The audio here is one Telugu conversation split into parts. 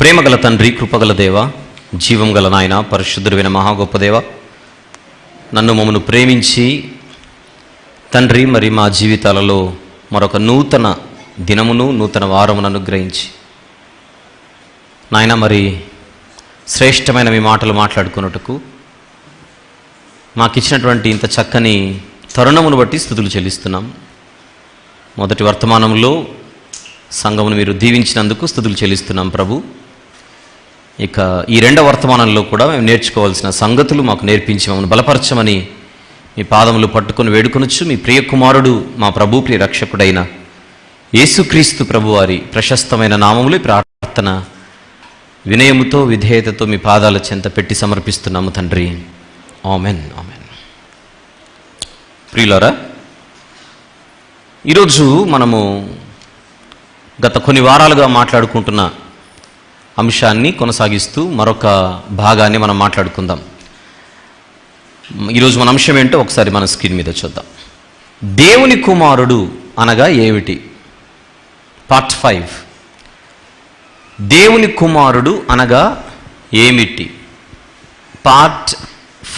ప్రేమగల తండ్రి, కృపగల దేవ, జీవం గల నాయన, పరిశుద్ధుడైన మహా గొప్ప దేవ, నన్ను మమ్మను ప్రేమించి తండ్రి మరి మా జీవితాలలో మరొక నూతన దినమును నూతన వారమును అనుగ్రహించి నాయన మరి శ్రేష్టమైన మీ మాటలు మాట్లాడుకున్నట్టుకు మాకిచ్చినటువంటి ఇంత చక్కని తరుణమును బట్టి స్తుతులు చెల్లిస్తున్నాం. మొదటి వర్తమానంలో సంఘమును మీరు దీవించినందుకు స్తుతులు చెల్లిస్తున్నాం ప్రభు. ఇక ఈ రెండవ వర్తమానంలో కూడా మేము నేర్చుకోవాల్సిన సంగతులు మాకు నేర్పించి మమ్మల్ని బలపరచమని మీ పాదములు పట్టుకొని వేడుకొనొచ్చు. మీ ప్రియ కుమారుడు, మా ప్రభు ప్రియ రక్షకుడైన యేసుక్రీస్తు ప్రభు వారి ప్రశస్తమైన నామములు ప్రార్థన వినయముతో విధేయతతో మీ పాదాల చెంత పెట్టి సమర్పిస్తున్నాము తండ్రి. Amen, amen. ప్రియులారా, ఈరోజు మనము గత కొన్ని వారాలుగా మాట్లాడుకుంటున్న అంశాన్ని కొనసాగిస్తూ మరొక భాగాన్ని మనం మాట్లాడుకుందాం. ఈరోజు మన అంశం ఏంటో ఒకసారి మన స్క్రీన్ మీద చూద్దాం. దేవుని కుమారుడు అనగా ఏమిటి? పార్ట్ 5. దేవుని కుమారుడు అనగా ఏమిటి? పార్ట్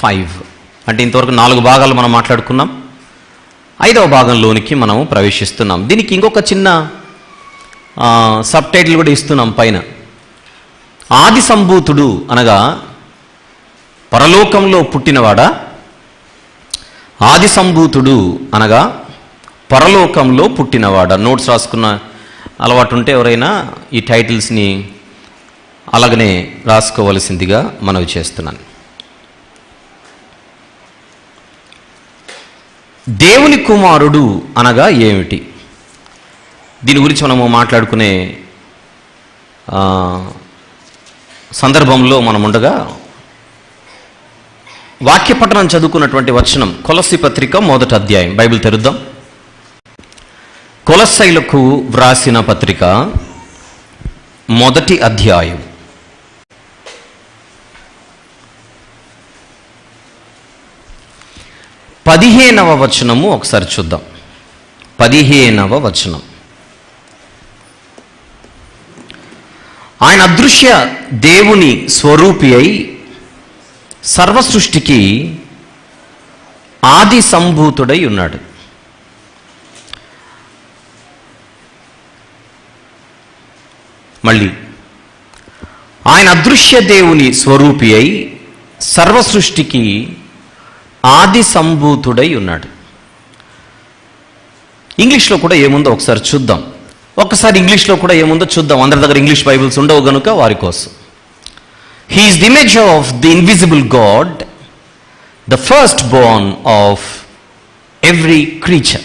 5. అంటే ఇంతవరకు 4 భాగాలు మనం మాట్లాడుకున్నాం. 5వ భాగంలోనికి మనం ప్రవేశిస్తున్నాం. దీనికి ఇంకొక చిన్న సబ్ టైటిల్ కూడా ఇస్తున్నాం పైన. ఆది సంభూతుడు అనగా పరలోకంలో పుట్టినవాడా? ఆది సంభూతుడు అనగా పరలోకంలో పుట్టినవాడా? నోట్స్ రాసుకున్న అలవాటు ఉంటే ఎవరైనా ఈ టైటిల్స్ని అలాగనే రాసుకోవలసిందిగా మనవి చేస్తున్నాను. దేవుని కుమారుడు అనగా ఏమిటి? దీని గురించి మనము మాట్లాడుకునే సందర్భంలో మనం ఉండగా వాక్య పఠనం చదువుకున్నటువంటి వచనం కొలస్సీ పత్రిక 1వ అధ్యాయం. బైబిల్ తెరుద్దాం. కొలస్సీలకు వ్రాసిన పత్రిక 1వ అధ్యాయం 15వ వచనము ఒకసారి చూద్దాం. 15వ వచనం. ఆయన అదృశ్య దేవుని స్వరూపి అయి సర్వసృష్టికి ఆది సంభూతుడై ఉన్నాడు. మళ్ళీ ఆయన అదృశ్య దేవుని స్వరూపి అయి సర్వసృష్టికి ఆది సంభూతుడై ఉన్నాడు. ఇంగ్లీష్లో కూడా ఏముందో ఒకసారి చూద్దాం. ఒక్కసారి ఇంగ్లీష్లో కూడా ఏముందో చూద్దాం. అందరి దగ్గర ఇంగ్లీష్ బైబిల్స్ ఉండవు గనుక వారి కోసం. He is the image of the invisible God, the first born of every creature.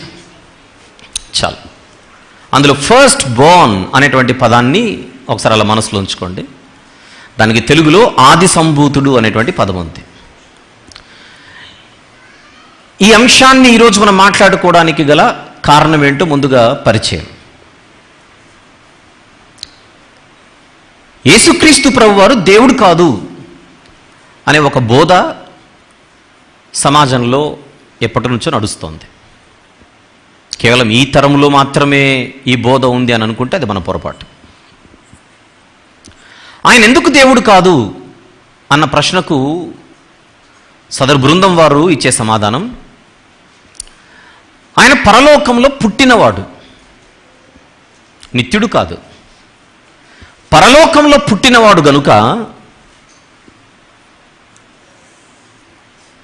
చాలు. అందులో ఫస్ట్ బోర్న్ అనేటువంటి పదాన్ని ఒకసారి అలా మనసులో ఉంచుకోండి. దానికి తెలుగులో ఆది సంభూతుడు అనేటువంటి పదం ఉంది. ఈ అంశాన్ని ఈరోజు మనం మాట్లాడుకోవడానికి గల కారణం ఏంటో ముందుగా పరిచయం. యేసుక్రీస్తు ప్రభువారు దేవుడు కాదు అనే ఒక బోధ సమాజంలో ఎప్పటి నుంచో నడుస్తోంది. కేవలం ఈ తరంలో మాత్రమే ఈ బోధ ఉంది అని అనుకుంటే అది మన పొరపాటు. ఆయన ఎందుకు దేవుడు కాదు అన్న ప్రశ్నకు సదరు బృందం వారు ఇచ్చే సమాధానం, ఆయన పరలోకంలో పుట్టినవాడు, నిత్యుడు కాదు. పరలోకంలో పుట్టినవాడు గనుక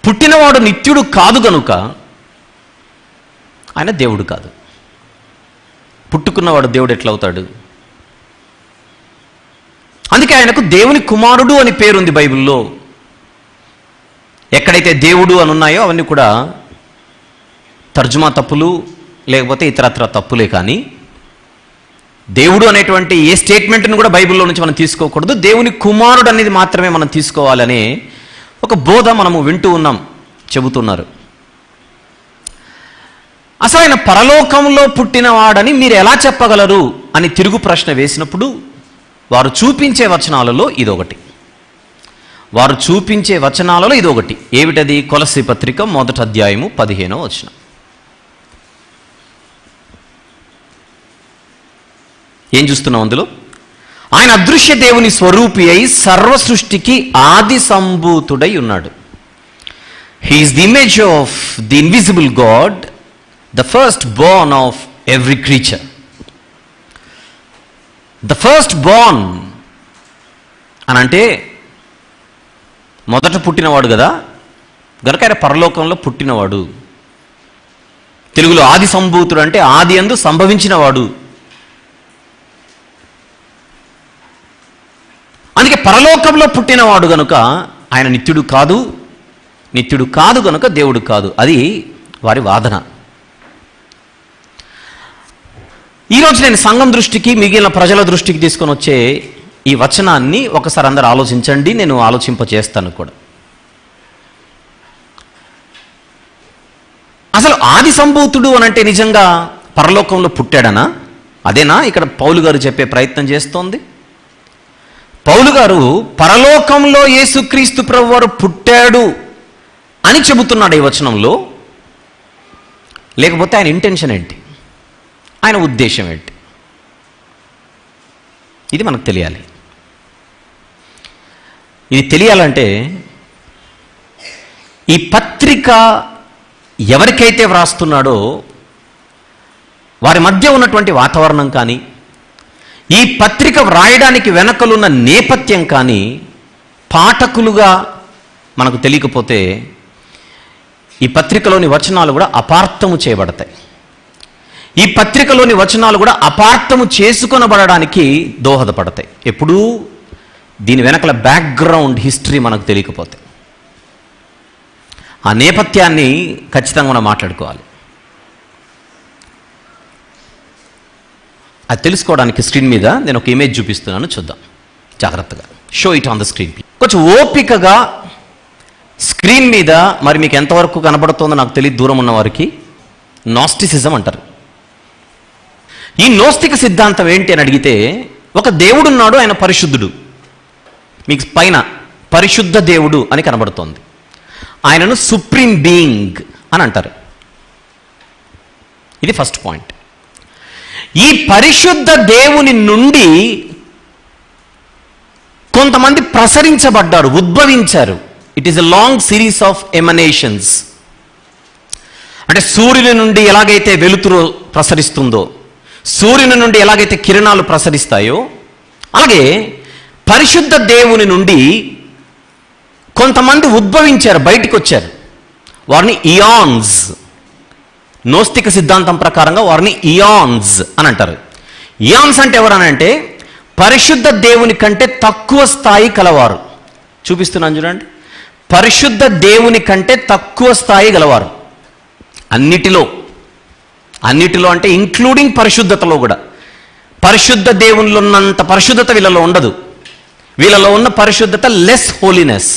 పుట్టినవాడు నిత్యుడు కాదు గనుక ఆయన దేవుడు కాదు. పుట్టుకున్నవాడు దేవుడు ఎట్లా అవుతాడు? అందుకే ఆయనకు దేవుని కుమారుడు అని పేరుంది బైబిల్లో. ఎక్కడైతే దేవుడు అని ఉన్నాయో అవన్నీ కూడా తర్జుమా తప్పులు లేకపోతే ఇతరత్ర తప్పులే. కానీ దేవుడు అనేటువంటి ఏ స్టేట్మెంట్ని కూడా బైబిల్లో నుంచి మనం తీసుకోకూడదు. దేవుని కుమారుడు అనేది మాత్రమే మనం తీసుకోవాలనే ఒక బోధ మనము వింటూ ఉన్నాం, చెబుతున్నారు. అసలు ఆయన పరలోకంలో పుట్టినవాడని మీరు ఎలా చెప్పగలరు అని తిరుగు ప్రశ్న వేసినప్పుడు వారు చూపించే వచనాలలో ఇదొకటి. ఏమిటది? కొలస్సీ పత్రిక 1వ అధ్యాయము 15వ వచనం. ఏం చూస్తున్నాం అందులో? ఆయన అదృశ్య దేవుని స్వరూపి అయి సర్వ సృష్టికి ఆది సంభూతుడై ఉన్నాడు. He is the image of the invisible God, the first born of every creature. The first born అనంటే మొదట పుట్టినవాడు కదా, గనుక ఆయన పరలోకంలో పుట్టినవాడు. తెలుగులో ఆది సంభూతుడు అంటే ఆది యందు సంభవించినవాడు. అందుకే పరలోకంలో పుట్టినవాడు గనుక ఆయన నిత్యుడు కాదు గనుక దేవుడు కాదు. అది వారి వాదన. ఈరోజు నేను సంఘం దృష్టికి, మిగిలిన ప్రజల దృష్టికి తీసుకొని వచ్చే ఈ వచనాన్ని ఒకసారి అందరు ఆలోచించండి. నేను ఆలోచింపచేస్తాను కూడా. అసలు ఆది సంభూతుడు అనంటే నిజంగా పరలోకంలో పుట్టాడనా? అదేనా ఇక్కడ పౌలు గారు చెప్పే ప్రయత్నం చేస్తోంది? పౌలు గారు పరలోకంలో యేసుక్రీస్తు ప్రభువారు పుట్టాడు అని చెబుతున్నాడు ఈ వచనంలో. లేకపోతే ఆయన ఇంటెన్షన్ ఏంటి, ఆయన ఉద్దేశం ఏంటి? ఇది మనకు తెలియాలి. ఇది తెలియాలంటే ఈ పత్రిక ఎవరికైతే వ్రాస్తున్నాడో వారి మధ్య ఉన్నటువంటి వాతావరణం కానీ, ఈ పత్రిక వ్రాయడానికి వెనకలున్న నేపథ్యం కానీ పాఠకులుగా మనకు తెలియకపోతే ఈ పత్రికలోని వచనాలు కూడా అపార్థము చేయబడతాయి. ఈ పత్రికలోని వచనాలు కూడా అపార్థము చేసుకొనబడడానికి దోహదపడతాయి. ఎప్పుడూ దీని వెనకల బ్యాక్గ్రౌండ్ హిస్టరీ మనకు తెలియకపోతే. ఆ నేపథ్యాన్ని ఖచ్చితంగా మనం మాట్లాడుకోవాలి. అది తెలుసుకోవడానికి స్క్రీన్ మీద నేను ఒక ఇమేజ్ చూపిస్తున్నాను, చూద్దాం జాగ్రత్తగా. Show it on the screen. కొంచెం ఓపికగా స్క్రీన్ మీద, మరి మీకు ఎంతవరకు కనబడుతుందో నాకు తెలియదు దూరం ఉన్న వారికి, నాస్టిసిజం అంటారు. ఈ నోస్తిక సిద్ధాంతం ఏంటి అని అడిగితే, ఒక దేవుడున్నాడు, ఆయన పరిశుద్ధుడు. మీకు పైన పరిశుద్ధ దేవుడు అని కనబడుతోంది. ఆయనను సుప్రీం బీయింగ్ అని అంటారు. ఇది ఫస్ట్ పాయింట్. ఈ పరిశుద్ధ దేవుని నుండి కొంతమంది ప్రసరించబడ్డారు, ఉద్భవించారు. It is a long series of emanations. అంటే సూర్యుని నుండి ఎలాగైతే వెలుతురు ప్రసరిస్తుందో, సూర్యుని నుండి ఎలాగైతే కిరణాలు ప్రసరిస్తాయో, అలాగే పరిశుద్ధ దేవుని నుండి కొంతమంది ఉద్భవించారు, బయటికి వచ్చారు. వారిని ఇయాన్స్, నోస్తిక సిద్ధాంతం ప్రకారంగా వారిని ఇయాన్స్ అని అంటారు. ఇయాన్స్ అంటే ఎవరనంటే పరిశుద్ధ దేవుని కంటే తక్కువ స్థాయి కలవారు. చూపిస్తున్నాను చూడండి. పరిశుద్ధ దేవుని కంటే తక్కువ స్థాయి గలవారు. అన్నిటిలో అంటే ఇంక్లూడింగ్ పరిశుద్ధతలో కూడా. పరిశుద్ధ దేవునిలో ఉన్నంత పరిశుద్ధత వీళ్ళలో ఉండదు. వీళ్ళలో ఉన్న పరిశుద్ధత లెస్ హోలీనెస్.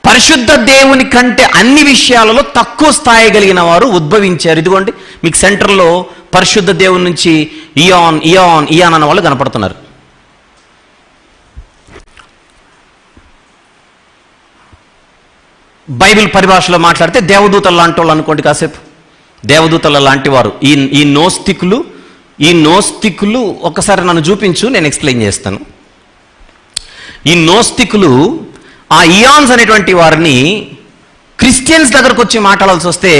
పరిశుద్ధ దేవుని కంటే అన్ని విషయాలలో తక్కువ స్థాయి కలిగిన వారు ఉద్భవించారు. ఇదిగోండి మీకు సెంటర్లో పరిశుద్ధ దేవుని నుంచి ఇయాన్ అన్న వాళ్ళు కనపడుతున్నారు. బైబిల్ పరిభాషలో మాట్లాడితే దేవదూతలు లాంటి వాళ్ళు అనుకోండి కాసేపు. దేవదూతల లాంటి వారు ఈ నోస్తికులు ఒకసారి నన్ను చూపించు, నేను ఎక్స్ప్లెయిన్ చేస్తాను. ఈ నోస్తికులు ఆ ఇయాన్స్ అనేటువంటి వారిని క్రిస్టియన్స్ దగ్గరకు వచ్చి మాట్లాడాల్సి వస్తే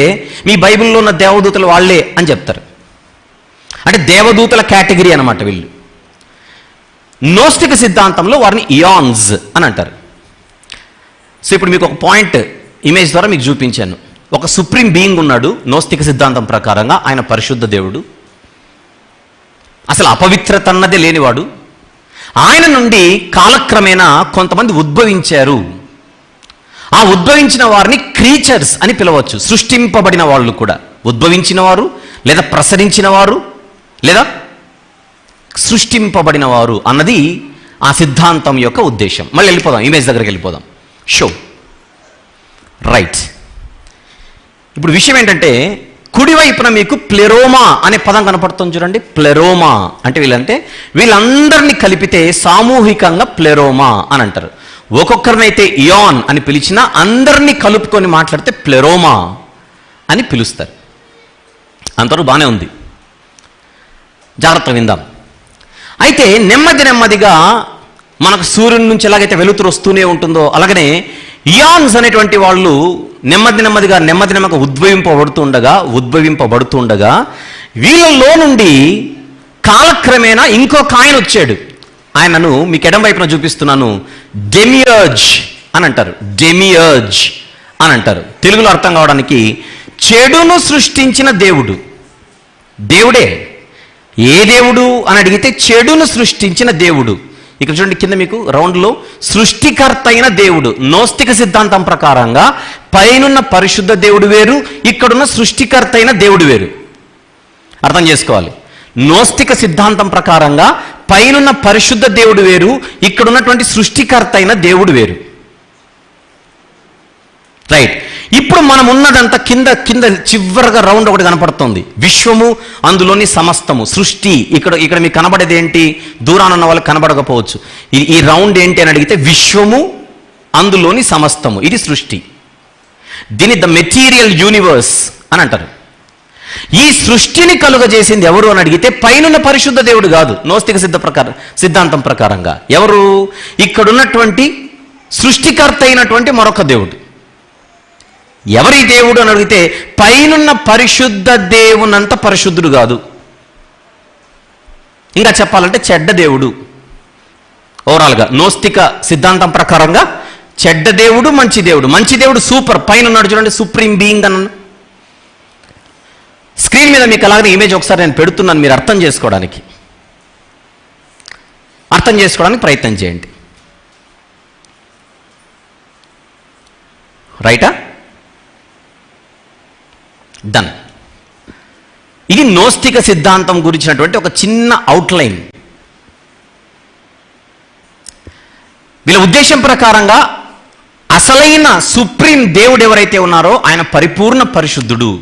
మీ బైబిల్లో ఉన్న దేవదూతలు వాళ్ళే అని చెప్తారు. అంటే దేవదూతల కేటగిరీ అనమాట వీళ్ళు. నోస్టిక సిద్ధాంతంలో వారిని ఇయాన్స్ అని అంటారు. సో ఇప్పుడు మీకు ఒక పాయింట్ ఇమేజ్ ద్వారా మీకు చూపించాను. ఒక సుప్రీం బీయింగ్ ఉన్నాడు నోస్తిక సిద్ధాంతం ప్రకారంగా. ఆయన పరిశుద్ధ దేవుడు, అసలు అపవిత్రత అన్నదే లేనివాడు. ఆయన నుండి కాలక్రమేణా కొంతమంది ఉద్భవించారు. ఆ ఉద్భవించిన వారిని క్రీచర్స్ అని పిలవచ్చు. సృష్టింపబడిన వాళ్ళు కూడా ఉద్భవించిన వారు, లేదా ప్రసరించిన వారు, లేదా సృష్టింపబడిన వారు అన్నది ఆ సిద్ధాంతం యొక్క ఉద్దేశం. మళ్ళీ వెళ్ళిపోదాం, ఇమేజ్ దగ్గరికి వెళ్ళిపోదాం. Show right. ఇప్పుడు విషయం ఏంటంటే, కుడివైపున మీకు ప్లెరోమా అనే పదం కనపడుతుంది చూడండి. ప్లెరోమా అంటే వీళ్ళందరినీ కలిపితే సామూహికంగా ప్లెరోమా అని అంటారు. ఒక్కొక్కరినైతే ఇయాన్ అని పిలిచినా అందరినీ కలుపుకొని మాట్లాడితే ప్లెరోమా అని పిలుస్తారు. అంతవరకు బాగానే ఉంది, జాగ్రత్తగా విందాం. అయితే నెమ్మదిగా మనకు సూర్యుని నుంచి ఎలాగైతే వెలుతురు వస్తూనే ఉంటుందో అలాగనే ఇయాన్స్ అనేటువంటి వాళ్ళు నెమ్మదిగా ఉద్భవింపబడుతుండగా వీళ్ళలో నుండి కాలక్రమేణా ఇంకొక ఆయన వచ్చాడు. ఆయనను మీకు ఎడం వైపున చూపిస్తున్నాను. డెమియర్జ్ అని అంటారు. తెలుగులో అర్థం కావడానికి చెడును సృష్టించిన దేవుడు. దేవుడే. ఏ దేవుడు అని అడిగితే చెడును సృష్టించిన దేవుడు. ఇక్కడ చూడండి కింద మీకు రౌండ్లో సృష్టికర్త అయిన దేవుడు. నోస్తిక సిద్ధాంతం ప్రకారంగా పైనున్న పరిశుద్ధ దేవుడు వేరు, ఇక్కడున్న సృష్టికర్త అయిన దేవుడు వేరు. అర్థం చేసుకోవాలి. నోస్తిక సిద్ధాంతం ప్రకారంగా పైనున్న పరిశుద్ధ దేవుడు వేరు, ఇక్కడున్నటువంటి సృష్టికర్త అయిన దేవుడు వేరు. రైట్. ఇప్పుడు మనం ఉన్నదంతా కింద చివరగా రౌండ్ ఒకటి కనపడుతుంది. విశ్వము, అందులోని సమస్తము, సృష్టి. ఇక్కడ మీకు కనబడేది ఏంటి? దూరాన ఉన్న వాళ్ళకి కనబడకపోవచ్చు. ఈ రౌండ్ ఏంటి అని అడిగితే విశ్వము, అందులోని సమస్తము, ఇది సృష్టి. దీని ద మెటీరియల్ యూనివర్స్ అని అంటారు. ఈ సృష్టిని కలుగజేసింది ఎవరు అని అడిగితే పైనున్న పరిశుద్ధ దేవుడు కాదు. నోస్తిక సిద్ధాంతం ప్రకారంగా ఎవరు? ఇక్కడున్నటువంటి సృష్టికర్త అయినటువంటి మరొక దేవుడు. ఎవరి దేవుడు అని అడిగితే పైనున్న పరిశుద్ధ దేవునంత పరిశుద్ధుడు కాదు. ఇంకా చెప్పాలంటే చెడ్డ దేవుడు. ఓవరాల్గా నోస్తిక సిద్ధాంతం ప్రకారంగా చెడ్డ దేవుడు, మంచి దేవుడు సూపర్ పైన ఉన్నాడు. చూడండి, సుప్రీం బీయింగ్ అన్న. స్క్రీన్ మీద మీకు అలాగే ఇమేజ్ ఒకసారి నేను పెడుతున్నాను, మీరు అర్థం చేసుకోవడానికి ప్రయత్నం చేయండి. రైటా? డన్. ఇది నోస్తిక సిద్ధాంతం గురించినటువంటి ఒక చిన్న అవుట్లైన్. వీళ్ళ ఉద్దేశం ప్రకారంగా అసలైన సుప్రీం దేవుడు ఎవరైతే ఉన్నారో ఆయన పరిపూర్ణ పరిశుద్ధుడు.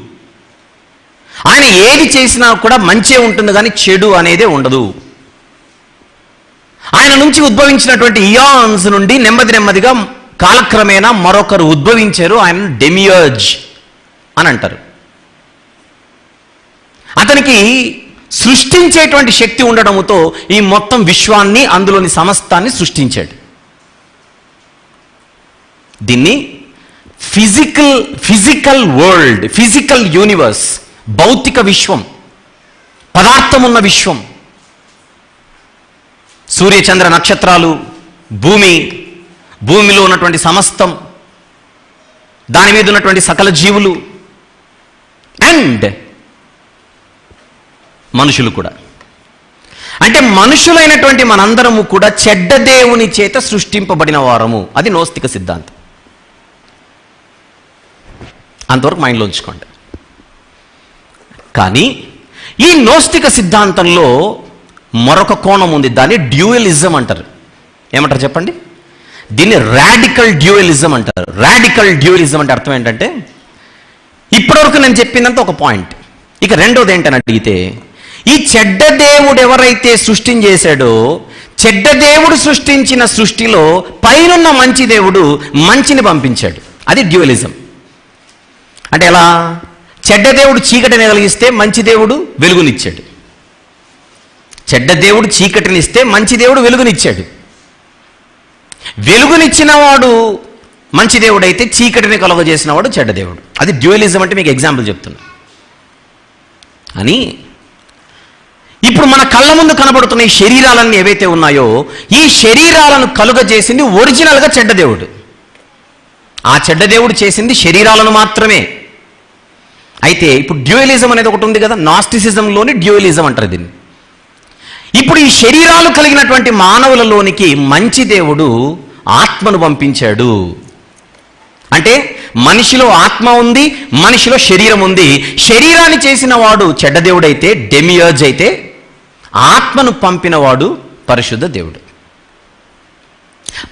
ఆయన ఏది చేసినా కూడా మంచే ఉంటుంది, కానీ చెడు అనేదే ఉండదు. ఆయన నుంచి ఉద్భవించినటువంటి ఇయాన్స్ నుండి నెమ్మదిగా కాలక్రమేణా మరొకరు ఉద్భవించారు. ఆయన డెమియర్జ్ అని అంటారు. అతనికి సృష్టించేటువంటి శక్తి ఉండడంతో ఈ మొత్తం విశ్వాన్ని, అందులోని సమస్తాన్ని సృష్టించాడు. దీన్ని ఫిజికల్ వరల్డ్, ఫిజికల్ యూనివర్స్, భౌతిక విశ్వం, పదార్థం ఉన్న విశ్వం, సూర్య చంద్ర నక్షత్రాలు, భూమిలో ఉన్నటువంటి సమస్తం, దాని మీద ఉన్నటువంటి సకల జీవులు అండ్ మనుషులు కూడా. అంటే మనుషులైనటువంటి మనందరము కూడా చెడ్డ దేవుని చేత సృష్టింపబడిన వారము. అది నోస్తిక సిద్ధాంతం. అంతవరకు మైండ్లో ఉంచుకోండి. కానీ ఈ నోస్తిక సిద్ధాంతంలో మరొక కోణం ఉంది. దాన్ని డ్యూయలిజం అంటారు. ఏమంటారు చెప్పండి? దీన్ని రాడికల్ డ్యూయలిజం అంటారు. రాడికల్ డ్యూయలిజం అంటే అర్థం ఏంటంటే, ఇప్పటివరకు నేను చెప్పిందంతా ఒక పాయింట్. ఇక రెండోది ఏంటని అడిగితే, ఈ చెడ్డ దేవుడు ఎవరైతే సృష్టించేశాడో, చెడ్డ దేవుడు సృష్టించిన సృష్టిలో పైనున్న మంచి దేవుడు మంచిని పంపించాడు. అది డ్యూయలిజం. అంటే ఎలా? చెడ్డ దేవుడు చీకటిని కలిగిస్తే మంచి దేవుడు వెలుగునిచ్చాడు. చెడ్డ దేవుడు చీకటినిస్తే మంచి దేవుడు వెలుగునిచ్చాడు. వెలుగునిచ్చిన వాడు మంచి దేవుడు అయితే చీకటిని కలుగజేసిన వాడు చెడ్డ దేవుడు. అది డ్యూయలిజం అంటే మీకు ఎగ్జాంపుల్ చెప్తున్నా. అని ఇప్పుడు మన కళ్ళ ముందు కనబడుతున్న ఈ శరీరాలన్నీ ఏవైతే ఉన్నాయో, ఈ శరీరాలను కలుగజేసింది ఒరిజినల్గా చెడ్డ దేవుడు. ఆ చెడ్డ దేవుడు చేసింది శరీరాలను మాత్రమే. అయితే ఇప్పుడు డ్యూయలిజం అనేది ఒకటి ఉంది కదా, నాస్టిసిజంలోని డ్యూయలిజం అంటారు దీన్ని. ఇప్పుడు ఈ శరీరాలు కలిగినటువంటి మానవులలోనికి మంచి దేవుడు ఆత్మను పంపించాడు. అంటే మనిషిలో ఆత్మ ఉంది, మనిషిలో శరీరం ఉంది. శరీరాన్ని చేసిన వాడు చెడ్డ దేవుడైతే, డెమియర్జ్ అయితే, ఆత్మను పంపినవాడు పరిశుద్ధ దేవుడు.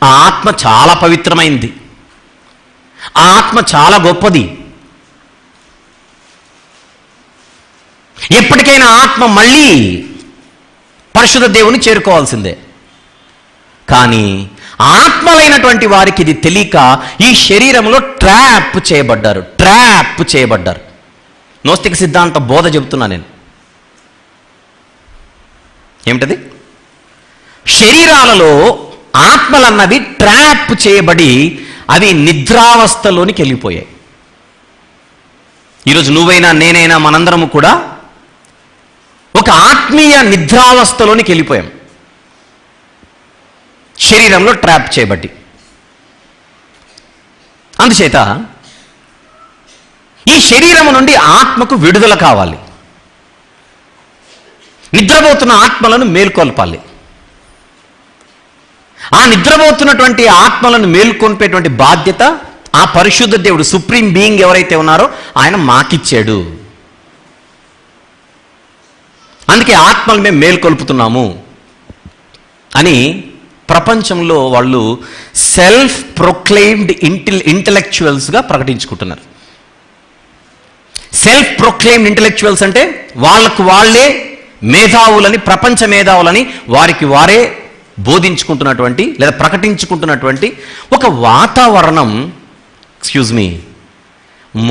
ఆ ఆత్మ చాలా పవిత్రమైంది, ఆ ఆత్మ చాలా గొప్పది. ఎప్పటికైనా ఆత్మ మళ్ళీ పరిశుద్ధ దేవుని చేరుకోవాల్సిందే. కానీ ఆత్మలైనటువంటి వారికి ఇది తెలియక ఈ శరీరంలో ట్రాప్ చేయబడ్డారు. నోస్తిక సిద్ధాంత బోధ చెబుతున్నా నేను. ఏమిటది? శరీరాలలో ఆత్మలన్నవి ట్రాప్ చేయబడి అవి నిద్రావస్థలోనికి వెళ్ళిపోయాయి. ఈరోజు నువ్వైనా నేనైనా మనందరము కూడా ఒక ఆత్మీయ నిద్రావస్థలోనికి వెళ్ళిపోయాం, శరీరంలో ట్రాప్ చేయబట్టి. అందుచేత ఈ శరీరము నుండి ఆత్మకు విడుదల కావాలి. నిద్రపోతున్న ఆత్మలను మేల్కొల్పాలి. ఆ నిద్రపోతున్నటువంటి ఆత్మలను మేల్కొల్పేటువంటి బాధ్యత ఆ పరిశుద్ధ దేవుడు, సుప్రీం బీయింగ్ ఎవరైతే ఉన్నారో ఆయన మాకిచ్చాడు. అందుకే ఆత్మలు మేము మేల్కొల్పుతున్నాము అని ప్రపంచంలో వాళ్ళు సెల్ఫ్ ప్రొక్లెయిమ్డ్ ఇంటలెక్చువల్స్గా ప్రకటించుకుంటున్నారు. సెల్ఫ్ ప్రొక్లెయిమ్డ్ ఇంటలెక్చువల్స్ అంటే వాళ్ళకు వాళ్ళే మేధావులని, ప్రపంచ మేధావులని వారికి వారే బోధించుకుంటున్నటువంటి లేదా ప్రకటించుకుంటున్నటువంటి ఒక వాతావరణం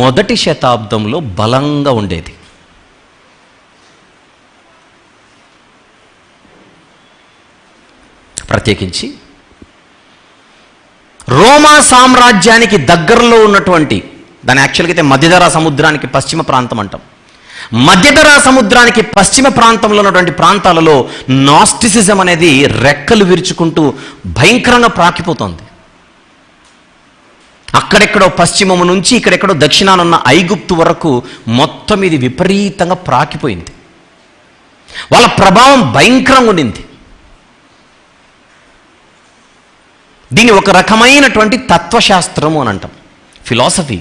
మొదటి శతాబ్దంలో బలంగా ఉండేది. ప్రత్యేకించి రోమా సామ్రాజ్యానికి దగ్గరలో ఉన్నటువంటి, దాని యాక్చువల్గా అయితే మధ్యధరా సముద్రానికి పశ్చిమ ప్రాంతం అంటాం. మధ్యధరా సముద్రానికి పశ్చిమ ప్రాంతంలో ఉన్నటువంటి ప్రాంతాలలో నాస్టిసిజం అనేది రెక్కలు విరుచుకుంటూ భయంకరంగా ప్రాకిపోతోంది. అక్కడెక్కడో పశ్చిమము నుంచి ఇక్కడెక్కడో దక్షిణానున్న ఐగుప్తు వరకు మొత్తం ఇది విపరీతంగా ప్రాకిపోయింది. వాళ్ళ ప్రభావం భయంకరంగా ఉండింది. దీన్ని ఒక రకమైనటువంటి తత్వశాస్త్రము అని అంటాం, ఫిలాసఫీ.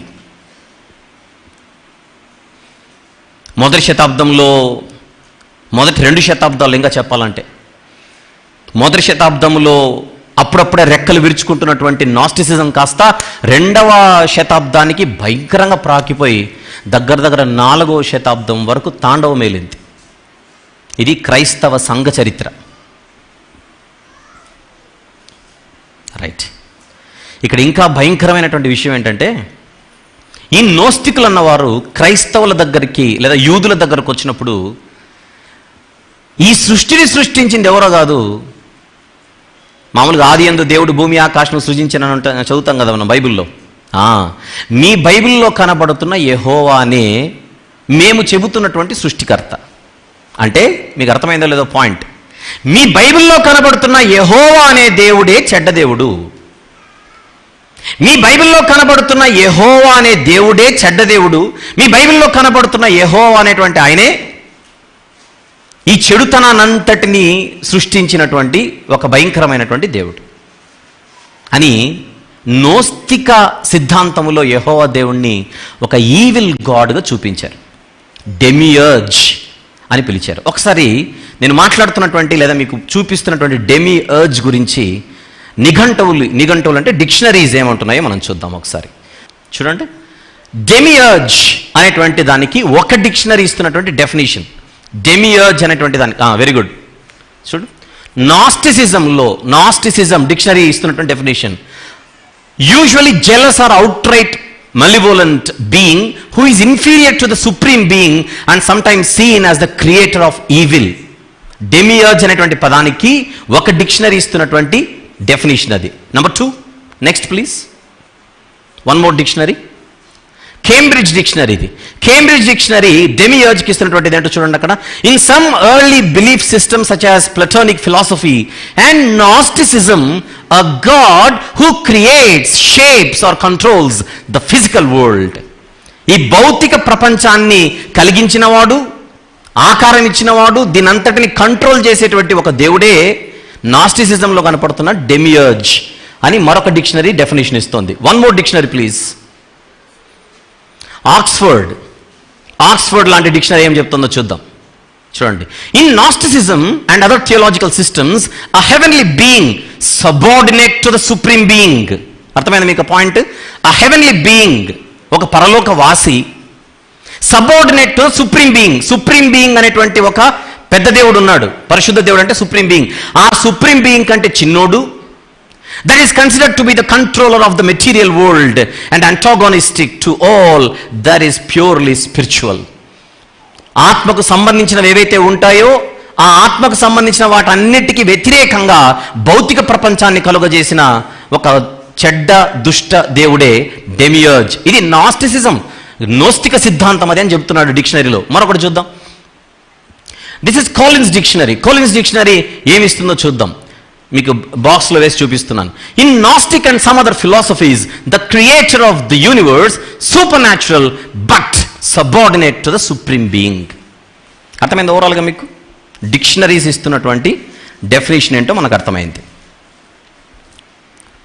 మొదటి శతాబ్దంలో, మొదటి 2 శతాబ్దాలు ఇంకా చెప్పాలంటే, మొదటి శతాబ్దంలో అప్పుడప్పుడే రెక్కలు విరుచుకుంటున్నటువంటి నాస్టిసిజం కాస్త 2వ శతాబ్దానికి భయంకరంగా ప్రాకిపోయి దగ్గర 4వ శతాబ్దం వరకు తాండవమేలింది. ఇది క్రైస్తవ సంఘ చరిత్ర. రైట్. ఇక్కడ ఇంకా భయంకరమైనటువంటి విషయం ఏంటంటే, ఈ నోస్టికులు అన్నవారు క్రైస్తవుల దగ్గరికి లేదా యూదుల దగ్గరకు వచ్చినప్పుడు ఈ సృష్టిని సృష్టించింది ఎవరో కాదు, మామూలుగా ఆదియందు దేవుడు భూమి ఆకాశం సృజించిన చదువుతాం కదా మనం బైబిల్లో. మీ బైబిల్లో కనబడుతున్న యెహోవానే మేము చెబుతున్నటువంటి సృష్టికర్త. అంటే మీకు అర్థమైందో లేదో పాయింట్. మీ బైబిల్లో కనబడుతున్న యెహోవా అనే దేవుడే చెడ్డ దేవుడు. మీ బైబిల్లో కనబడుతున్న యెహోవా అనే దేవుడే చెడ్డ దేవుడు. మీ బైబిల్లో కనబడుతున్న యెహోవా అనేటువంటి ఆయనే ఈ చెడుతనానంతటిని సృష్టించినటువంటి ఒక భయంకరమైనటువంటి దేవుడు అని నోస్తిక సిద్ధాంతములో యెహోవా దేవుణ్ణి ఒక ఈవిల్ గాడ్గా చూపించారు. డెమియర్జ్ అని పిలిచారు. ఒకసారి నేను మాట్లాడుతున్నటువంటి లేదా మీకు చూపిస్తున్నటువంటి డెమియర్జ్ గురించి నిఘంటువులు అంటే డిక్షనరీస్ ఏమంటున్నాయో మనం చూద్దాం ఒకసారి. చూడండి, డెమియర్జ్ అనేటువంటి దానికి ఒక డిక్షనరీ ఇస్తున్నటువంటి డెఫినేషన్. డెమియర్జ్ అనేటువంటి దానికి వెరీ గుడ్. చూడు, నాస్టిసిజం డిక్షనరీ ఇస్తున్నటువంటి definition. Usually jealous or outright malevolent being who is inferior to the supreme being and sometimes seen as the creator of evil. Demiurge అనేటువంటి పదానికి ఒక డిక్షనరీ ఇస్తున్నటువంటి డెఫినేషన్ అది. Number 2, next please. One more dictionary, Cambridge dictionary. ఇది కేంబ్రిడ్జ్ డిక్షనరీ డెమియర్జ్కి ఇస్తున్నటువంటిది ఏంటో చూడండి అక్కడ. In some early belief system such as Platonic philosophy and gnosticism, a God who creates, shapes or controls the physical world. ఈ భౌతిక ప్రపంచాన్ని కలిగించినవాడు, ఆకారం ఇచ్చినవాడు, దీనంతటిని కంట్రోల్ చేసేటువంటి ఒక దేవుడే నాస్టిసిజంలో కనపడుతున్న డెమియర్జ్ అని మరొక డిక్షనరీ డెఫినేషన్ ఇస్తోంది. One more dictionary please. Oxford లాంటి డిక్షనరీ ఏం చెప్తుందో చూద్దాం. చూడండి, in gnosticism and other theological systems a heavenly being subordinate to the supreme being. అర్థమైంది మీకు పాయింట్? అ హెవెన్లీ బీయింగ్, ఒక పరలోక వాసి, subordinate to supreme being. Supreme being అనేటువంటి ఒక పెద్ద దేవుడు ఉన్నాడు, పరిశుద్ధ దేవుడు అంటే సుప్రీం బీయింగ్. ఆ సుప్రీం బీయింగ్ కంటే చిన్నోడు, that is considered to be the controller of the material world and antagonistic to all that is purely spiritual. ఆత్మకు సంబంధించినవి ఏవైతే ఉంటాయో ఆ ఆత్మకు సంబంధించిన వాటన్నిటికీ వ్యతిరేకంగా భౌతిక ప్రపంచాన్ని కలుగజేసిన ఒక చెడ్డ దుష్ట దేవుడే డెమియర్జ్. ఇది నాస్టిసిజం, నోస్టిక సిద్ధాంతం అది అని చెప్తున్నాడు డిక్షనరీలో. మరొకటి చూద్దాం. This is Collins dictionary. Collins dictionary ఏమిస్తుందో చూద్దాం. మీకు బాక్స్లో వేసి చూపిస్తున్నాను. In gnostic and some other philosophies the creator of the universe supernatural but subordinate to the supreme being. అర్థమైంది ఓవరాల్గా మీకు? డిక్షనరీస్ ఇస్తున్నటువంటి డెఫినేషన్ ఏంటో మనకు అర్థమైంది.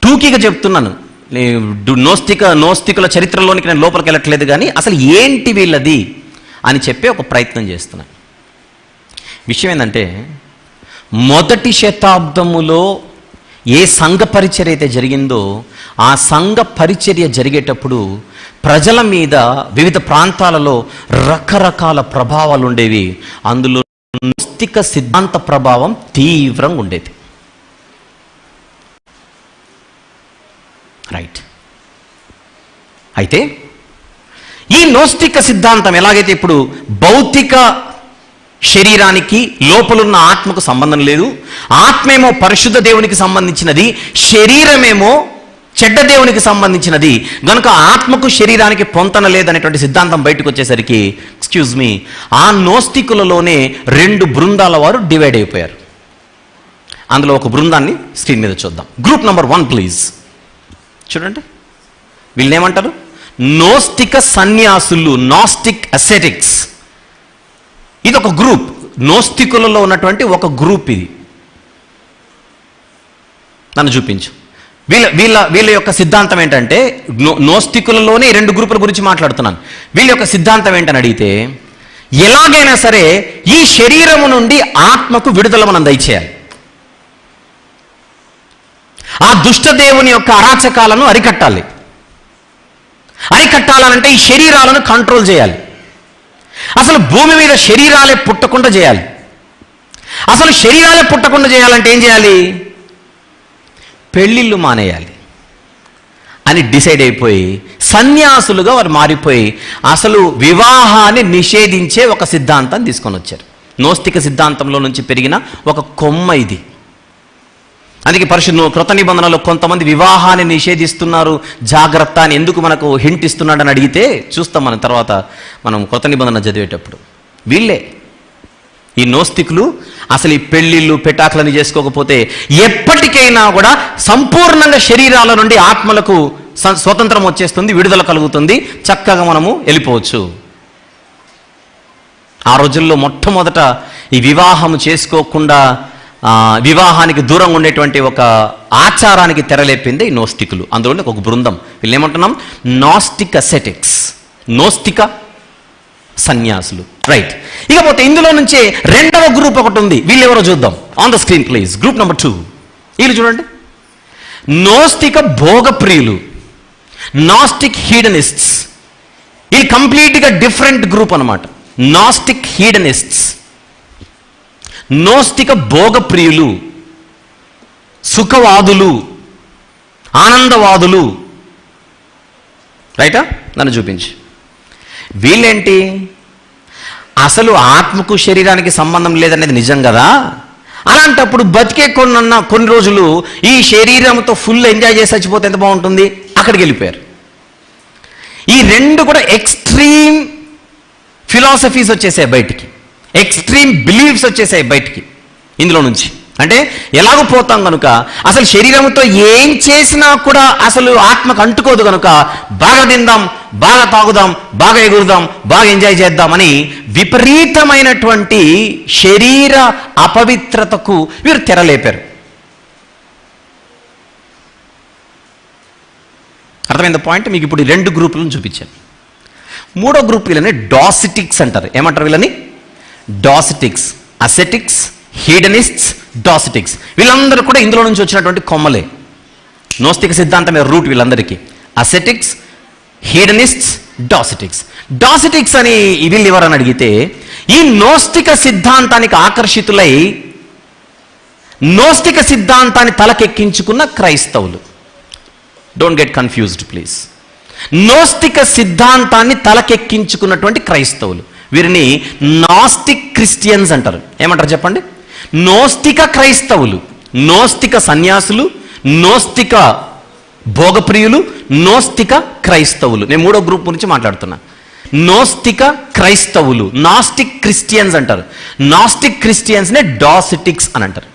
టూకీగా చెప్తున్నాను, నోస్తికుల చరిత్రలోనికి నేను లోపలికి వెళ్ళట్లేదు, కానీ అసలు ఏంటి వీళ్ళది అని చెప్పే ఒక ప్రయత్నం చేస్తున్నాను. విషయం ఏంటంటే, మొదటి శతాబ్దములో ఏ సంఘ పరిచర్య అయితే జరిగిందో ఆ సంఘ పరిచర్య జరిగేటప్పుడు ప్రజల మీద వివిధ ప్రాంతాలలో రకరకాల ప్రభావాలు ఉండేవి. అందులో నోస్తిక సిద్ధాంత ప్రభావం తీవ్రంగా ఉండేది. రైట్. అయితే ఈ నోస్తిక సిద్ధాంతం ఎలాగైతే ఇప్పుడు భౌతిక శరీరానికి లోపలున్న ఆత్మకు సంబంధం లేదు, ఆత్మేమో పరిశుద్ధ దేవునికి సంబంధించినది, శరీరమేమో చెడ్డ దేవునికి సంబంధించినది, గనుక ఆత్మకు శరీరానికి పొంతన లేదనేటువంటి సిద్ధాంతం బయటకు వచ్చేసరికి ఎక్స్క్యూజ్ మీ, ఆ నోస్తికులలోనే 2 బృందాల వారు డివైడ్ అయిపోయారు. అందులో ఒక బృందాన్ని స్క్రీన్ మీద చూద్దాం. Group number 1 please. చూడండి, వీళ్ళని ఏమంటారు? నోస్తిక సన్యాసులు, నాస్టిక్ అసెటిక్స్. ఇది ఒక గ్రూప్, నోస్తికులలో ఉన్నటువంటి ఒక గ్రూప్. ఇది నన్ను చూపించు. వీళ్ళ యొక్క సిద్ధాంతం ఏంటంటే, నోస్తికులలోనే 2 గ్రూపుల గురించి మాట్లాడుతున్నాను. వీళ్ళ యొక్క సిద్ధాంతం ఏంటని అడిగితే, ఎలాగైనా సరే ఈ శరీరము నుండి ఆత్మకు విడుదల మనం దయచేయాలి. ఆ దుష్టదేవుని యొక్క అరాచకాలను అరికట్టాలి. అరికట్టాలనంటే ఈ శరీరాలను కంట్రోల్ చేయాలి. అసలు భూమి మీద శరీరాలే పుట్టకుండా చేయాలి. అసలు శరీరాలే పుట్టకుండా చేయాలంటే ఏం చేయాలి? పెళ్ళిళ్ళు మానేయాలి అని డిసైడ్ అయిపోయి సన్యాసులుగా వారు మారిపోయి అసలు వివాహాన్ని నిషేధించే ఒక సిద్ధాంతాన్ని తీసుకొని వచ్చారు. నోస్తిక సిద్ధాంతంలో నుంచి పెరిగిన ఒక కొమ్మ ఇది. అందుకే పరిశుద్ధ కృత నిబంధనలో కొంతమంది వివాహాన్ని నిషేధిస్తున్నారు, జాగ్రత్త అని ఎందుకు మనకు హింట్ ఇస్తున్నాడని అడిగితే చూస్తాం మనం తర్వాత, మనం కృత నిబంధన చదివేటప్పుడు. వీళ్ళే ఈ నోస్తికులు అసలు ఈ పెళ్ళిళ్ళు పెటాకులని చేసుకోకపోతే ఎప్పటికైనా కూడా సంపూర్ణంగా శరీరాల నుండి ఆత్మలకు స్వతంత్రం వచ్చేస్తుంది, విడుదల కలుగుతుంది, చక్కగా మనము వెళ్ళిపోవచ్చు. ఆ రోజుల్లో మొట్టమొదట ఈ వివాహం చేసుకోకుండా వివాహానికి దూరంగా ఉండేటువంటి ఒక ఆచారానికి తెరలేపింది ఈ నోస్టికులు. అందులోనే ఒక బృందం, వీళ్ళు ఏమంటున్నాం? నాస్టిక్ అసెటిక్స్, నోస్తిక సన్యాసులు. రైట్. ఇకపోతే ఇందులో నుంచే 2వ గ్రూప్ ఒకటి ఉంది. వీళ్ళు ఎవరో చూద్దాం. On the screen please. Group number 2. వీళ్ళు చూడండి, నోస్తిక భోగప్రియులు, నాస్టిక్ హీడనిస్ట్స్. ఇది కంప్లీట్గా డిఫరెంట్ గ్రూప్ అన్నమాట. నాస్టిక్ హీడనిస్ట్స్, నోస్తిక భోగప్రియులు, సుఖవాదులు, ఆనందవాదులు. రైటా? నన్ను చూపించు. వీళ్ళేంటి? అసలు ఆత్మకు శరీరానికి సంబంధం లేదనేది నిజం కదా. అలాంటప్పుడు బతికే కొన్ని రోజులు ఈ శరీరంతో ఫుల్ ఎంజాయ్ చేసి చచ్చిపోతే ఎంత బాగుంటుంది, అక్కడికి వెళ్ళిపోయారు. ఈ 2 కూడా ఎక్స్ట్రీమ్ ఫిలాసఫీస్ వచ్చేసాయి బయటికి, ఎక్స్ట్రీమ్ బిలీఫ్స్ వచ్చేసాయి బయటికి ఇందులో నుంచి. అంటే ఎలాగో పోతాం కనుక అసలు శరీరంతో ఏం చేసినా కూడా అసలు ఆత్మకు అంటుకోదు కనుక బాగా తిందాం, బాగా తాగుదాం, బాగా ఎగురుదాం, బాగా ఎంజాయ్ చేద్దామని విపరీతమైనటువంటి శరీర అపవిత్రతకు వీరు తెరలేపారు. అర్థమైంది పాయింట్? మీకు ఇప్పుడు 2 గ్రూపులను చూపించాను. 3వ గ్రూప్ వీళ్ళని డాసిటిక్స్ అంటారు. ఏమంటారు వీళ్ళని? డాసిటిక్స్, అసెటిక్స్, హీడనిస్ట్స్, డాసిటిక్స్. వీళ్ళందరూ కూడా ఇందులో నుంచి వచ్చినటువంటి కొమ్మలే. నోస్తిక సిద్ధాంతమే రూట్ వీళ్ళందరికీ. అసెటిక్స్, హీడనిస్ట్స్, డాసిటిక్స్. డాసిటిక్స్ అని వీళ్ళు ఎవరని అడిగితే, ఈ నోస్తిక సిద్ధాంతానికి ఆకర్షితులై నోస్తిక సిద్ధాంతాన్ని తలకెక్కించుకున్న క్రైస్తవులు. Don't get confused please. నోస్తిక సిద్ధాంతాన్ని తలకెక్కించుకున్నటువంటి క్రైస్తవులు వీరిని నాస్టిక్ క్రిస్టియన్స్ అంటారు. ఏమంటారు చెప్పండి? నోస్తిక క్రైస్తవులు, నోస్తిక సన్యాసులు, నోస్తిక భోగప్రియులు, నోస్తిక క్రైస్తవులు. నేను మూడో గ్రూప్ గురించి మాట్లాడుతున్నా. నోస్తిక క్రైస్తవులు, నాస్టిక్ క్రిస్టియన్స్ అంటారు. నాస్టిక్ క్రిస్టియన్స్నే డాసిటిక్స్ అని అంటారు.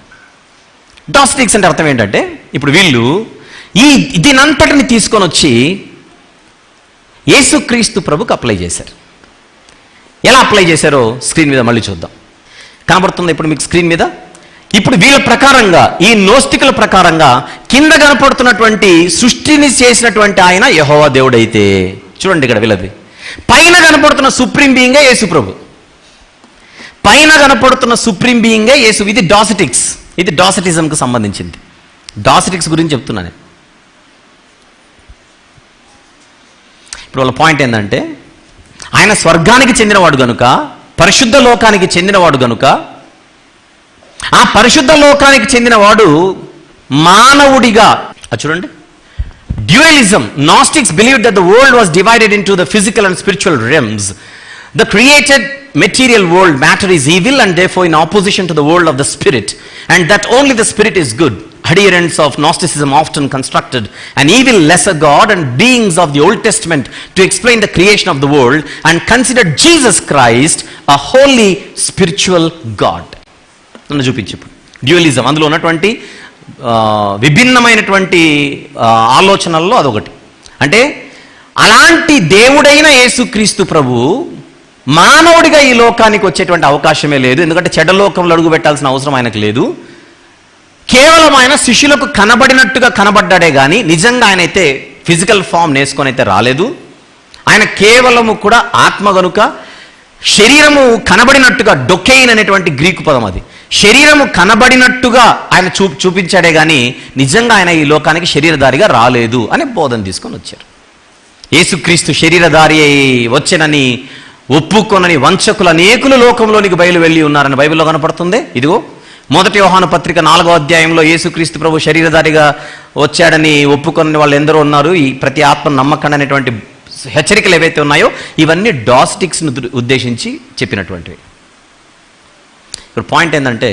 డాసిటిక్స్ అంటే అర్థం ఏంటంటే, ఇప్పుడు వీళ్ళు దీనంతటిని తీసుకొని వచ్చి యేసుక్రీస్తు ప్రభుకి అప్లై చేశారు. ఎలా అప్లై చేశారో స్క్రీన్ మీద మళ్ళీ చూద్దాం. కనబడుతుంది ఇప్పుడు మీకు స్క్రీన్ మీద. ఇప్పుడు వీళ్ళ ప్రకారంగా, ఈ నోస్తికుల ప్రకారంగా కింద కనపడుతున్నటువంటి సృష్టిని చేసినటువంటి ఆయన యెహోవా దేవుడైతే, చూడండి ఇక్కడ వీళ్ళది, పైన కనపడుతున్న సుప్రీం బీయింగే యేసు ప్రభు. పైన కనపడుతున్న సుప్రీం బీయింగే యేసు. ఇది డాసిటిక్స్, ఇది డాసిటిజంకు సంబంధించింది. డాసిటిక్స్ గురించి చెప్తున్నాను. ఇప్పుడు వాళ్ళ పాయింట్ ఏంటంటే, ఆయన స్వర్గానికి చెందినవాడు గనుక, పరిశుద్ధ లోకానికి చెందినవాడు గనుక, ఆ పరిశుద్ధ లోకానికి చెందినవాడు మానవుడిగా, చూడండి, dualism. Gnostics believed that the world was divided into the physical and spiritual realms. The created material world, matter, is evil and therefore in opposition to the world of the spirit, and that only the spirit is good. Adherents of Gnosticism often constructed an evil lesser god and beings of the Old Testament to explain the creation of the world, and considered Jesus Christ a holy spiritual god. నన్ను చూపించు. డ్యూయలిజం, అందులో ఉన్నటువంటి విభిన్నమైనటువంటి ఆలోచనల్లో అదొకటి. అంటే అలాంటి దేవుడైన యేసుక్రీస్తు ప్రభు మానవుడిగా ఈ లోకానికి వచ్చేటువంటి అవకాశమే లేదు. ఎందుకంటే చెడ్డలోకంలో అడుగు పెట్టాల్సిన అవసరం ఆయనకు లేదు. కేవలం ఆయన శిష్యులకు కనబడినట్టుగా కనబడ్డాడే కానీ నిజంగా ఆయన అయితే ఫిజికల్ ఫామ్ నేసుకొని అయితే రాలేదు. ఆయన కేవలము కూడా ఆత్మ గనుక శరీరము కనబడినట్టుగా, డొకెయిన్ అనేటువంటి గ్రీకు పదం అది, శరీరము కనబడినట్టుగా ఆయన చూపించాడే కానీ నిజంగా ఆయన ఈ లోకానికి శరీరధారిగా రాలేదు అని బోధన తీసుకొని వచ్చారు. యేసుక్రీస్తు శరీరధారి వచ్చెనని ఒప్పుకొనని వంచకులు అనేకులు లోకంలోనికి బయలు వెళ్ళి ఉన్నారని బైబిల్లో కనపడుతుంది. ఇదిగో 1 యోహాను పత్రిక 4వ అధ్యాయంలో యేసుక్రీస్తు ప్రభు శరీరధారిగా వచ్చాడని ఒప్పుకొనని వాళ్ళు ఎందరో ఉన్నారు. ఈ ప్రతి ఆత్మ నమ్మకండి అనేటువంటి హెచ్చరికలు ఏవైతే ఉన్నాయో ఇవన్నీ డాసిటిక్స్ను ఉద్దేశించి చెప్పినటువంటివి. ఇక్కడ పాయింట్ ఏంటంటే,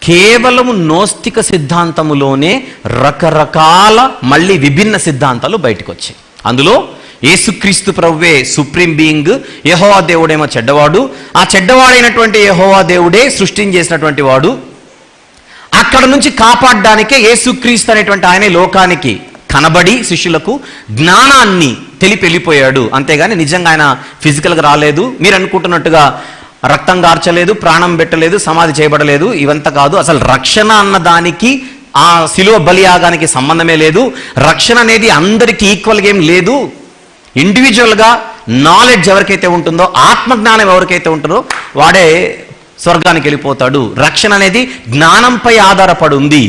కేవలం నోస్తిక సిద్ధాంతములోనే రకరకాల మళ్ళీ విభిన్న సిద్ధాంతాలు బయటకు వచ్చాయి. అందులో యేసుక్రీస్తు ప్రభువే సుప్రీం బీయింగ్, యెహోవా దేవుడేమో చెడ్డవాడు, ఆ చెడ్డవాడైనటువంటి యెహోవా దేవుడే సృష్టిని చేసినటువంటి వాడు. అక్కడ నుంచి కాపాడడానికే యేసుక్రీస్తు అనేటువంటి ఆయన లోకానికి కనబడి శిష్యులకు జ్ఞానాన్ని తెలిపి వెళ్ళిపోయాడు. అంతేగాని నిజంగా ఆయన ఫిజికల్గా రాలేదు. మీరు అనుకుంటున్నట్టుగా రక్తం గార్చలేదు, ప్రాణం పెట్టలేదు, సమాధి చేయబడలేదు. ఇవంతా కాదు. అసలు రక్షణ అన్న దానికి ఆ శిలువ బలియాగానికి సంబంధమే లేదు. రక్షణ అనేది అందరికీ ఈక్వల్గా ఏం లేదు. ఇండివిజువల్గా నాలెడ్జ్ ఎవరికైతే ఉంటుందో, ఆత్మజ్ఞానం ఎవరికైతే ఉంటుందో వాడే స్వర్గానికి వెళ్ళిపోతాడు. రక్షణ అనేది జ్ఞానంపై ఆధారపడి ఉంది.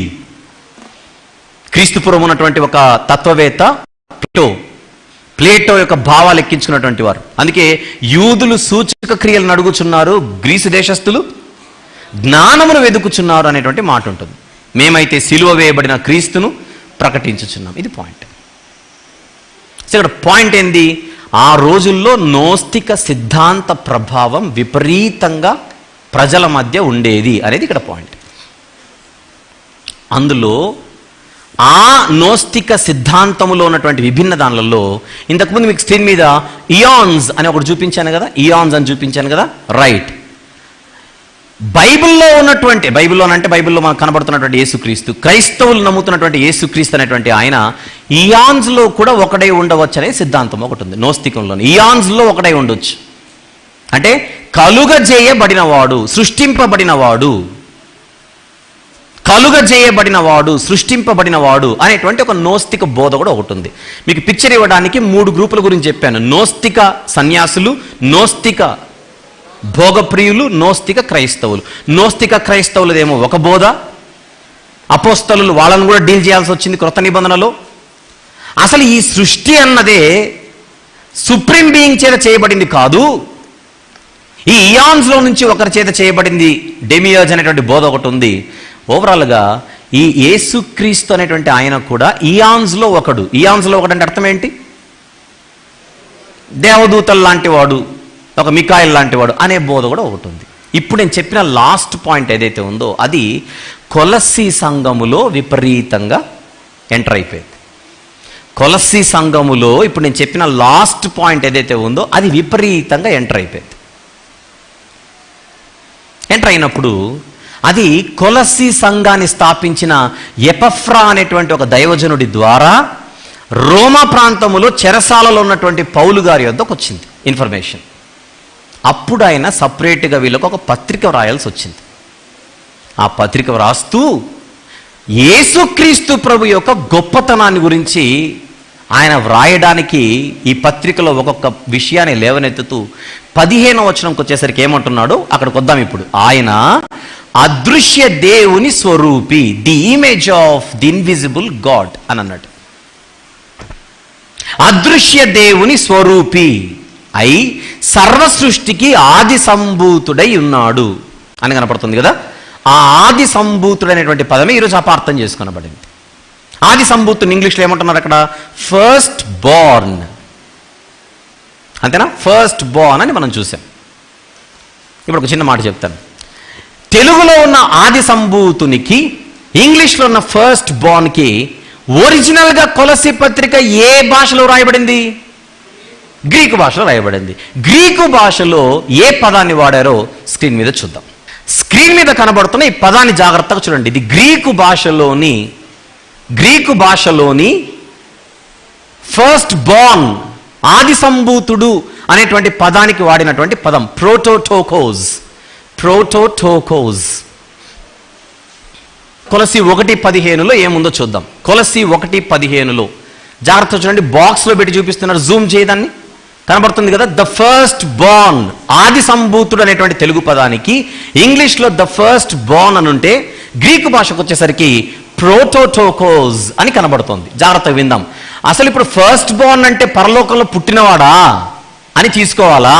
క్రీస్తుపూర్వం ఉన్నటువంటి ఒక తత్వవేత్త ప్లేటో యొక్క భావాలు ఎక్కించుకున్నటువంటి వారు. అందుకే యూదులు సూచక క్రియలను అడుగుచున్నారు, గ్రీసు దేశస్థులు జ్ఞానమును వెదుకుచున్నారు అనేటువంటి మాట ఉంటుంది. మేమైతే సిలువ వేయబడిన క్రీస్తును ప్రకటించుచున్నాం. ఇది పాయింట్. ఇక్కడ పాయింట్ ఏంది? ఆ రోజుల్లో నోస్తిక సిద్ధాంత ప్రభావం విపరీతంగా ప్రజల మధ్య ఉండేది అనేది ఇక్కడ పాయింట్. అందులో ఆ నోస్తిక సిద్ధాంతంలో ఉన్నటువంటి విభిన్న దానిలలో ఇంతకుముందు మీకు స్క్రీన్ మీద ఇయాన్స్ అని ఒకటి చూపించాను కదా, ఇయాన్స్ అని చూపించాను కదా, రైట్. బైబిల్లో మనకు కనబడుతున్నటువంటి యేసుక్రీస్తు, క్రైస్తవులు నమ్ముతున్నటువంటి యేసుక్రీస్తు అనేటువంటి ఆయన ఇయాన్స్లో కూడా ఒకడై ఉండవచ్చు అనే సిద్ధాంతం ఒకటి ఉంది. నోస్తికంలో ఇయాన్స్లో ఒకడై ఉండొచ్చు అంటే కలుగజేయబడినవాడు, సృష్టింపబడినవాడు, సృష్టింపబడినవాడు అనేటువంటి ఒక నోస్తిక బోధ కూడా ఒకటి ఉంది. మీకు పిక్చర్ ఇవ్వడానికి 3 గ్రూపుల గురించి చెప్పాను. నోస్తిక సన్యాసులు, నోస్తిక భోగప్రియులు, నోస్తిక క్రైస్తవులు. నోస్తిక క్రైస్తవులదేమో ఒక బోధ, అపోస్తలులు వాళ్ళను కూడా డీల్ చేయాల్సి వచ్చింది క్రొత్త నిబంధనలో. అసలు ఈ సృష్టి అన్నదే సుప్రీం బీయింగ్ చేత చేయబడింది కాదు, ఈ ఇయాన్స్లో నుంచి ఒకరి చేత చేయబడింది, డెమియాజ్ అనేటువంటి బోధ ఒకటి ఉంది. ఓవరాల్గా ఈ యేసుక్రీస్తు అనేటువంటి ఆయన కూడా ఇయాన్స్లో ఒకడు. ఇయాన్స్లో ఒకడు అంటే అర్థం ఏంటి? దేవదూతలు లాంటి వాడు, ఒక మికాయిల్ లాంటి వాడు అనే బోధ కూడా ఒకటి ఉంది. ఇప్పుడు నేను చెప్పిన లాస్ట్ పాయింట్ ఏదైతే ఉందో అది కొలస్సీ సంఘములో విపరీతంగా ఎంటర్ అయిపోయింది. కొలస్సీ సంఘములో ఇప్పుడు నేను చెప్పిన లాస్ట్ పాయింట్ ఏదైతే ఉందో అది విపరీతంగా ఎంటర్ అయిపోయింది. ఎంటర్ అయినప్పుడు అది కొలస్సీ సంఘాన్ని స్థాపించిన ఎపఫ్రా అనేటువంటి ఒక దైవజనుడి ద్వారా రోమా ప్రాంతములో చెరసాలలో ఉన్నటువంటి పౌలు గారి వద్దకు వచ్చింది ఇన్ఫర్మేషన్. అప్పుడు ఆయన సపరేట్గా వీళ్ళకు ఒక పత్రిక వ్రాయాల్సి వచ్చింది. ఆ పత్రిక వ్రాస్తూ యేసుక్రీస్తు ప్రభు యొక్క గొప్పతనాన్ని గురించి ఆయన వ్రాయడానికి ఈ పత్రికలో ఒక్కొక్క విషయాన్ని లేవనెత్తుతూ 15వ వచనంకి వచ్చేసరికి ఏమంటున్నాడు అక్కడికి వద్దాం ఇప్పుడు. ఆయన అదృశ్య దేవుని స్వరూపి, the image of the invisible God అని అన్నాడు. అదృశ్య దేవుని స్వరూపి అయి సర్వ సృష్టికి ఆది సంభూతుడై ఉన్నాడు అని కనపడుతుంది కదా. ఆ ఆది సంభూతుడైనటువంటి పదమే ఈరోజు అపార్థం చేసుకునబడింది. ఆది సంభూతుని ఇంగ్లీష్లో ఏమంటున్నారు అక్కడ? ఫస్ట్ బోర్న్, అంతేనా? ఫస్ట్ బోర్న్ అని మనం చూసాం. ఇప్పుడు ఒక చిన్న మాట చెప్తాను. తెలుగులో ఉన్న ఆది సంభూతునికి ఇంగ్లీష్లో ఉన్న ఫస్ట్ బోర్న్కి ఒరిజినల్గా కొలస్సీ పత్రిక ఏ భాషలో రాయబడింది? గ్రీకు భాషలో రాయబడింది. గ్రీకు భాషలో ఏ పదాన్ని వాడారో స్క్రీన్ మీద చూద్దాం. స్క్రీన్ మీద కనబడుతున్న ఈ పదాన్ని జాగ్రత్తగా చూడండి. ఇది గ్రీకు భాషలోని ఫస్ట్ బోర్న్, ఆది సంభూతుడు అనేటువంటి పదానికి వాడినటువంటి పదం ప్రోటోటోకోస్. కొలస్సీ 1:15లో ఏముందో చూద్దాం. కొలస్సీ 1:15లో జాగ్రత్త చూడండి. బాక్స్లో పెట్టి చూపిస్తున్నారు, జూమ్ చేయదాన్ని. కనబడుతుంది కదా. ద ఫస్ట్ బోర్న్, ఆది సంభూతుడు అనేటువంటి తెలుగు పదానికి ఇంగ్లీష్లో ద ఫస్ట్ బోర్న్ అని ఉంటే గ్రీకు భాషకు వచ్చేసరికి ప్రోటోటోకోస్ అని కనబడుతోంది. జాగ్రత్తగా విందాం. అసలు ఇప్పుడు ఫస్ట్ బోర్న్ అంటే పరలోకంలో పుట్టినవాడా అని తీసుకోవాలా?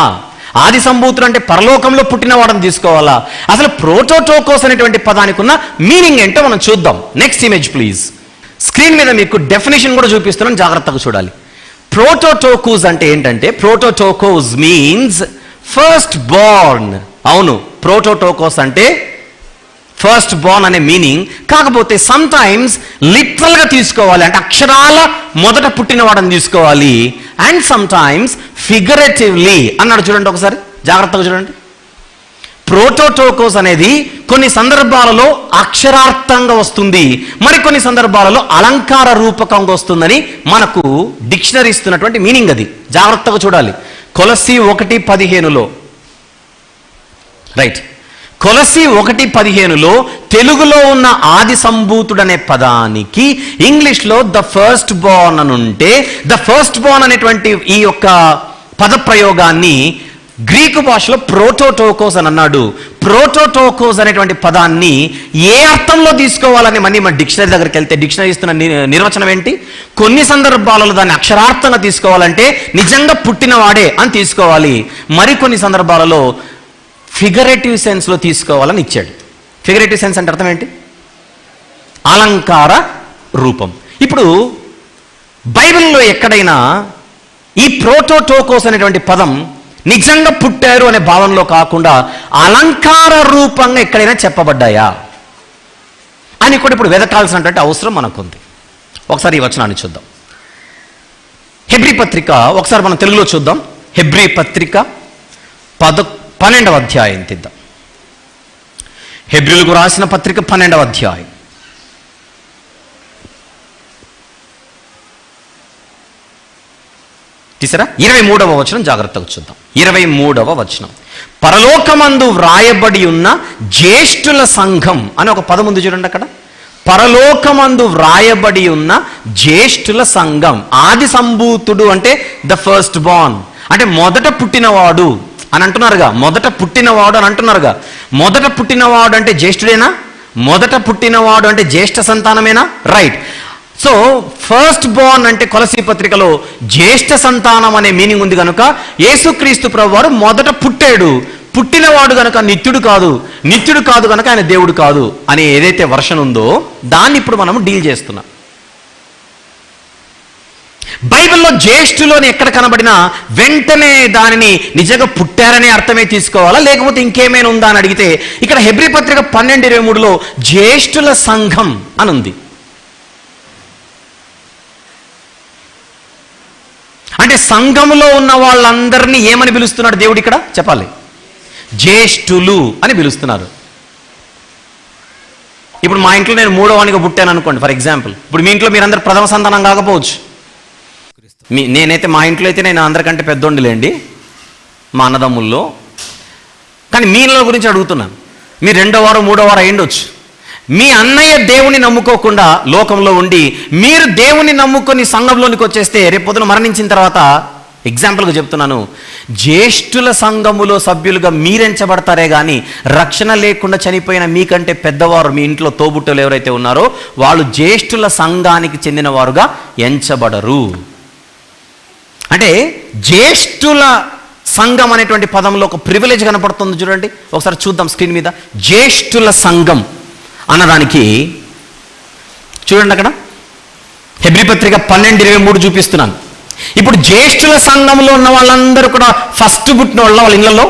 ఆది సంభూతుడు అంటే పరలోకంలో పుట్టినవాడని తీసుకోవాలా? అసలు ప్రోటోటోకోస్ అనేటువంటి పదానికి ఉన్న మీనింగ్ ఏంటో మనం చూద్దాం. Next image please. స్క్రీన్ మీద మీకు డెఫినేషన్ కూడా చూపిస్తున్నాను, జాగ్రత్తగా చూడాలి. ప్రోటోటోకోస్ అంటే ఏంటంటే, ప్రోటోటోకోస్ మీన్స్ ఫస్ట్ బోర్న్. అవును, ప్రోటోటోకోస్ అంటే ఫస్ట్ బోర్న్ అనే మీనింగ్. కాకపోతే సమ్ టైమ్స్ లిటరల్ గా తీసుకోవాలి, అంటే అక్షరాల మొదట పుట్టినవాడని తీసుకోవాలి. అండ్ సమ్ టైమ్స్ ఫిగరేటివ్లీ అన్నాడు. చూడండి ఒకసారి, జాగ్రత్తగా చూడండి. ప్రోటోటోకోస్ అనేది కొన్ని సందర్భాలలో అక్షరార్థంగా వస్తుంది, మరికొన్ని సందర్భాలలో అలంకార రూపకంగా వస్తుందని మనకు డిక్షనరీ ఇస్తున్నటువంటి మీనింగ్ అది. జాగ్రత్తగా చూడాలి. కొలస్సీ 1:15లో రైట్, కొలస్సీ 1:15లో తెలుగులో ఉన్న ఆది సంభూతుడు అనే పదానికి ఇంగ్లీష్లో ద ఫస్ట్ బోర్న్ అని ఉంటే, ద ఫస్ట్ బోర్న్ అనేటువంటి ఈ యొక్క పద ప్రయోగాన్ని గ్రీకు భాషలో ప్రోటోటోకోస్ అని అన్నాడు. ప్రోటోటోకోస్ అనేటువంటి పదాన్ని ఏ అర్థంలో తీసుకోవాలని మన డిక్షనరీ దగ్గరికి వెళ్తే డిక్షనరీ ఇస్తున్న నిర్వచనం ఏంటి? కొన్ని సందర్భాలలో దాన్ని అక్షరార్థంగా తీసుకోవాలంటే నిజంగా పుట్టినవాడే అని తీసుకోవాలి, మరికొన్ని సందర్భాలలో ఫిగరేటివ్ సెన్స్లో తీసుకోవాలని ఇచ్చాడు. ఫిగరేటివ్ సెన్స్ అంటే అర్థం ఏంటి? అలంకార రూపం. ఇప్పుడు బైబిల్లో ఎక్కడైనా ఈ ప్రోటోటోకోస్ అనేటువంటి పదం నిజంగా పుట్టారు అనే భావనలో కాకుండా అలంకార రూపంగా ఎక్కడైనా చెప్పబడ్డాయా అని కూడా ఇప్పుడు వెదకాల్సినటువంటి అవసరం మనకుంది. ఒకసారి ఈ వచనాన్ని చూద్దాం. హెబ్రీ పత్రిక ఒకసారి మనం తెలుగులో చూద్దాం. హెబ్రీ పత్రిక 12వ అధ్యాయం తీద్దాం. హెబ్రీలకు రాసిన పత్రిక 12వ అధ్యాయం. తీసారా? 23వ వచనం జాగ్రత్తగా చూద్దాం. 23వ వచనం. పరలోకమందు వ్రాయబడి ఉన్న జ్యేష్ఠుల సంఘం అని ఒక పదం ఉంది చూడండి అక్కడ. పరలోకమందు వ్రాయబడి ఉన్న జ్యేష్ఠుల సంఘం. ఆది సంభూతుడు అంటే ద ఫస్ట్ బోర్న్, అంటే మొదట పుట్టినవాడు అని అంటున్నారుగా. మొదట పుట్టినవాడు అని అంటున్నారుగా. మొదట పుట్టినవాడు అంటే జ్యేష్ఠుడేనా? మొదట పుట్టినవాడు అంటే జ్యేష్ఠ సంతానమేనా? రైట్. సో ఫస్ట్ బోర్న్ అంటే కొలస్సీ పత్రికలో జ్యేష్ఠ సంతానం అనే మీనింగ్ ఉంది కనుక యేసుక్రీస్తు ప్రభువారు మొదట పుట్టాడు. పుట్టినవాడు కనుక నిత్యుడు కాదు, నిత్యుడు కాదు కనుక ఆయన దేవుడు కాదు అనే ఏదైతే వర్షన్ ఉందో దాన్ని ఇప్పుడు మనం డీల్ చేస్తున్నాం. బైబిల్లో జ్యేష్ఠులు అని ఎక్కడ కనబడినా వెంటనే దానిని నిజంగా పుట్టారనే అర్థమే తీసుకోవాలా, లేకపోతే ఇంకేమైనా ఉందా అని అడిగితే ఇక్కడ హెబ్రీ పత్రిక 12:23లో జ్యేష్ఠుల సంఘం అని ఉంది. అంటే సంఘములో ఉన్న వాళ్ళందరినీ ఏమని పిలుస్తున్నాడు దేవుడు ఇక్కడ చెప్పాలి? జ్యేష్ఠులు అని పిలుస్తున్నారు. ఇప్పుడు మా ఇంట్లో నేను 3వ వానిగా పుట్టాను అనుకోండి ఫర్ ఎగ్జాంపుల్. ఇప్పుడు మీ ఇంట్లో మీరందరూ ప్రథమ సంతానం కాకపోవచ్చు. నేనైతే మా ఇంట్లో అయితే నేను అందరికంటే పెద్దోండిలేండి మా అన్నదమ్ముల్లో. కానీ మీ ఇళ్ళ గురించి అడుగుతున్నాను. మీరు 2వ వారం 3వ వారం అయ్యుండొచ్చు. మీ అన్నయ్య దేవుని నమ్ముకోకుండా లోకంలో ఉండి మీరు దేవుని నమ్ముకొని సంఘంలోనికి వచ్చేస్తే రేపు పొద్దున మరణించిన తర్వాత, ఎగ్జాంపుల్గా చెప్తున్నాను, జ్యేష్ఠుల సంఘములో సభ్యులుగా మీరెంచబడతారే కానీ రక్షణ లేకుండా చనిపోయిన మీకంటే పెద్దవారు మీ ఇంట్లో తోబుట్టులు ఎవరైతే ఉన్నారో వాళ్ళు జ్యేష్ఠుల సంఘానికి చెందిన వారుగా ఎంచబడరు. అంటే జ్యేష్ఠుల సంఘం అనేటువంటి పదంలో ఒక ప్రివిలేజ్ కనపడుతుంది చూడండి. ఒకసారి చూద్దాం స్క్రీన్ మీద. జ్యేష్ఠుల సంఘం అన్నదానికి చూడండి అక్కడ హెబ్రీ పత్రిక 12:23 చూపిస్తున్నాను. ఇప్పుడు జ్యేష్ఠుల సంఘంలో ఉన్న వాళ్ళందరూ కూడా ఫస్ట్ పుట్టిన వాళ్ళ ఇళ్లలో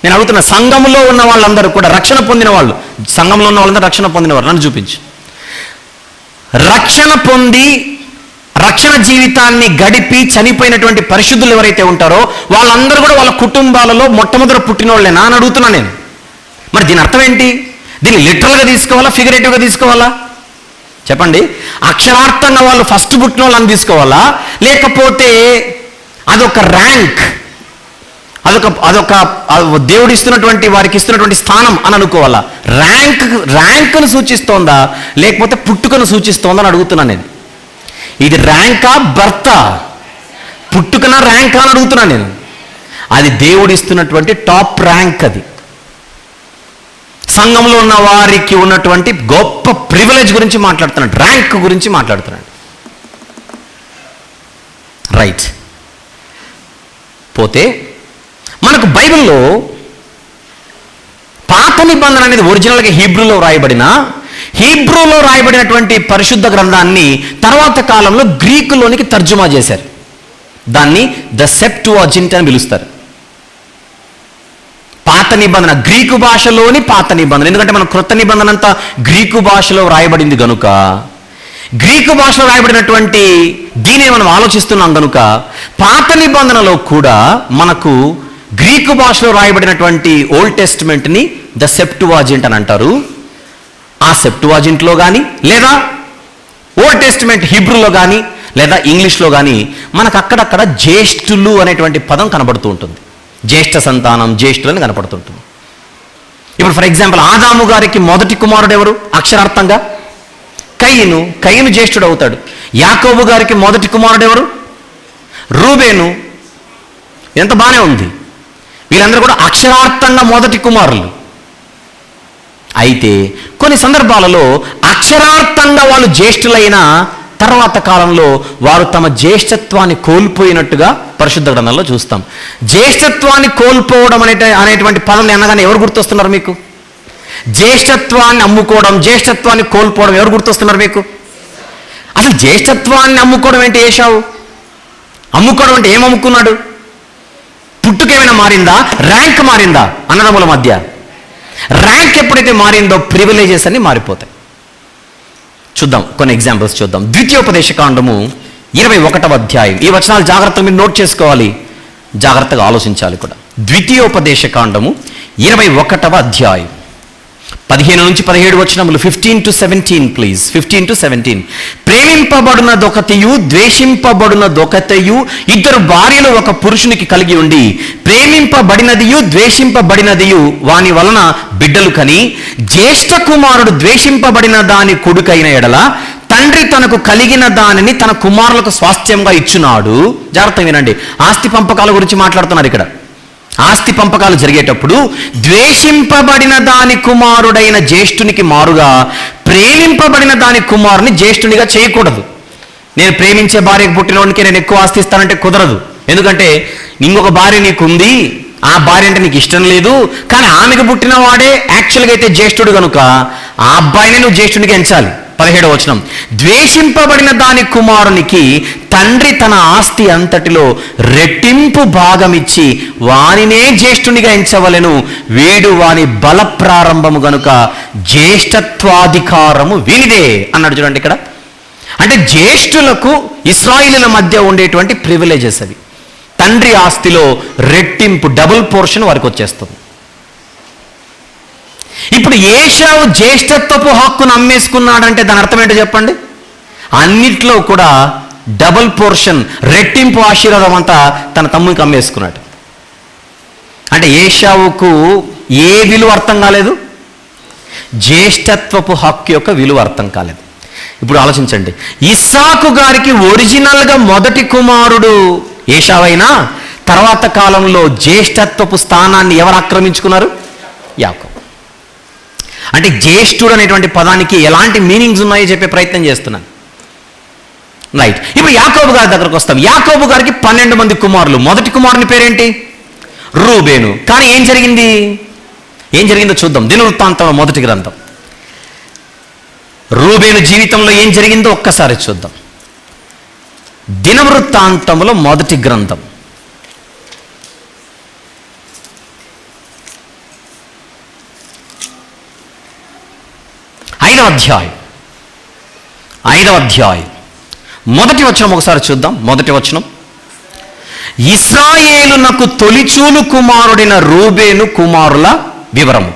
నేను అడుగుతున్నా, సంఘంలో ఉన్న వాళ్ళందరూ కూడా రక్షణ పొందిన వాళ్ళు, సంఘంలో ఉన్న వాళ్ళందరూ రక్షణ పొందిన వాళ్ళు నన్ను చూపించు. రక్షణ పొంది రక్షణ జీవితాన్ని గడిపి చనిపోయినటువంటి పరిశుద్ధులు ఎవరైతే ఉంటారో వాళ్ళందరూ కూడా వాళ్ళ కుటుంబాలలో మొట్టమొదటి పుట్టిన వాళ్ళేనా అని అడుగుతున్నా నేను. మరి దీని అర్థం ఏంటి? దీన్ని లిటరల్గా తీసుకోవాలా, ఫిగరేటివ్గా తీసుకోవాలా చెప్పండి? అక్షరార్థంగా వాళ్ళు ఫస్ట్ పుట్టిన వాళ్ళని తీసుకోవాలా, లేకపోతే అదొక ర్యాంక్, అదొక దేవుడు ఇస్తున్నటువంటి వారికి ఇస్తున్నటువంటి స్థానం అని అనుకోవాలా? ర్యాంక్ను సూచిస్తోందా లేకపోతే పుట్టుకను సూచిస్తోందా అని అడుగుతున్నాను నేను. ఇది ర్యాంకా బర్తా, పుట్టుకనా ర్యాంకా అని అడుగుతున్నాను నేను. అది దేవుడు ఇస్తున్నటువంటి టాప్ ర్యాంక్. అది సంఘంలో ఉన్న వారికి ఉన్నటువంటి గొప్ప ప్రివిలేజ్ గురించి మాట్లాడుతున్నాడు, ర్యాంక్ గురించి మాట్లాడుతున్నాడు. రైట్. పోతే మనకు బైబిల్లో పాత నిబంధన అనేది ఒరిజినల్గా హీబ్రూలో రాయబడినటువంటి పరిశుద్ధ గ్రంథాన్ని తర్వాత కాలంలో గ్రీకులోనికి తర్జుమా చేశారు. దాన్ని ద సెప్టుఅజింట్ అని పిలుస్తారు. పాత నిబంధన గ్రీకు భాషలోని పాత నిబంధన, ఎందుకంటే మన క్రొత్త నిబంధన అంతా గ్రీకు భాషలో రాయబడింది కనుక, గ్రీకు భాషలో రాయబడినటువంటి దీనిని మనం ఆలోచిస్తున్నాం కనుక పాత నిబంధనలో కూడా మనకు గ్రీకు భాషలో రాయబడినటువంటి ఓల్డ్ టెస్టిమెంట్ని ద సెప్టుఅజింట్ అని అంటారు. ఆ సెప్టుఅజింట్లో కానీ లేదా ఓల్డ్ టెస్టిమెంట్ హీబ్రూలో కానీ లేదా ఇంగ్లీష్లో కానీ మనకు అక్కడక్కడ జ్యేష్ఠులు అనేటువంటి పదం కనబడుతూ ఉంటుంది. జ్యేష్ఠ సంతానం, జ్యేష్ఠులు అని కనపడుతుంటుంది. ఇప్పుడు ఫర్ ఎగ్జాంపుల్ ఆదాము గారికి మొదటి కుమారుడు ఎవరు? అక్షరార్థంగా కయీను జ్యేష్ఠుడు అవుతాడు. యాకోబు గారికి మొదటి కుమారుడు ఎవరు? రూబేను. ఎంత బాగానే ఉంది. వీళ్ళందరూ కూడా అక్షరార్థంగా మొదటి కుమారులు. అయితే కొన్ని సందర్భాలలో అక్షరార్థంగా వాళ్ళు జ్యేష్ఠులైన తర్వాత కాలంలో వారు తమ జ్యేష్ఠత్వాన్ని కోల్పోయినట్టుగా పరిశుద్ధ గ్రంథంలో చూస్తాం. జ్యేష్ఠత్వాన్ని కోల్పోవడం అనేటువంటి పదం అనగానే ఎవరు గుర్తొస్తున్నారు మీకు? జ్యేష్ఠత్వాన్ని అమ్ముకోవడం, జ్యేష్ఠత్వాన్ని కోల్పోవడం ఎవరు గుర్తొస్తున్నారు మీకు? అసలు జ్యేష్ఠత్వాన్ని అమ్ముకోవడం ఏంటి? ఏశావు అమ్ముకోవడం అంటే ఏం అమ్ముకున్నాడు? పుట్టుకేమైనా మారిందా? ర్యాంక్ మారిందా? అన్నదమ్ముల మధ్య ర్యాంక్ ఎప్పుడైతే మారిందో ప్రివిలేజెస్ అన్ని మారిపోతాయి. చూద్దాం, కొన్ని ఎగ్జాంపుల్స్ చూద్దాం. ద్వితీయోపదేశకాండము 21వ అధ్యాయం. ఈ వచనాలు జాగ్రత్తగా మీరు నోట్ చేసుకోవాలి, జాగ్రత్తగా ఆలోచించాలి కూడా. ద్వితీయోపదేశకాండము 21వ అధ్యాయం 15 నుంచి 17 వచనములు. 15 to 17 ప్లీజ్. 15 to 17. ప్రేమింపబడునదొకతియు ద్వేషింపబడునదొకతయు, ఇద్దరు భార్యలు ఒక పురుషునికి కలిగి ఉండి ప్రేమింపబడినదియు ద్వేషింపబడినదియు వాని వలన బిడ్డలు కని, జ్యేష్ఠ కుమారుడు ద్వేషింపబడిన దాని కొడుకైన ఎడల తండ్రి తనకు కలిగిన దానిని తన కుమారులకు స్వాస్థ్యంగా ఇచ్చున్నాడు. జాగ్రత్తగా వినండి, ఆస్తి పంపకాల గురించి మాట్లాడుతున్నారు ఇక్కడ. ఆస్తి పంపకాలు జరిగేటప్పుడు ద్వేషింపబడిన దాని కుమారుడైన జ్యేష్ఠునికి మారుగా ప్రేమింపబడిన దాని కుమారుని జ్యేష్ఠునిగా చేయకూడదు. నేను ప్రేమించే భార్యకు పుట్టినోడికి నేను ఎక్కువ ఆస్తి ఇస్తానంటే కుదరదు. ఎందుకంటే ఇంకొక భార్య నీకు ఉంది, ఆ భార్య అంటే నీకు ఇష్టం లేదు, కానీ ఆమెకు పుట్టిన వాడే యాక్చువల్గా అయితే జ్యేష్ఠుడు కనుక ఆ అబ్బాయిని నువ్వు జ్యేష్ఠునికి ఎంచాలి. 17వ వచనం, ద్వేషింపబడిన దాని కుమారునికి తండ్రి తన ఆస్తి అంతటిలో రెట్టింపు భాగమిచ్చి వానినే జ్యేష్ఠునిగా ఎంచవలెను, వీడు వాని బల ప్రారంభము గనుక జ్యేష్ఠత్వాధికారము వీనిదే అన్నాడు. చూడండి ఇక్కడ, అంటే జ్యేష్ఠులకు ఇశ్రాయేలీయుల మధ్య ఉండేటువంటి ప్రివిలేజెస్ అవి. తండ్రి ఆస్తిలో రెట్టింపు, డబుల్ పోర్షన్ వారికి వచ్చేస్తుంది. ఇప్పుడు ఏశావు జ్యేష్ఠత్వపు హక్కును అమ్మేసుకున్నాడంటే దాని అర్థం ఏంటో చెప్పండి. అన్నిట్లో కూడా డబుల్ పోర్షన్, రెట్టింపు ఆశీర్వాదం అంతా తన తమ్మునికి అమ్మేసుకున్నాడు. అంటే ఏశావుకు ఏ విలువ అర్థం కాలేదు? జ్యేష్ఠత్వపు హక్కు యొక్క విలువ అర్థం కాలేదు. ఇప్పుడు ఆలోచించండి, ఇస్సాకు గారికి ఒరిజినల్గా మొదటి కుమారుడు ఏశావైనా తర్వాత కాలంలో జ్యేష్ఠత్వపు స్థానాన్ని ఎవరు ఆక్రమించుకున్నారు? యాకోబు. అంటే జ్యేష్ఠుడు అనేటువంటి పదానికి ఎలాంటి మీనింగ్స్ ఉన్నాయో చెప్పే ప్రయత్నం చేస్తున్నాను. రైట్, ఇప్పుడు యాకోబు గారి దగ్గరకు వస్తాం. యాకోబు గారికి 12 మంది కుమారులు. మొదటి కుమారుని పేరేంటి? రూబేను. కానీ ఏం జరిగిందో చూద్దాం. దినవృత్తాంతం మొదటి గ్రంథం. రూబేను జీవితంలో ఏం జరిగిందో ఒక్కసారి చూద్దాం. దినవృత్తాంతంలో మొదటి గ్రంథం 5వ అధ్యాయం మొదటి వచనం ఒకసారి చూద్దాం. మొదటి వచనం, ఇశ్రాయేలునకు తొలిచూలు కుమారుడైన రూబేను కుమారుల వివరము.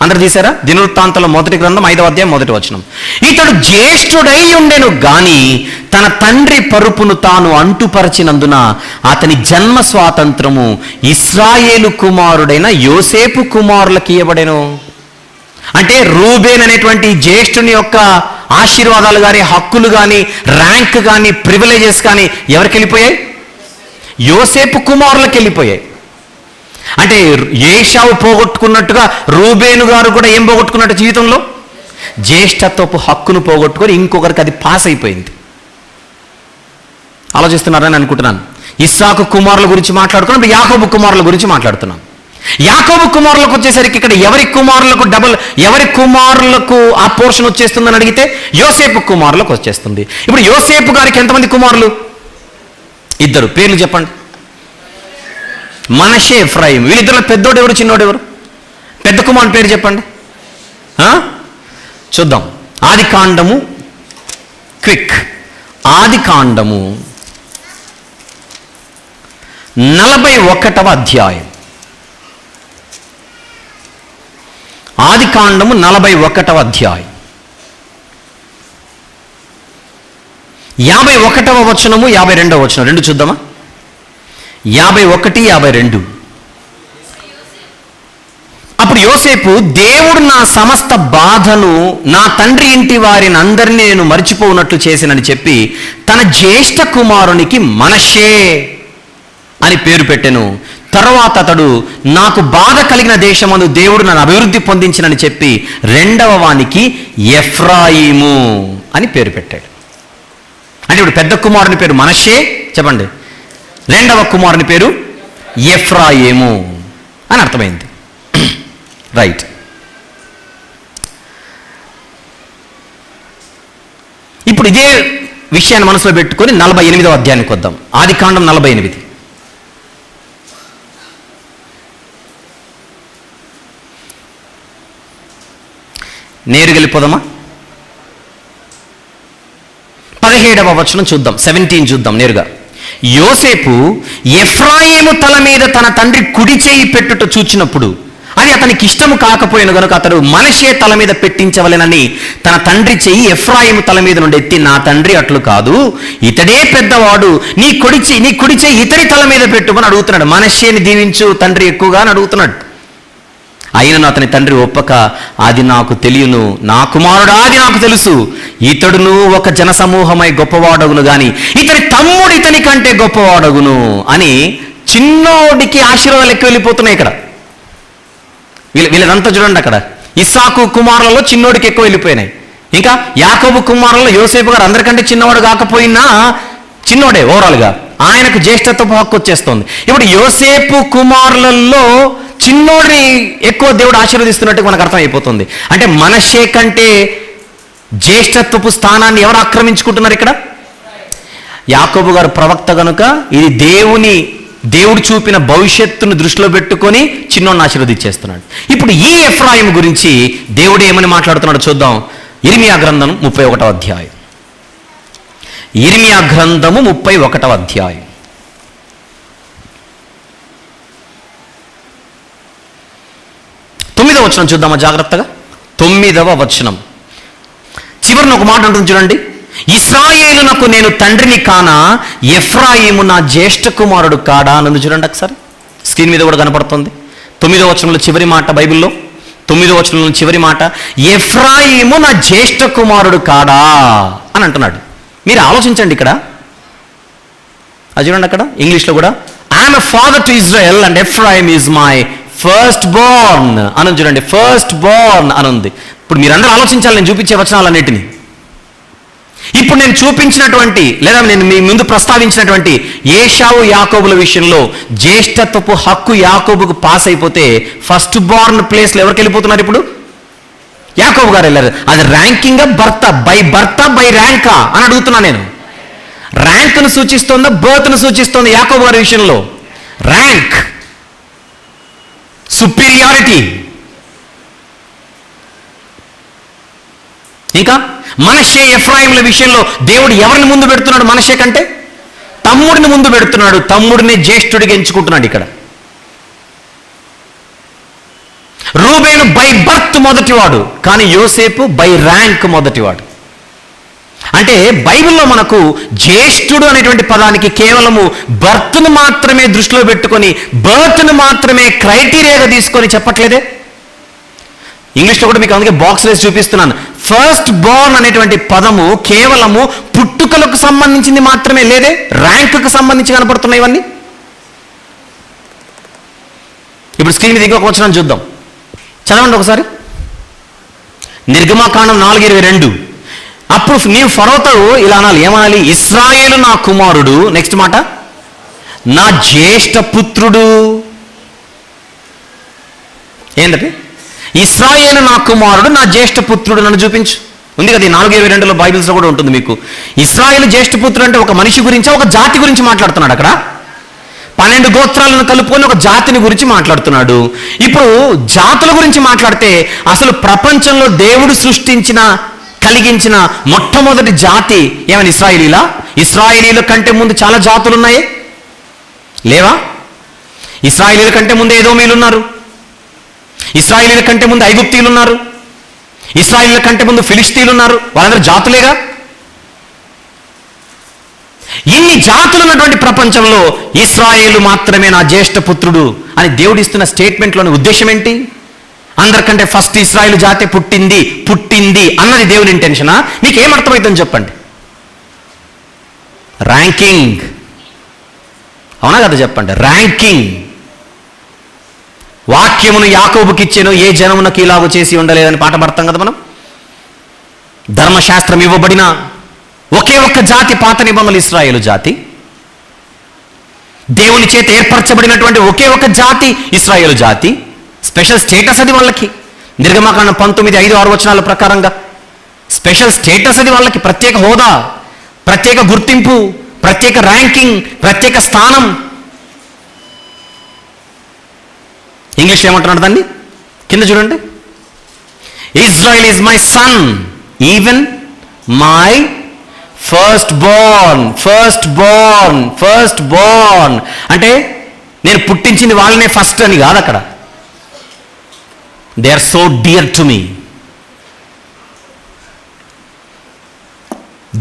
అందరు తీశారా? దినవృత్తాంతంలో మొదటి గ్రంథం 5వ అధ్యాయం మొదటి వచనం. ఇతడు జ్యేష్ఠుడై ఉండెను గాని తన తండ్రి పరుపును తాను అంటుపరచినందున అతని జన్మ స్వాతంత్రము ఇశ్రాయేలు కుమారుడైన యోసేపు కుమారులకు ఇవ్వబడెను. అంటే రూబేన్ అనేటువంటి జ్యేష్ఠుని యొక్క ఆశీర్వాదాలు కానీ, హక్కులు కానీ, ర్యాంక్ కానీ, ప్రివిలేజెస్ కానీ ఎవరికి వెళ్ళిపోయాయి? యోసేపు కుమారులకు వెళ్ళిపోయాయి. అంటే ఏశావు పోగొట్టుకున్నట్టుగా రూబేను గారు కూడా ఏం పోగొట్టుకున్నట్టు జీవితంలో? జ్యేష్ఠత్వపు హక్కును పోగొట్టుకొని ఇంకొకరికి అది పాస్ అయిపోయింది. ఆలోచిస్తున్నారని అనుకుంటున్నాను. ఇస్సాకు కుమారుల గురించి మాట్లాడుకున్నాం, యాకోబు కుమారుల గురించి మాట్లాడుతున్నాం. యాకోబు కుమారులకు వచ్చేసరికి ఇక్కడ ఎవరి కుమారులకు ఆ పోర్షన్ వచ్చేస్తుందని అడిగితే యోసేపు కుమారులకు వచ్చేస్తుంది. ఇప్పుడు యోసేపు గారికి ఎంతమంది కుమారులు? 2. పేర్లు చెప్పండి. మనషే, ఎఫ్రాయిం. వీళ్ళిద్దరు పెద్దోడు ఎవరు, చిన్నోడు ఎవరు? పెద్ద కుమారుని పేరు చెప్పండి. చూద్దాం. ఆదికాండము, క్విక్. ఆదికాండము 41వ అధ్యాయం. ఆదికాండము 41వ అధ్యాయం 51వ వచనము 52వ వచనం 2 చూద్దామా? 51, 52. అప్పుడు యోసేపు, దేవుడు నా సమస్త బాధను నా తండ్రి ఇంటి వారిని అందరినీ నేను మర్చిపోనట్లు చేసినని చెప్పి తన జ్యేష్ఠ కుమారునికి మనషే అని పేరు పెట్టెను. తర్వాత అతడు, నాకు బాధ కలిగిన దేశమందు దేవుడు నన్ను అభివృద్ధి పొందించినని చెప్పి రెండవ వానికి ఎఫ్రాయిము అని పేరు పెట్టాడు. అంటే ఇప్పుడు పెద్ద కుమారుని పేరు మనషే చెప్పండి, రెండవ కుమారుని పేరు ఎఫ్రాయిము అని అర్థమైంది. రైట్. ఇప్పుడు ఇదే విషయాన్ని మనసులో పెట్టుకొని 48వ అధ్యాయానికి వద్దాం. ఆదికాండం 48. నేరుగా వెళ్ళిపోదామా? 17వ వచనం చూద్దాం. 17 చూద్దాం నేరుగా. యోసేపు ఎఫ్రాయిము తల మీద తన తండ్రి కుడి చేయి పెట్టుట చూచినప్పుడు అది అతనికి ఇష్టము కాకపోయిన కనుక అతడు మనషే తల మీద పెట్టించవలెనని తన తండ్రి చెయ్యి ఎఫ్రాయిము తల మీద నుండి ఎత్తి, నా తండ్రి అట్లు కాదు, ఇతడే పెద్దవాడు, నీ కుడి చెయ్యి ఇతడి తల మీద పెట్టుమని అడుగుతున్నాడు. మనషేని దీవించు తండ్రి ఎక్కువగా అని అడుగుతున్నాడు. అయినను అతని తండ్రి ఒప్పక, అది నాకు తెలియను, నా కుమారుడా అది నాకు తెలుసు, ఇతడును ఒక జనసమూహమై గొప్పవాడగును గాని ఇతని తమ్ముడు ఇతని కంటే గొప్పవాడగును అని చిన్నోడికి ఆశీర్వాదాలు ఎక్కువ వెళ్ళిపోతున్నాయి. ఇక్కడ వీళ్ళదంతా చూడండి. అక్కడ ఇస్సాకు కుమారులలో చిన్నోడికి ఎక్కువ వెళ్ళిపోయినాయి. ఇంకా యాకోబు కుమారులలో యోసేపు గారు అందరికంటే చిన్నవాడు కాకపోయినా చిన్నోడే ఓవరాల్గా, ఆయనకు జ్యేష్ఠత్వపు హక్కు వచ్చేస్తుంది. ఇప్పుడు యోసేపు కుమారులలో చిన్నోడిని ఎక్కువ దేవుడు ఆశీర్వదిస్తున్నట్టు మనకు అర్థమైపోతుంది. అంటే మనషే కంటే జ్యేష్ఠత్వపు స్థానాన్ని ఎవరు ఆక్రమించుకుంటున్నారు ఇక్కడ? యాకోబు గారు ప్రవక్త గనుక ఇది దేవుడు చూపిన భవిష్యత్తును దృష్టిలో పెట్టుకొని చిన్నోడిని ఆశీర్వదించేస్తున్నాడు. ఇప్పుడు ఈ ఎఫ్రాయిము గురించి దేవుడు ఏమని మాట్లాడుతున్నాడో చూద్దాం. ఇర్మియా గ్రంథం 31వ అధ్యాయం. ఇర్మియా గ్రంథము 31వ అధ్యాయం. 9వ వచనం చూద్దామా జాగ్రత్తగా. 9వ వచనం చివరిన ఒక మాట ఉంటుంది చూడండి. ఇశ్రాయేలునకు నేను తండ్రిని కానా, ఎఫ్రాయిము నా జ్యేష్ఠ కుమారుడు కాడా అన్నది చూడండి ఒకసారి. స్క్రీన్ మీద కూడా కనపడుతుంది. 9వ వచనంలో చివరి మాట, బైబిల్లో 9వ వచనంలో చివరి మాట, ఎఫ్రాయిము నా జ్యేష్ఠ కుమారుడు కాడా అని అంటున్నాడు. మీరు ఆలోచించండి ఇక్కడ, అది చూడండి అక్కడ ఇంగ్లీష్లో కూడా, I'm a father to Israel and Ephraim is my first born అని చూడండి. ఫస్ట్ బోర్న్ అని ఉంది. ఇప్పుడు మీరందరూ ఆలోచించాలి నేను చూపించే వచనాలన్నిటిని. ఇప్పుడు నేను చూపించినటువంటి లేదా నేను మీ ముందు ప్రస్తావించినటువంటి ఏశావు యాకోబుల విషయంలో జ్యేష్ఠత్వపు హక్కు యాకోబుకు పాస్ అయిపోతే ఫస్ట్ బోర్న్ ప్లేస్లో ఎవరికి వెళ్ళిపోతున్నారు? ఇప్పుడు యాకోబు గారు వెళ్ళారు. అది ర్యాంకింగ్ బర్త్ బై ర్యాంకా అని అడుగుతున్నా నేను. ర్యాంక్ను సూచిస్తోందా, బర్త్ను సూచిస్తోంది? యాకోబు గారి విషయంలో ర్యాంక్, సుపీరియారిటీ. ఇంకా మనషే ఎఫ్రాయిముల విషయంలో దేవుడు ఎవరిని ముందు పెడుతున్నాడు? మనషే కంటే తమ్ముడిని ముందు పెడుతున్నాడు. తమ్ముడిని జ్యేష్ఠుడిగా ఎంచుకుంటున్నాడు ఇక్కడ. రూబేను బై బర్త్ మొదటివాడు, కానీ యోసేపు బై ర్యాంక్ మొదటివాడు. అంటే బైబిల్లో మనకు జ్యేష్ఠుడు అనేటువంటి పదానికి కేవలము బర్త్ను మాత్రమే దృష్టిలో పెట్టుకొని, బర్త్ను మాత్రమే క్రైటీరియాగా తీసుకొని చెప్పట్లేదే. ఇంగ్లీష్లో కూడా మీకు అందుకే బాక్స్ వేసి చూపిస్తున్నాను. ఫస్ట్ బోర్న్ అనేటువంటి పదము కేవలము పుట్టుకలకు సంబంధించింది మాత్రమే లేదే, ర్యాంకుకు సంబంధించి కనపడుతున్నాయి ఇవన్నీ. ఇప్పుడు స్క్రీన్ మీద ఇంకొక వచనం చూద్దాం, చదవండి ఒకసారి. నిర్గమకాండం 4:22. అప్పుడు నీవు ఫరోతో ఇలా అనాలి. ఏమనాలి? ఇశ్రాయేలు నా కుమారుడు, నెక్స్ట్ మాట, నా జ్యేష్ఠ పుత్రుడు. ఏంటది? ఇశ్రాయేలు నా కుమారుడు, నా జ్యేష్ఠ పుత్రుడు నన్ను చూపించు. ఉంది కదా 4:22లో బైబిల్స్లో కూడా ఉంటుంది మీకు. ఇశ్రాయేలు జ్యేష్ఠ పుత్రుడు అంటే ఒక మనిషి గురించి, ఒక జాతి గురించి మాట్లాడుతున్నాడు అక్కడ. 12 గోత్రాలను కలుపుకొని ఒక జాతిని గురించి మాట్లాడుతున్నాడు. ఇప్పుడు జాతుల గురించి మాట్లాడితే అసలు ప్రపంచంలో దేవుడు కలిగించిన మొట్టమొదటి జాతి ఏమని? ఇశ్రాయేలీలా? ఇశ్రాయేలీల కంటే ముందు చాలా జాతులు ఉన్నాయి లేవా? ఇశ్రాయేలీల కంటే ముందు ఎదోమీయులు ఉన్నారు, ఇశ్రాయేలీల కంటే ముందు ఐగుప్తీయులు ఉన్నారు, ఇశ్రాయేలీల కంటే ముందు ఫిలిస్తీన్లు ఉన్నారు. వాళ్ళందరూ జాతులేగా. ఇన్ని జాతులు ఉన్నటువంటి ప్రపంచంలో ఇశ్రాయేలు మాత్రమే నా జ్యేష్ఠ పుత్రుడు అని దేవుడు ఇస్తున్న స్టేట్మెంట్లోని ఉద్దేశం ఏంటి? అందరికంటే ఫస్ట్ ఇశ్రాయేలు జాతి పుట్టింది అన్నది దేవుని ఇంటెన్షనా? నీకేమర్థమవుతుందని చెప్పండి. ర్యాంకింగ్, అవునా కదా చెప్పండి. ర్యాంకింగ్. వాక్యమును యాకోబుకి ఇచ్చెను, ఏ జనమునకు ఇలాగూ చేసి ఉండలేదని పాట పడతాం కదా మనం. ధర్మశాస్త్రం ఇవ్వబడిన ఒకే ఒక్క జాతి పాత నిబంధనలు ఇశ్రాయేలు జాతి. దేవుని చేత ఏర్పరచబడినటువంటి ఒకే ఒక జాతి ఇశ్రాయేలు జాతి. స్పెషల్ స్టేటస్ అది వాళ్ళకి. నిర్గమకాండం 19:5-6 వచనాల ప్రకారంగా స్పెషల్ స్టేటస్ అది వాళ్ళకి. ప్రత్యేక హోదా, ప్రత్యేక గుర్తింపు, ప్రత్యేక ర్యాంకింగ్, ప్రత్యేక స్థానం. ఇంగ్లీష్ ఏమంటున్నాడు దాన్ని? కింద చూడండి. Israel is my son, even my first born అంటే నేను పుట్టించింది వాళ్ళనే ఫస్ట్ అని కాదు అక్కడ. They are so dear to me.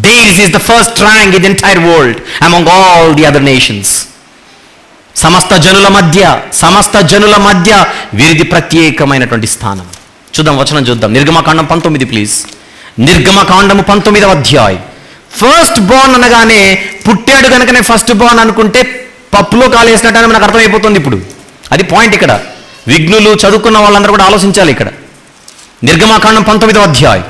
Theirs is the first rank in the entire world among all the other nations. సమస్త జనుల మధ్య వీరిది ప్రత్యేకమైనటువంటి స్థానం. చూద్దాం, వచనం చూద్దాం. నిర్గమకాండం 19 ప్లీజ్. నిర్గమకాండము 19వ అధ్యాయం. ఫస్ట్ బోర్న్ అనగానే పుట్టాడు కనుకనే ఫస్ట్ బోర్న్ అనుకుంటే పప్పులో కాలేసినట్టు మనకు అర్థమైపోతుంది. ఇప్పుడు అది పాయింట్ ఇక్కడ. విఘ్నులు చదువుకున్న వాళ్ళందరూ కూడా ఆలోచించాలి ఇక్కడ. నిర్గమకాండం 19వ అధ్యాయం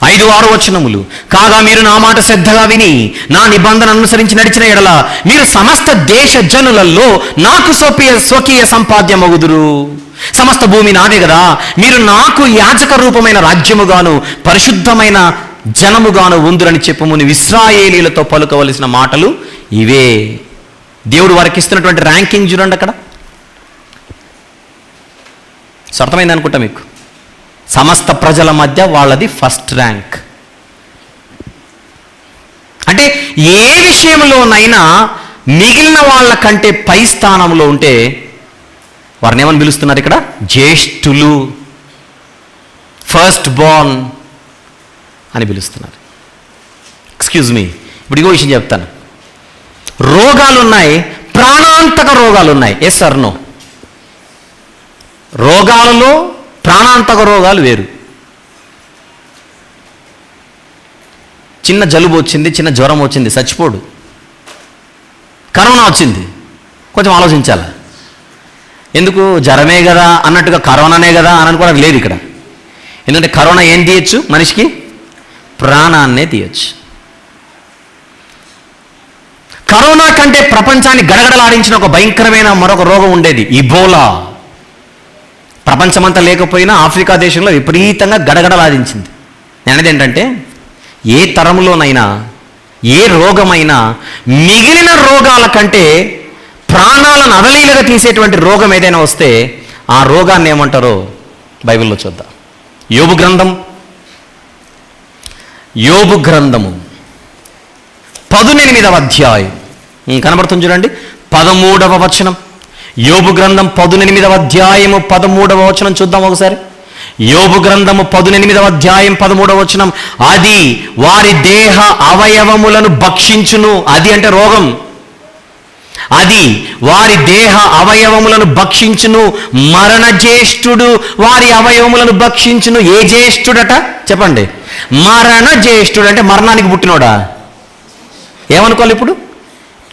5-6 వచనములు. కాగా మీరు నా మాట శ్రద్ధగా విని నా నిబంధన అనుసరించి నడిచిన ఎడల మీరు సమస్త దేశ జనులలో నాకు స్వకీయ సంపాద్యమగుదురు. సమస్త భూమి నాదే కదా, మీరు నాకు యాజక రూపమైన రాజ్యముగాను పరిశుద్ధమైన జనముగాను ఉందురని చెప్పుము. ఇశ్రాయేలీలతో పలుకవలసిన మాటలు ఇవే. దేవుడు వారికి ఇస్తున్నటువంటి ర్యాంకింగ్ చూడండి అక్కడ. అర్థమైంది అనుకుంటా మీకు. సమస్త ప్రజల మధ్య వాళ్ళది ఫస్ట్ ర్యాంక్. అంటే ఏ విషయంలోనైనా మిగిలిన వాళ్ళ కంటే పై స్థానంలో ఉంటే వారిని ఏమని పిలుస్తున్నారు ఇక్కడ? జ్యేష్ఠులు, ఫస్ట్ బోర్న్ అని పిలుస్తున్నారు. ఎక్స్క్యూజ్ మీ, ఇప్పుడు ఇంకో విషయం చెప్తాను. రోగాలు ఉన్నాయి, ప్రాణాంతక రోగాలు ఉన్నాయి. Yes are no? రోగాలలో ప్రాణాంతక రోగాలు వేరు. చిన్న జలుబు వచ్చింది, చిన్న జ్వరం వచ్చింది, చచ్చిపోడు. కరోనా వచ్చింది, కొంచెం ఆలోచించాలి. ఎందుకు? జ్వరమే కదా అన్నట్టుగా కరోనానే కదా అని అనుకోవడం లేదు ఇక్కడ. ఎందుకంటే కరోనా ఏం తీయచ్చు? మనిషికి ప్రాణాన్నే తీయచ్చు. కరోనా కంటే ప్రపంచాన్ని గడగడలాడించిన ఒక భయంకరమైన మరొక రోగం ఉండేది, ఇబోలా. ప్రపంచమంతా లేకపోయినా ఆఫ్రికా దేశంలో విపరీతంగా గడగడలాడించింది. నేను అనేది ఏంటంటే, ఏ తరంలోనైనా ఏ రోగమైనా మిగిలిన రోగాల కంటే ప్రాణాలను అవలీలగా తీసేటువంటి రోగం ఏదైనా వస్తే ఆ రోగాన్ని ఏమంటారో బైబిల్లో చూద్దాం. యోబు గ్రంథము 18వ అధ్యాయం కనబడుతుంది చూడండి, 13వ వచనం. యోబు గ్రంథం 18వ అధ్యాయము 13వ వచనం చూద్దాం ఒకసారి. యోబు గ్రంథము 18వ అధ్యాయం 13వ వచనం. అది వారి దేహ అవయవములను భక్షించును. అది అంటే రోగం. అది వారి దేహ అవయవములను భక్షించును. మరణ జ్యేష్ఠుడు వారి అవయవములను భక్షించును. ఏ జ్యేష్ఠుడట చెప్పండి? మరణ జ్యేష్ఠుడు అంటే మరణానికి పుట్టినోడా? ఏమనుకోవాలి ఇప్పుడు?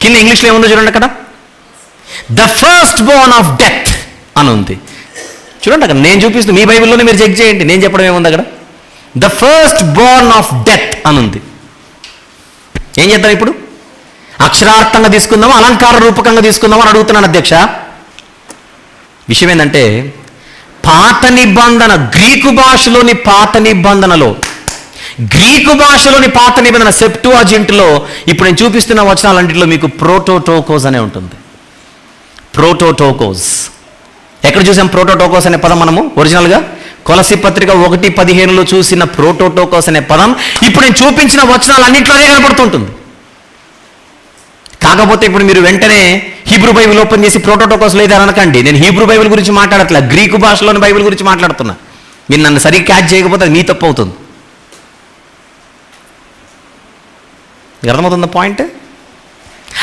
కింద ఇంగ్లీష్లో ఏముందో చూడండి అక్కడ, the first born of death అని ఉంది. చూడండి అక్కడ, నేను చూపిస్తూ మీ బైబిల్లోనే మీరు చెక్ చేయండి, నేను చెప్పడం ఏముంది అక్కడ? The first born of death అని ఉంది. ఏం చేద్దాం ఇప్పుడు? అక్షరార్థంగా తీసుకుందామా, అలంకార రూపకంగా తీసుకుందామా అని అడుగుతున్నాను అధ్యక్ష. విషయం ఏంటంటే, పాత నిబంధన గ్రీకు భాషలోని పాత నిబంధన సెప్టుఅజింట్లో ఇప్పుడు నేను చూపిస్తున్న వచనాలన్నింటిలో మీకు ప్రోటోటోకోస్ అనే ఉంటుంది. ప్రోటోటోకోస్ ఎక్కడ చూసాం? ప్రోటోటోకోస్ అనే పదం మనము ఒరిజినల్గా కొలసి పత్రిక 1:15లో చూసిన ప్రోటోటోకోస్ అనే పదం ఇప్పుడు నేను చూపించిన వచనాలన్నింటిలోనే కనపడుతుంటుంది. కాకపోతే ఇప్పుడు మీరు వెంటనే హీబ్రూ బైబిల్ ఓపెన్ చేసి ప్రోటోటోకోస్ లేదని అనకండి. నేను హీబ్రూ బైబిల్ గురించి మాట్లాడట్లా, గ్రీకు భాషలోని బైబిల్ గురించి మాట్లాడుతున్నా. మీరు నన్ను సరిగ్గా క్యాచ్ చేయకపోతే అది మీ తప్పు అవుతుంది. అర్థమవుతుందా పాయింట్?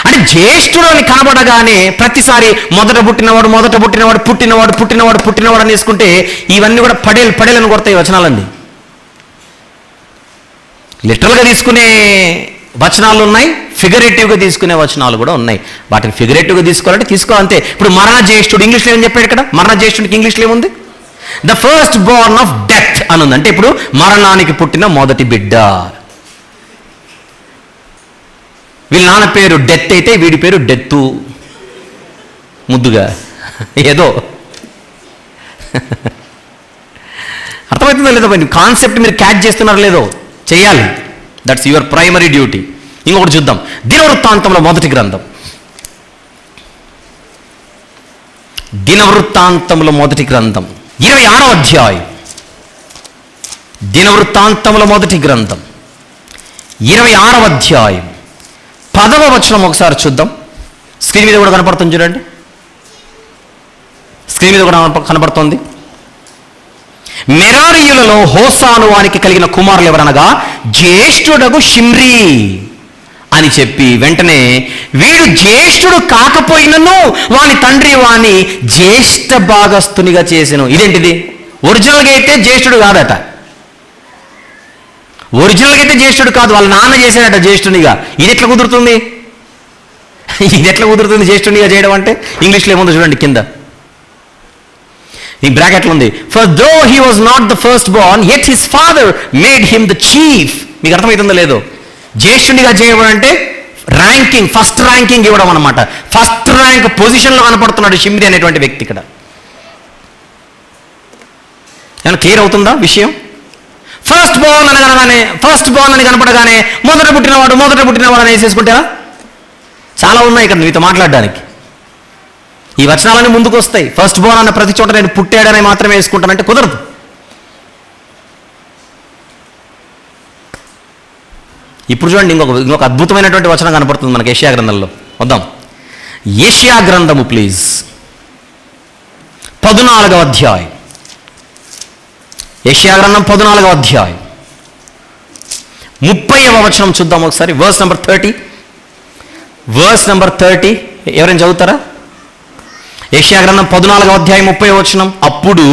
అంటే జ్యేష్ఠుడు అని కనబడగానే ప్రతిసారి మొదట పుట్టినవాడు అని వేసుకుంటే ఇవన్నీ కూడా పడేలను కొడతాయి వచనాలన్నీ. లిటరల్గా తీసుకునే వచనాలు ఉన్నాయి, ఫిగరేటివ్గా తీసుకునే వచనాలు కూడా ఉన్నాయి. వాటిని ఫిగరేటివ్గా తీసుకోవాలంటే తీసుకోవాలంతే. ఇప్పుడు మరణ జ్యేష్ఠుడు ఇంగ్లీష్లో ఏమని చెప్పాడు ఇక్కడ? మరణ జ్యేష్ఠుడికి ఇంగ్లీష్లో ఏముంది? The first born of death అని ఉంది. అంటే ఇప్పుడు మరణానికి పుట్టిన మొదటి బిడ్డ. వీళ్ళ నాన్న పేరు డెత్ అయితే వీడి పేరు డెత్తు, ముద్దుగా ఏదో. అర్థమవుతుందో లేదో? కాన్సెప్ట్ మీరు క్యాచ్ చేస్తున్నారో లేదో? చేయాలి. That's your primary duty. ఇంకొకటి చూద్దాం, దినవృత్తాంతంలో మొదటి గ్రంథం. దినవృత్తాంతంలో మొదటి గ్రంథం 26వ అధ్యాయం. దినవృత్తాంతంలో మొదటి గ్రంథం 26వ అధ్యాయం 10వ వచనం ఒకసారి చూద్దాం. స్క్రీన్ మీద కూడా కనపడుతుంది చూడండి, స్క్రీన్ మీద కూడా కనపడుతుంది. మెరారీయులలో హోసాను వానికి కలిగిన కుమారులు ఎవరనగా జ్యేష్ఠుడగు షిమ్రీ అని చెప్పి వెంటనే వీడు జ్యేష్ఠుడు కాకపోయినను వాని తండ్రి వాని జ్యేష్ఠ భాగస్థునిగా చేసెను. ఇదేంటిది? ఒరిజినల్గా అయితే జ్యేష్ఠుడు కాదట. ఒరిజినల్గా అయితే జ్యేష్ఠుడు కాదు, వాళ్ళ నాన్న చేశాడట జ్యేష్ఠునిగా. ఇది ఎట్లా కుదురుతుంది జ్యేష్ఠునిగా చేయడం అంటే? ఇంగ్లీష్లో ఏముందో చూడండి కింద ఈ బ్రాకెట్లో ఉంది, for though he was not the first Born yet his father made him the chief. మీకు అర్థమవుతుందో లేదో? జ్యేష్ఠునిగా చేయడం అంటే ర్యాంకింగ్, ఫస్ట్ ర్యాంకింగ్ ఇవ్వడం అనమాట. ఫస్ట్ ర్యాంక్ పొజిషన్లో కనపడుతున్నాడు షిమ్రీ అనేటువంటి వ్యక్తి ఇక్కడ. ఏమైనా క్లియర్ అవుతుందా విషయం? ఫస్ట్ బోర్న్ అని కనపడగానే మొదట పుట్టినవాడు అని వేసేసుకుంటారా? చాలా ఉన్నాయి ఇక్కడ మీతో మాట్లాడడానికి. ఈ వచనాలన్నీ ముందుకు వస్తాయి. ఫస్ట్ బోర్న్ అన్న ప్రతి చోట నేను పుట్టాడని మాత్రమే వేసుకుంటానంటే కుదరదు. ఇప్పుడు చూడండి, ఇంకొక అద్భుతమైనటువంటి వచనం కనపడుతుంది మనకి యెషయా గ్రంథంలో. వద్దాం, యెషయా గ్రంథము ప్లీజ్, 14వ అధ్యాయం. యెషయా గ్రంథం 14వ అధ్యాయం 30వ వచనం చూద్దాం ఒకసారి. Verse number 30. ఎవరైనా చదువుతారా? యెషయా గ్రంథం 14వ అధ్యాయం 30వ వచనం. అప్పుడు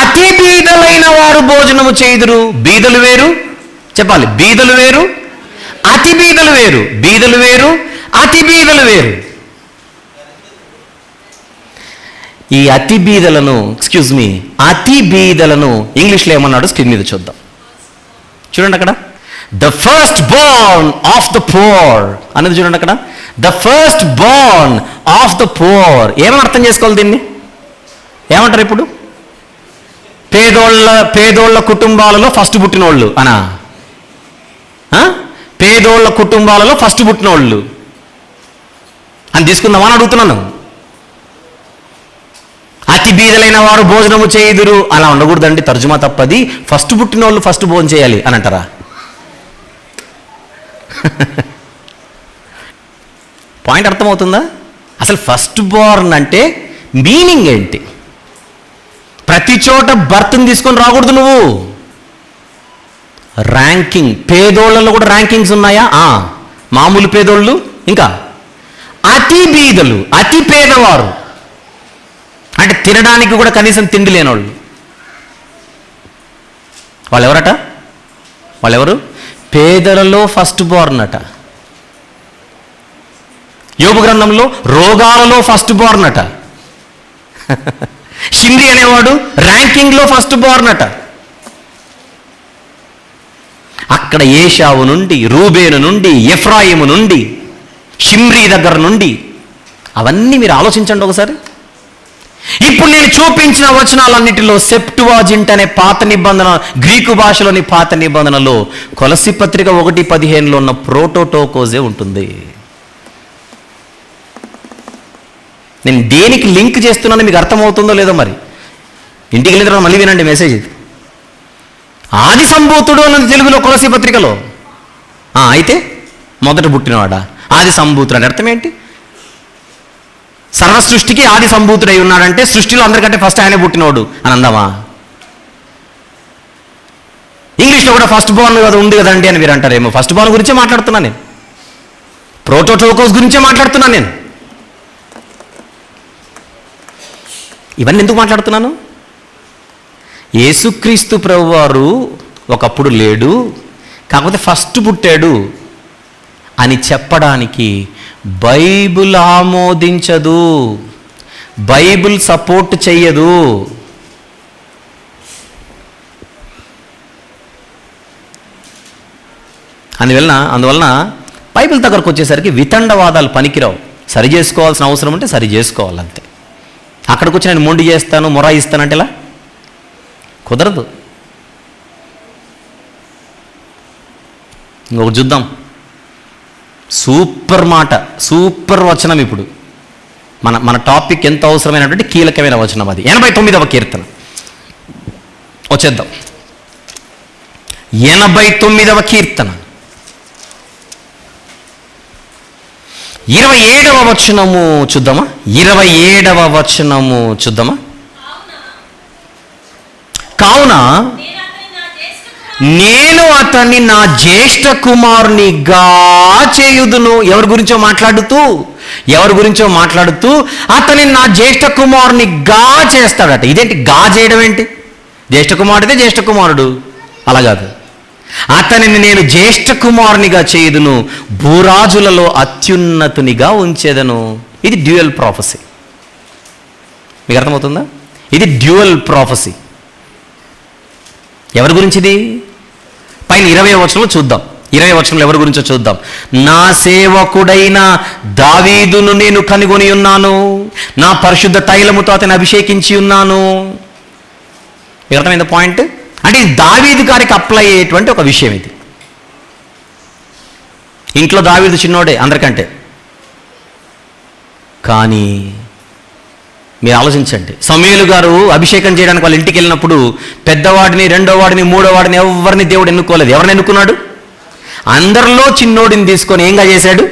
అతి బీదలైన వారు భోజనము చేయుదురు. బీదలు వేరు, చెప్పాలి. బీదలు వేరు, అతి బీదలు వేరు. బీదలు వేరు, అతి బీదలు వేరు. ఈ అతి బీదలను ఇంగ్లీష్లో ఏమన్నాడు స్క్రీన్ మీద చూద్దాం. చూడండి అక్కడ, the first born of the pour అనేది చూడండి అక్కడ. The first born of the pour. ఏమని అర్థం చేసుకోవాలి దీన్ని? ఏమంటారు ఇప్పుడు? పేదోళ్ళ కుటుంబాలలో ఫస్ట్ పుట్టినోళ్ళు అనా? పేదోళ్ళ కుటుంబాలలో ఫస్ట్ పుట్టినోళ్ళు అని తీసుకుందామని అడుగుతున్నాను. అతి బీదలైన వారు భోజనము చేయుదురు అలా ఉండకూడదండి, తర్జుమా తప్పది. ఫస్ట్ పుట్టినోళ్ళు ఫస్ట్ భోజనం చేయాలి అని అంటారా? పాయింట్ అర్థమవుతుందా? అసలు ఫస్ట్ బోర్న్ అంటే మీనింగ్ ఏంటి? ప్రతి చోట బర్త్ని తీసుకొని రాకూడదు నువ్వు. ర్యాంకింగ్, పేదోళ్ళలో కూడా ర్యాంకింగ్స్ ఉన్నాయా? మామూలు పేదోళ్ళు, ఇంకా అతి బీదలు, అతి పేదవారు అంటే తినడానికి కూడా కనీసం తిండి లేనోళ్ళు. వాళ్ళెవరు? పేదలలో ఫస్ట్ బోర్న్ అట. యోబు గ్రంథంలో రోగాలలో ఫస్ట్ బోర్న్ అట. షిమ్రీ అనేవాడు ర్యాంకింగ్లో ఫస్ట్ బోర్న్ అట. అక్కడ ఏషావు నుండి, రూబేను నుండి, ఎఫ్రాయిము నుండి, షిమ్రీ దగ్గర నుండి, అవన్నీ మీరు ఆలోచించండి ఒకసారి. ఇప్పుడు నేను చూపించిన వచనాలన్నిటిలో సెప్టువాజింట్ అనే పాత నిబంధన, గ్రీకు భాషలోని పాత నిబంధనలో కొలసి పత్రిక 1:15లో ఉన్న ప్రోటోటోకోజే ఉంటుంది. నేను దేనికి లింక్ చేస్తున్నానో మీకు అర్థమవుతుందో లేదో మరి. ఇంటికి వెళ్ళిన తర్వాత మళ్ళీ వినండి మెసేజ్. ఇది ఆది సంభూతుడు అన్నది తెలుగులో కొలసి పత్రికలో. అయితే మొదట పుట్టినవాడా? ఆది సంభూతుడు అంటే అర్థం ఏంటి? సర్వ సృష్టికి ఆది సంభూతుడై ఉన్నాడంటే సృష్టిలో అందరికంటే ఫస్ట్ ఆయనే పుట్టినవాడు అని అందామా? ఇంగ్లీష్లో కూడా ఫస్ట్ బోర్న్ కదా ఉంది కదండి అని మీరు అంటారేమో. ఫస్ట్ బోర్న్ గురించే మాట్లాడుతున్నాను నేను, ప్రోటోటోకోస్ గురించే మాట్లాడుతున్నాను నేను. ఇవన్నీ ఎందుకు మాట్లాడుతున్నాను? యేసుక్రీస్తు ప్రభువారు ఒకప్పుడు లేడు, కాకపోతే ఫస్ట్ పుట్టాడు అని చెప్పడానికి బైబిల్ ఆమోదించదు, బైబిల్ సపోర్ట్ చెయ్యదు. అందువలన బైబిల్ దగ్గరకు వచ్చేసరికి వితండవాదాలు పనికిరావు. సరి చేసుకోవాల్సిన అవసరం ఉంటే సరి చేసుకోవాలి అంతే. అక్కడికి వచ్చి నేను మొండి చేస్తాను, మొరాయిస్తానంటే ఇలా కుదరదు. ఇంకొకటి చూద్దాం. సూపర్ మాట, సూపర్ వచనం. ఇప్పుడు మన టాపిక్ ఎంత అవసరమైనటువంటి కీలకమైన వచనం అది. 89వ కీర్తన వచ్చేద్దాం. 89వ కీర్తన 27వ వచనము చూద్దామా? 27వ వచనము చూద్దామా? కావున నేను అతన్ని నా జ్యేష్ఠ కుమారునిగా చేయుదును. ఎవరి గురించో మాట్లాడుతూ అతని నా జ్యేష్ఠ కుమారునిగా చేస్తాడట. ఇదేంటి గా చేయడం ఏంటి? జ్యేష్ఠ కుమారుడితే జ్యేష్ఠ కుమారుడు అలా కాదు. అతనిని నేను జ్యేష్ఠ కుమారునిగా చేయుదును, భూరాజులలో అత్యున్నతునిగా ఉంచేదను. ఇది డ్యూయల్ ప్రాఫెసీ. మీకు అర్థమవుతుందా? ఇది డ్యూయల్ ప్రాఫెసీ. ఎవరి గురించిది? పైన 20వ వచనంలో చూద్దాం. 20వ వచనంలో ఎవరి గురించో చూద్దాం. నా సేవకుడైన దావీదును నేను కనుగొని ఉన్నాను, నా పరిశుద్ధ తైలముతో అతన్ని అభిషేకించి ఉన్నాను. మీకు అర్థమైంది పాయింట్? అంటే ఇది దావీదు గారికి అప్లై అయ్యేటువంటి ఒక విషయం ఇది. ఇంట్లో దావీదు చిన్నోడే అందరికంటే. కానీ మీరు ఆలోచించండి, సమూయేలు గారు అభిషేకం చేయడానికి వాళ్ళ ఇంటికి వెళ్ళినప్పుడు పెద్దవాడిని, రెండో వాడిని, మూడో వాడిని ఎవరిని దేవుడు ఎన్నుకోలేదు. ఎవరిని ఎన్నుకున్నాడు? అందరిలో చిన్నోడిని తీసుకొని ఏంగా చేశాడు?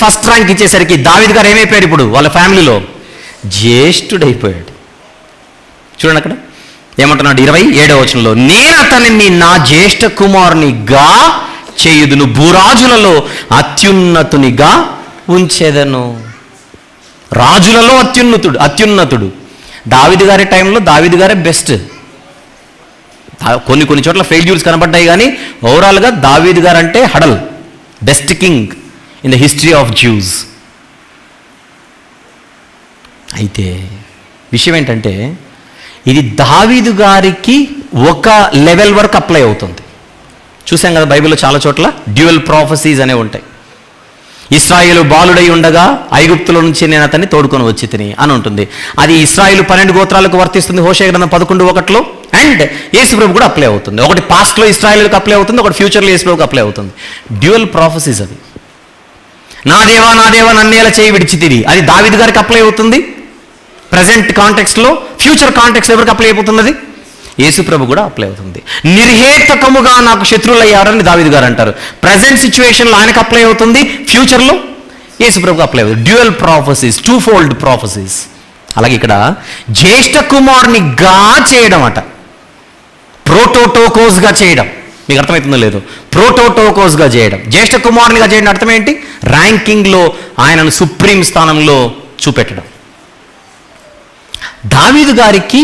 ఫస్ట్ ర్యాంక్ ఇచ్చేసరికి దావీదు గారు ఏమైపోయాడు? ఇప్పుడు వాళ్ళ ఫ్యామిలీలో జ్యేష్ఠుడైపోయాడు. చూడండి అక్కడ ఏమంటున్నాడు 27వ వచనంలో, నేను అతనిని నా జ్యేష్ఠ కుమారునిగా చేయుదును, భూరాజులలో అత్యున్నతునిగా ఉంచేదను. రాజులలో అత్యున్నతుడు. దావీదు గారి టైంలో దావీదు గారే బెస్ట్. కొన్ని చోట్ల ఫెయిల్యూర్స్ కనబడ్డాయి, కానీ ఓవరాల్గా దావీదు గారు అంటే హడల్, best king in the history of Jews. అయితే విషయం ఏంటంటే ఇది దావీదు గారికి ఒక లెవెల్ వరకు అప్లై అవుతుంది. చూసాం కదా బైబిల్లో చాలా చోట్ల డ్యూయల్ ప్రాఫెసీస్ అనేవి ఉంటాయి. ఇశ్రాయేలు బాలుడై ఉండగా ఐగుప్తుల నుంచి నేను అతన్ని తోడుకొని వచ్చి తిని అని ఉంటుంది. అది ఇశ్రాయేలు 12 గోత్రాలకు వర్తిస్తుంది హోషేయ గ్రంథం 11:1. అండ్ యేసుప్రభు కూడా అప్లై అవుతుంది. ఒకటి పాస్ట్లో ఇశ్రాయేలుకి అప్లై అవుతుంది, ఒకటి ఫ్యూచర్లో యేసుప్రభుకి అప్లై అవుతుంది. డ్యూయల్ ప్రాఫెసీస్ అది. నా దేవా నా దేవా నన్నేలా చేయి విడిచితివి, అది దావీదు గారికి అప్లై అవుతుంది ప్రజెంట్ కాంటెక్స్ట్లో. ఫ్యూచర్ కాంటెక్స్ట్ ఎవరికి అప్లై అయిపోతుంది? యేసుప్రభు కూడా అప్లై అవుతుంది. నిర్హేతుకముగా నాకు శత్రువులు అయ్యారని దావీదు గారు అంటారు. ప్రజెంట్ సిచ్యువేషన్లో ఆయనకు అప్లై అవుతుంది, ఫ్యూచర్లో యేసుప్రభుకు అప్లై అవుతుంది. Dual prophecies, 2-fold prophecies. అలాగే ఇక్కడ జ్యేష్ఠ కుమారునిగా చేయడం అట, ప్రోటోటోకోస్గా చేయడం. మీకు అర్థమవుతుందో లేదు? ప్రోటోటోకోస్గా చేయడం, జ్యేష్ఠ కుమారునిగా చేయడం అర్థం ఏంటి? ర్యాంకింగ్లో ఆయనను సుప్రీం స్థానంలో చూపెట్టడం. దావీదు గారికి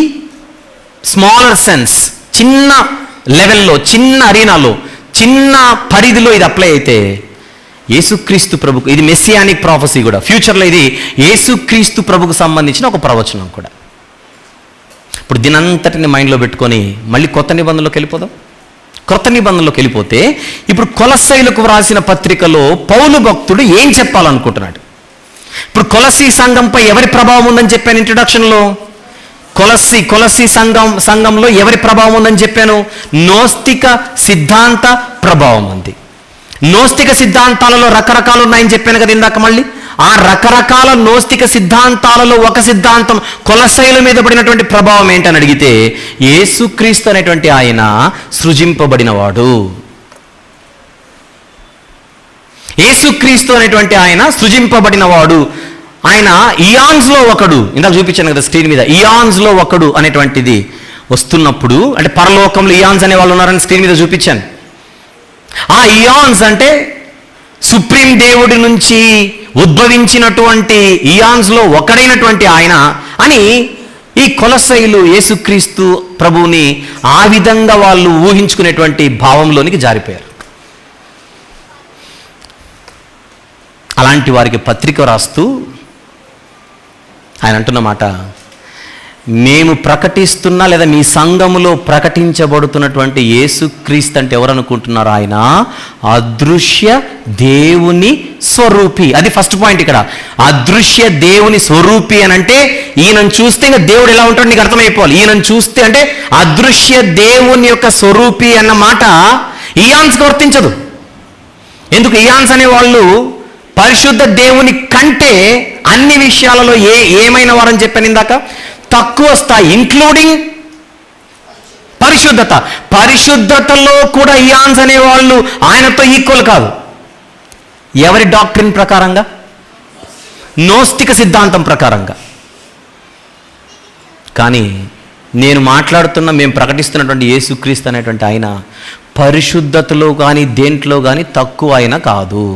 స్మాలర్ సెన్స్, చిన్న లెవెల్లో, చిన్న అరీనాలో, చిన్న పరిధిలో ఇది అప్లై అయితే యేసుక్రీస్తు ప్రభుకు ఇది మెస్సియానిక్ ప్రాఫెసీ కూడా. ఫ్యూచర్లో ఇది యేసుక్రీస్తు ప్రభుకు సంబంధించిన ఒక ప్రవచనం కూడా. ఇప్పుడు దీనంతటిని మైండ్లో పెట్టుకొని మళ్ళీ కొత్త నిబంధనలోకి వెళ్ళిపోదాం. కొత్త నిబంధనలోకి వెళ్ళిపోతే ఇప్పుడు కొలస్సీలకు వ్రాసిన పత్రికలో పౌలు భక్తుడు ఏం చెప్పాలనుకుంటున్నాడు? ఇప్పుడు కొలస్సీ సంఘంపై ఎవరి ప్రభావం ఉందని చెప్పాను ఇంట్రొడక్షన్లో? కొలస్సీ సంఘంలో ఎవరి ప్రభావం ఉందని చెప్పాను? నోస్తిక సిద్ధాంత ప్రభావం ఉంది. నోస్తిక సిద్ధాంతాలలో రకరకాలు ఉన్నాయని చెప్పాను కదా ఇందాక. మళ్ళీ ఆ రకరకాల నోస్తిక సిద్ధాంతాలలో ఒక సిద్ధాంతం కొలస్సీల మీద పడినటువంటి ప్రభావం ఏంటని అడిగితే, యేసుక్రీస్తు అనేటువంటి ఆయన సృజింపబడినవాడు. యేసుక్రీస్తు అనేటువంటి ఆయన సృజింపబడినవాడు. ఆయన ఇయాన్స్లో ఒకడు. ఇందాక చూపించాను కదా స్క్రీన్ మీద, ఇయాన్స్లో ఒకడు అనేటువంటిది వస్తున్నప్పుడు, అంటే పరలోకంలో ఇయాన్స్ అనే వాళ్ళు ఉన్నారని స్క్రీన్ మీద చూపించాను. ఆ ఇయాన్స్ అంటే సుప్రీం దేవుడి నుంచి ఉద్భవించినటువంటి ఇయాన్స్లో ఒకడైనటువంటి ఆయన అని ఈ కొలస్సీలు యేసుక్రీస్తు ప్రభువుని ఆ విధంగా వాళ్ళు ఊహించుకునేటువంటి భావంలోనికి జారిపోయారు. అలాంటి వారికి పత్రిక రాస్తూ ఆయన అంటున్నమాట, మేము ప్రకటిస్తున్నా లేదా మీ సంఘములో ప్రకటించబడుతున్నటువంటి యేసుక్రీస్తు అంటే ఎవరు అనుకుంటున్నారు? ఆయన అదృశ్య దేవుని స్వరూపి. అది ఫస్ట్ పాయింట్ ఇక్కడ. అదృశ్య దేవుని స్వరూపి అని అంటే ఈయనను చూస్తే ఇంకా దేవుడు ఎలా ఉంటాడు నీకు అర్థమైపోవాలి. ఈయనను చూస్తే అంటే అదృశ్య దేవుని యొక్క స్వరూపి అన్న మాట ఇయాన్స్కి వర్తించదు. ఎందుకు? ఇయాన్స్ అనే వాళ్ళు పరిశుద్ధ దేవుని కంటే అన్ని విషయాలలో ఏమైన వారని చెప్పాను ఇందాక, తక్కువ స్థాయి, ఇంక్లూడింగ్ పరిశుద్ధత. పరిశుద్ధతలో కూడా ఇయాన్స్ అనేవాళ్ళు ఆయనతో ఈక్వల్ కాదు. ఎవరి డాక్ట్రిన్ ప్రకారంగా? నోస్తిక సిద్ధాంతం ప్రకారంగా. కానీ నేను మేము ప్రకటిస్తున్నటువంటి యేసుక్రీస్తు అనేటువంటి ఆయన పరిశుద్ధతలో కానీ దేంట్లో కానీ తక్కువ ఆయన కాదు.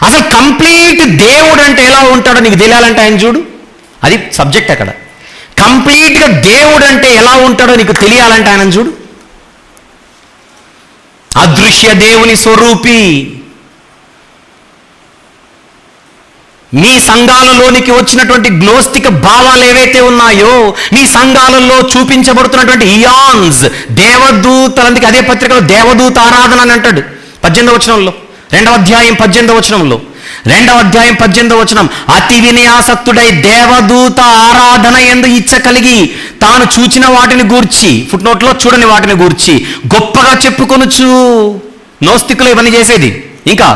అసలు కంప్లీట్ దేవుడు అంటే ఎలా ఉంటాడో నీకు తెలియాలంటే ఆయన చూడు. అది సబ్జెక్ట్ అక్కడ. కంప్లీట్గా దేవుడు అంటే ఎలా ఉంటాడో నీకు తెలియాలంటే ఆయన చూడు. అదృశ్య దేవుని స్వరూపి. మీ సంఘాలలోనికి వచ్చినటువంటి గ్నోస్టిక్ భావాలు ఏవైతే ఉన్నాయో, మీ సంఘాలలో చూపించబడుతున్నటువంటి ఇయాన్స్, దేవదూతలందుకు అదే పత్రికలో దేవదూత ఆరాధన అని అంటాడు 18వ వచనంలో, 2వ అధ్యాయం 18వ వచనంలో. 2వ అధ్యాయం 18వ వచనం, అతి వినయాసక్తుడై దేవదూత ఆరాధన యందు ఇచ్చ కలిగి తాను చూచిన వాటిని గూర్చి, ఫుట్నోట్లో చూడని వాటిని గూర్చి గొప్పగా చెప్పుకొనుచు. నోస్తికులు ఇవన్నీ చేసేది. ఇంకా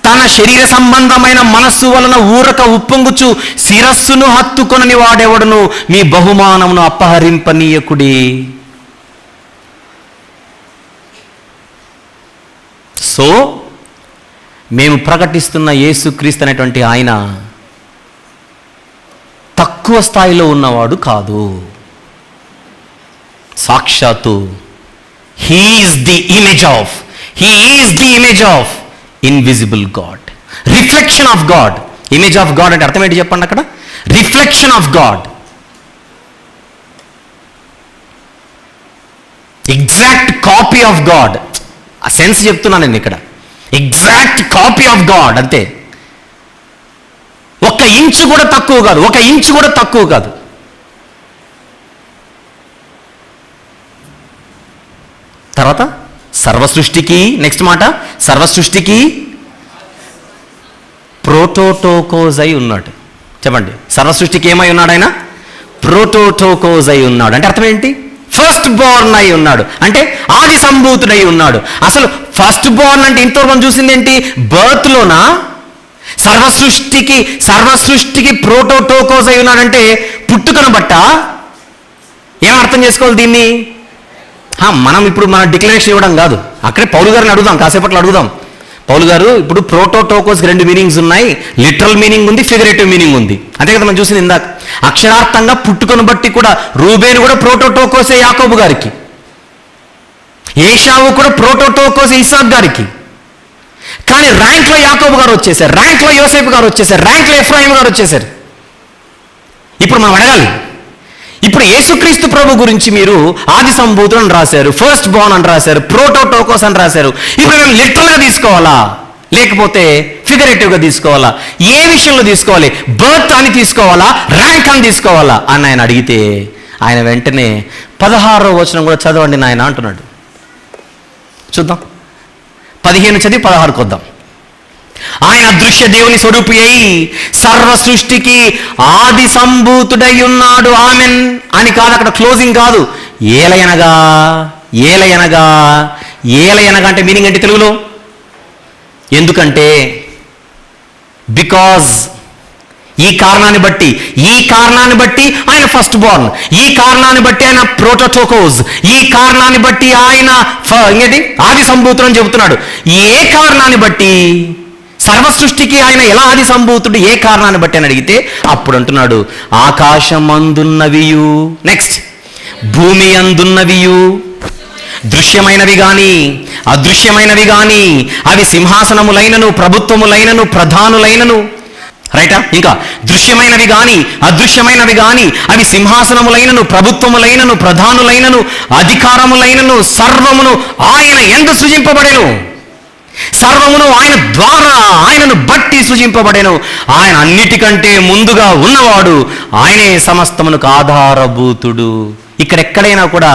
తన శరీర సంబంధమైన మనస్సు వలన ఊరక ఉప్పొంగుచు శిరస్సును హత్తుకొనని వాడెవడును మీ బహుమానమును అపహరింపనీయకుడి. సో మేము ప్రకటిస్తున్న యేసుక్రీస్తు అనేటువంటి ఆయన తక్కువ స్థాయిలో ఉన్నవాడు కాదు. సాక్షాత్తు he is the image of invisible God, reflection of God. Image of God అంటే అర్థం ఏంటి చెప్పండి అక్కడ? Reflection of God, exact copy of God. ఆ సెన్స్ చెప్తున్నాను నేను ఇక్కడ. ఎగ్జాక్ట్ కాపీ ఆఫ్ గాడ్ అంతే. 1 ఇంచు కూడా తక్కువ కాదు, 1 ఇంచు కూడా తక్కువ కాదు. తర్వాత సర్వసృష్టికి, నెక్స్ట్ మాట, సర్వసృష్టికి ప్రోటోటోకోస్ అయి ఉన్నాడు. చెప్పండి, సర్వసృష్టికి ఏమై ఉన్నాడు ఆయన? ప్రోటోటోకోస్ అయి ఉన్నాడు. అంటే అర్థం ఏంటి? ఫస్ట్ బోర్న్ అయి ఉన్నాడు, అంటే ఆది సంభూతుడై ఉన్నాడు. అసలు ఫస్ట్ బోర్న్ అంటే ఇంతవరకు మనం చూసింది ఏంటి? బర్త్లోనా? సర్వసృష్టికి ప్రోటోటోకోస్ అయి ఉన్నాడంటే పుట్టుకను బట్ట ఏమర్థం చేసుకోవాలి దీన్ని? మనం ఇప్పుడు మన డిక్లరేషన్ ఇవ్వడం కాదు, అక్కడే పౌలు గారిని అడుగుదాం, కాసేపట్లో అడుగుదాం. పౌలు గారు, ఇప్పుడు ప్రోటోటోకోస్కి 2 మీనింగ్స్ ఉన్నాయి. లిటరల్ మీనింగ్ ఉంది, ఫిగరేటివ్ మీనింగ్ ఉంది. అంతే కదా మనం చూసింది ఇందాక. అక్షరార్థంగా పుట్టుకను బట్టి కూడా రూబేను కూడా ప్రోటోటోకోసే యాకోబు గారికి, ఏషావు కూడా ప్రోటోటోకోసే ఇసాక్ గారికి. కానీ ర్యాంక్లో యాకోబు గారు వచ్చేసారు, ర్యాంక్లో యోసేపు గారు వచ్చేసారు, ర్యాంక్లో ఎఫ్రాయిం గారు వచ్చేసారు. ఇప్పుడు మనం అడగాలి, ఇప్పుడు యేసుక్రీస్తు ప్రభు గురించి మీరు ఆది సంభూతుడు అని రాశారు, ఫస్ట్ బోర్న్ అని రాశారు, ప్రోటోటోకోస్ అని రాశారు. ఇప్పుడు మేము లిటరల్గా తీసుకోవాలా లేకపోతే ఫిగరేటివ్గా తీసుకోవాలా? ఏ విషయంలో తీసుకోవాలి? బర్త్ అని తీసుకోవాలా, ర్యాంక్ అని తీసుకోవాలా అని ఆయన అడిగితే ఆయన వెంటనే 16వ వచనం కూడా చదవండి నాయన అంటున్నాడు. చూద్దాం, 15 చదివి 16కు వద్దాం. ఆయన అదృశ్య దేవుని స్వరూపి అయి సర్వ సృష్టికి ఆది సంభూతుడై ఉన్నాడు. ఆమెన్ అని కాదు, అక్కడ క్లోజింగ్ కాదు. ఏలయనగా అంటే మీనింగ్ ఏంటి తెలుగులో? ఎందుకంటే బికాజ్, ఈ కారణాన్ని బట్టి ఆయన ఫస్ట్ బోర్న్, ఈ కారణాన్ని బట్టి ఆయన ప్రోటోటోకోస్, ఈ కారణాన్ని బట్టి ఆయన ఆది సంభూతుడు అని చెబుతున్నాడు. ఏ కారణాన్ని బట్టి? సర్వ సృష్టికి ఆయన ఎలా ఆది సంభూతుడు, ఏ కారణాన్ని బట్టి అని అడిగితే అప్పుడు అంటున్నాడు, ఆకాశమందున్నవియు, నెక్స్ట్ భూమి అందున్నవియు, దృశ్యమైనవి గాని అదృశ్యమైనవి గాని, అవి సింహాసనములైనను ప్రభుత్వములైనను ప్రధానులైనను, రైటా? ఇంకా దృశ్యమైనవి గాని అదృశ్యమైనవి గాని, అవి సింహాసనములైనను ప్రభుత్వములైనను ప్రధానులైనను అధికారములైనను సర్వమును ఆయన యందు సృజింపబడెను. సర్వమును ఆయన ద్వారా, ఆయనను బట్టి సృజింపబడెను. ఆయన అన్నిటికంటే ముందుగా ఉన్నవాడు, ఆయనే సమస్తమునకు ఆధారభూతుడు. ఇక్కడెక్కడైనా కూడా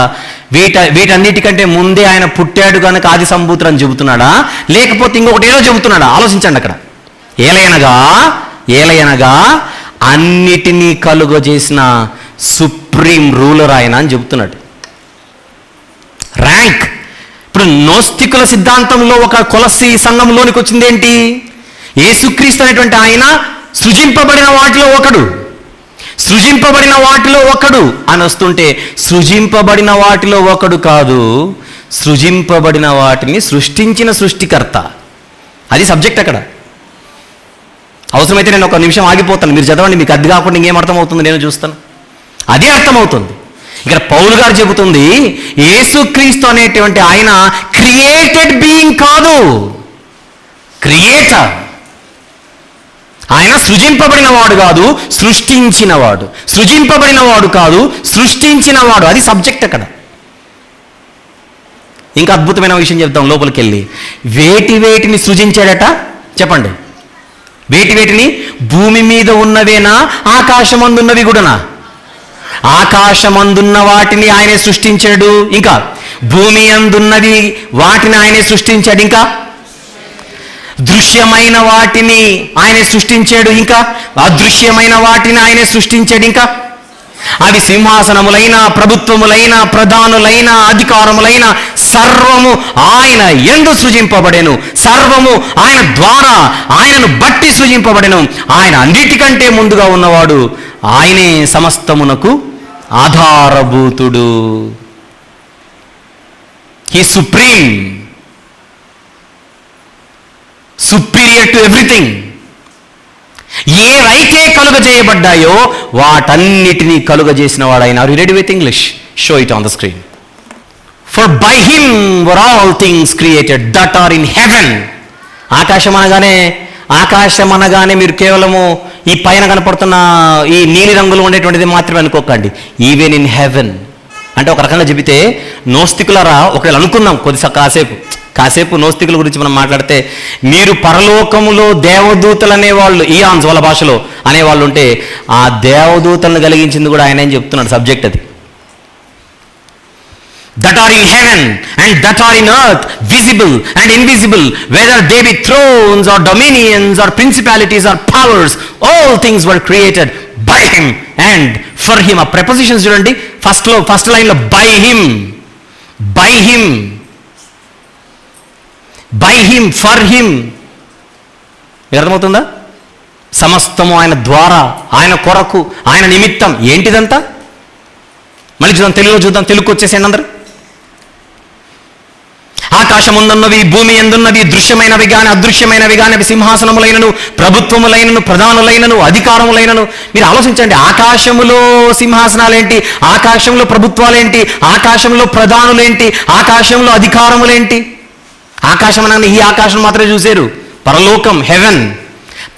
వీటన్నిటికంటే ముందే ఆయన పుట్టాడు కనుక ఆది సంభూతుడు అని చెబుతున్నాడా, లేకపోతే ఇంకొకటి ఏదో చెబుతున్నాడా? ఆలోచించండి. అక్కడ ఏలయనగా అన్నిటినీ కలుగజేసిన సుప్రీం రూలర్ ఆయన అని చెబుతున్నాడు. ర్యాంక్. ఇప్పుడు నోస్తికుల సిద్ధాంతంలో ఒక కొలసి సంఘంలోనికి వచ్చింది ఏంటి? యేసుక్రీస్తు అనేటువంటి ఆయన సృజింపబడిన వాటిలో ఒకడు అని వస్తుంటే, సృజింపబడిన వాటిలో ఒకడు కాదు, సృజింపబడిన వాటిని సృష్టించిన సృష్టికర్త. అది సబ్జెక్ట్ అక్కడ. అవసరమైతే నేను 1 నిమిషం ఆగిపోతాను, మీరు చదవండి, మీకు అది కాకుండా ఇంకేం అర్థమవుతుంది నేను చూస్తాను. అదే అర్థమవుతుంది. ఇక్కడ పౌలు గారు చెబుతుంది, యేసుక్రీస్తు అనేటువంటి ఆయన క్రియేటెడ్ బీయింగ్ కాదు, క్రియేటర్. ఆయన సృజింపబడిన వాడు కాదు, సృష్టించినవాడు. సృజింపబడిన వాడు కాదు, సృష్టించినవాడు. అది సబ్జెక్ట్ అక్కడ. ఇంకా అద్భుతమైన విషయం చెప్తాం లోపలికి వెళ్ళి. వేటిని సృజించాడట చెప్పండి? వేటిని? భూమి మీద ఉన్నవేనా, ఆకాశమందున్నవి కూడానా? ఆకాశమందున్న వాటిని ఆయనే సృష్టించాడు. ఇంకా భూమి అందున్నవి వాటిని ఆయనే సృష్టించాడు. ఇంకా దృశ్యమైన వాటిని ఆయనే సృష్టించాడు, ఇంకా అదృశ్యమైన వాటిని ఆయనే సృష్టించాడు, ఇంకా అవి సింహాసనములైన, ప్రభుత్వములైన, ప్రధానులైన, అధికారములైన సర్వము ఆయన యందు సృజింపబడెను. సర్వము ఆయన ద్వారా, ఆయనను బట్టి సృజింపబడెను. ఆయన అన్నిటికంటే ముందుగా ఉన్నవాడు, ఆయనే సమస్తమునకు ఆధారభూతుడు. He supreme, superior to everything. ఏవైతే కలుగజేయబడ్డాయో వాటన్నిటినీ కలుగజేసిన వాడు ఆయన. Are you ready with English? Show it on the screen. For by him were all things created that are in heaven. ఆకాశం అనగానే మీరు కేవలము ఈ పైన కనపడుతున్న ఈ నీలి రంగులో ఉండేటువంటిది మాత్రమే అనుకోకండి. ఈవెన్ ఇన్ హెవెన్ అంటే ఒక రకంగా చెబితే, నోస్తికులరా ఒకవేళ అనుకుందాం కాసేపు నోస్తికుల గురించి మనం మాట్లాడితే, మీరు పరలోకములో దేవదూతలు అనేవాళ్ళు, ఈయాన్స్ వాళ్ళ భాషలో అనేవాళ్ళు ఉంటే, ఆ దేవదూతలను కలిగించింది కూడా ఆయన ఏం చెప్తున్నాడు, సబ్జెక్ట్ అది. that are in heaven and that are in earth, visible and invisible, whether they be thrones or dominions or principalities or powers, all things were created by him and for him. ఆ prepositions చూడండి, ఫస్ట్ లైన్ లో by him, for him. అర్థమవుతుందా? సమస్తము ఆయన ద్వారా, ఆయన కొరకు, ఆయన నిమిత్తం. ఏంటిదంతా? మళ్ళీ చూద్దాం, తెలుగుకి వచ్చేసేయండి అందరూ. ఆకాశముందున్నవి, భూమి ఎందున్నవి, దృశ్యమైనవి గాని అదృశ్యమైనవి గాని, అవి సింహాసనములైనను, ప్రభుత్వములైనను, ప్రధానులైనను, అధికారములైనను. మీరు ఆలోచించండి, ఆకాశములో సింహాసనాలేంటి, ఆకాశంలో ప్రభుత్వాలేంటి, ఆకాశంలో ప్రధానులేంటి, ఆకాశంలో అధికారములేంటి? ఆకాశం అనగా ఈ ఆకాశం మాత్రమే చూశారు. పరలోకం, హెవెన్,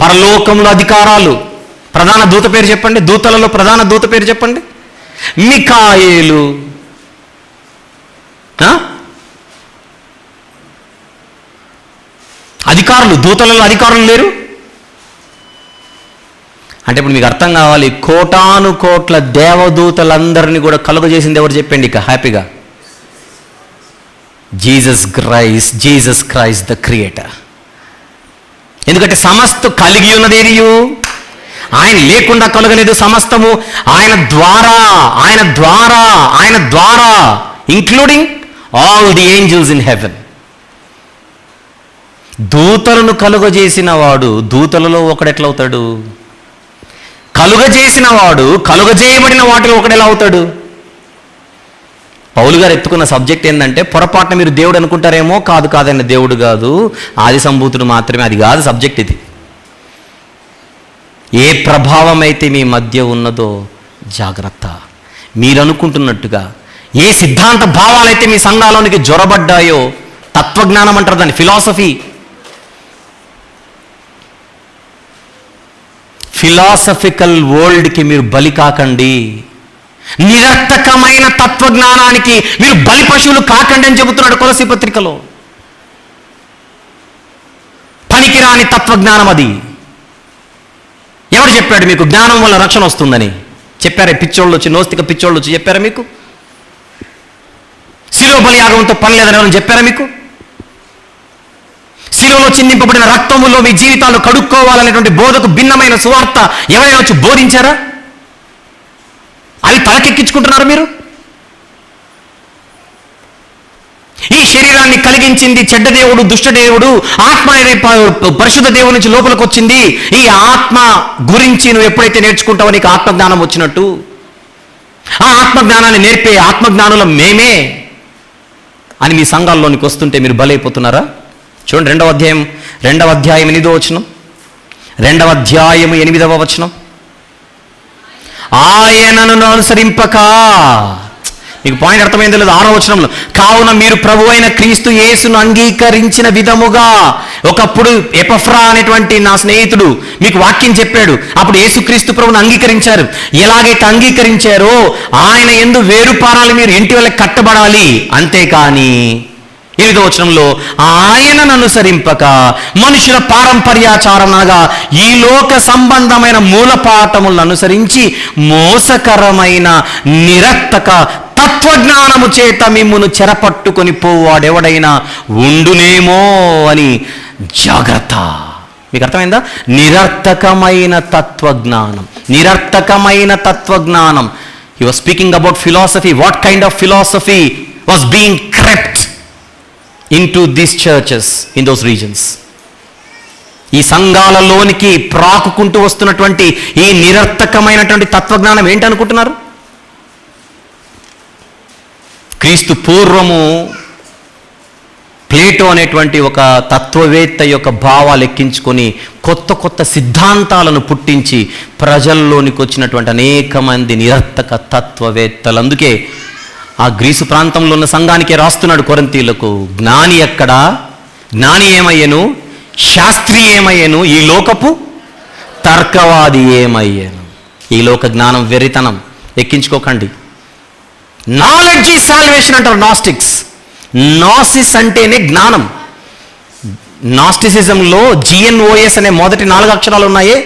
పరలోకంలో అధికారాలు. ప్రధాన దూత పేరు చెప్పండి, దూతలలో ప్రధాన దూత పేరు చెప్పండి. మిఖాయేలు. అధికారులు, దూతలలో అధికారులు లేరు అంటే ఇప్పుడు మీకు అర్థం కావాలి, కోటాను కోట్ల దేవదూతలందరినీ కూడా కలుగజేసింది ఎవరు చెప్పండి ఇక హ్యాపీగా? Jesus Christ the creator. ఎందుకంటే సమస్త కలిగి ఉన్నదేరియు ఆయన, లేకుండా కలగలేదు సమస్తము. ఆయన ద్వారా including all the angels in heaven. దూతలను కలుగజేసిన వాడు దూతలలో ఒకడెట్లవుతాడు? కలుగజేసిన వాడు కలుగజేయబడిన వాటిలో ఒకడెలా అవుతాడు? పౌలు గారు ఎత్తుకున్న సబ్జెక్ట్ ఏంటంటే, పొరపాటున మీరు దేవుడు అనుకుంటారేమో, కాదండి, దేవుడు కాదు, ఆది సంభూతుడు మాత్రమే. అది కాదు సబ్జెక్ట్. ఇది ఏ ప్రభావం అయితే మీ మధ్య ఉన్నదో జాగ్రత్త. మీరు అనుకుంటున్నట్టుగా ఏ సిద్ధాంత భావాలైతే మీ సంఘాలోనికి జొరబడ్డాయో, తత్వజ్ఞానం అంటారు దాన్ని, ఫిలాసఫికల్ వరల్డ్కి మీరు బలి కాకండి. నిరర్థకమైన తత్వజ్ఞానానికి మీరు బలి పశువులు కాకండి అని చెబుతున్నాడు కొలసీ పత్రికలో. పనికిరాని తత్వజ్ఞానం అది. ఎవరు చెప్పాడు మీకు జ్ఞానం వల్ల రక్షణ వస్తుందని? చెప్పారా? పిచ్చోళ్ళు వచ్చి, నోస్తిక పిచ్చోళ్ళు వచ్చి చెప్పారా మీకు? శిలువ బలియాగంతో పని లేదని ఎవరైనా చెప్పారా మీకు? శిలువలో చిందింపబడిన రక్తములో మీ జీవితాలు కడుక్కోవాలనేటువంటి బోధకు భిన్నమైన సువార్త ఎవరైనా వచ్చి బోధించారా? అవి తలకెక్కించుకుంటున్నారు మీరు. ఈ శరీరాన్ని కలిగించింది చెడ్డ దేవుడు, దుష్టదేవుడు. ఆత్మ అనే పరిశుద్ధ దేవుడి నుంచి లోపలికి వచ్చింది. ఈ ఆత్మ గురించి నువ్వు ఎప్పుడైతే నేర్చుకుంటావో నీకు ఆత్మజ్ఞానం వచ్చినట్టు. ఆ ఆత్మజ్ఞానాన్ని నేర్పే ఆత్మజ్ఞానులం మేమే అని మీ సంఘాల్లోనికి వస్తుంటే మీరు బలైపోతున్నారా? చూడండి, 2వ అధ్యాయం 8వ వచనం. 2వ అధ్యాయము 8వ వచనం. ఆయనను అనుసరింపక, మీకు పాయింట్ అర్థమైంది లేదు? 6వ వచనంలో, కావున మీరు ప్రభు అయిన క్రీస్తు యేసును అంగీకరించిన విధముగా. ఒకప్పుడు ఎపఫ్రా అనేటువంటి నా స్నేహితుడు మీకు వాక్యం చెప్పాడు. అప్పుడు యేసుక్రీస్తు ప్రభువును అంగీకరించారు. ఎలాగైతే అంగీకరించారో ఆయన యందు వేరుపారాలు మీరు ఇంటి వల్ల కట్టబడాలి. అంతేకాని 8వ వచనంలో, ఆయనను అనుసరింపక మనుషుల పారంపర్యాచారం అనగా ఈ లోక సంబంధమైన మూలపాఠములను అనుసరించి మోసకరమైన నిరర్థక తత్వజ్ఞానము చేత మిమ్మును చెరపట్టుకొని పోవాడెవడైనా ఉండునేమో అని జాగ్రత్త. మీకు అర్థమైందా? నిరర్థకమైన తత్వజ్ఞానం, నిరర్థకమైన తత్వజ్ఞానం. He was speaking about philosophy. What kind of philosophy was being crept into these churches in those regions. ఈ సంఘాలలోనికి ప్రాకుకుంటూ వస్తున్నటువంటి ఈ నిరర్థకమైనటువంటి తత్వజ్ఞానం ఏంటనుకుంటున్నారు? క్రీస్తు పూర్వము ప్లేటో అనేటువంటి ఒక తత్వవేత్త యొక్క భావాలు ఎక్కించుకొని కొత్త కొత్త సిద్ధాంతాలను పుట్టించి ప్రజల్లోనికి వచ్చినటువంటి అనేక మంది నిరర్థక తత్వవేత్తలు. అందుకే ఆ గ్రీసు ప్రాంతంలో ఉన్న సంఘానికే రాస్తున్నాడు కొరింథీయులకు, జ్ఞాని ఎక్కడా, జ్ఞాని ఏమయ్యను, శాస్త్రి ఏమయ్యను, ఈ లోకపు తర్కవాది ఏమయ్యను. ఈ లోక జ్ఞానం వెరితనం, ఎక్కించుకోకండి. నాలెడ్జ్ ఈజ్ సాల్వేషన్ అంటారు నాస్టిక్స్. నాసిస్ అంటేనే జ్ఞానం. నాస్టిసిజంలో GNOS అనే మొదటి 4 అక్షరాలు ఉన్నాయే,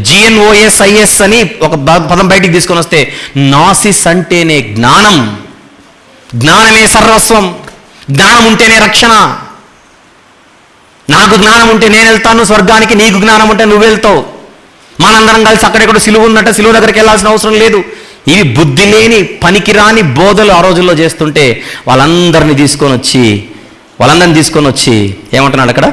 GNOSIS అని ఒక పదం బయటికి తీసుకొని వస్తే నాసిస్ అంటేనే జ్ఞానం. జ్ఞానమే సర్వస్వం. జ్ఞానం ఉంటేనే రక్షణ. నాకు జ్ఞానం ఉంటే నేను వెళ్తాను స్వర్గానికి, నీకు జ్ఞానం ఉంటే నువ్వు వెళ్తావు. మనందరం కలిసి అక్కడెక్కడ సిలువ ఉందంటే సిలువ దగ్గరికి వెళ్ళాల్సిన అవసరం లేదు. ఇవి బుద్ధి లేని పనికిరాని బోధలు ఆ రోజుల్లో చేస్తుంటే వాళ్ళందరినీ తీసుకొని వచ్చి ఏమంటున్నాడు అక్కడ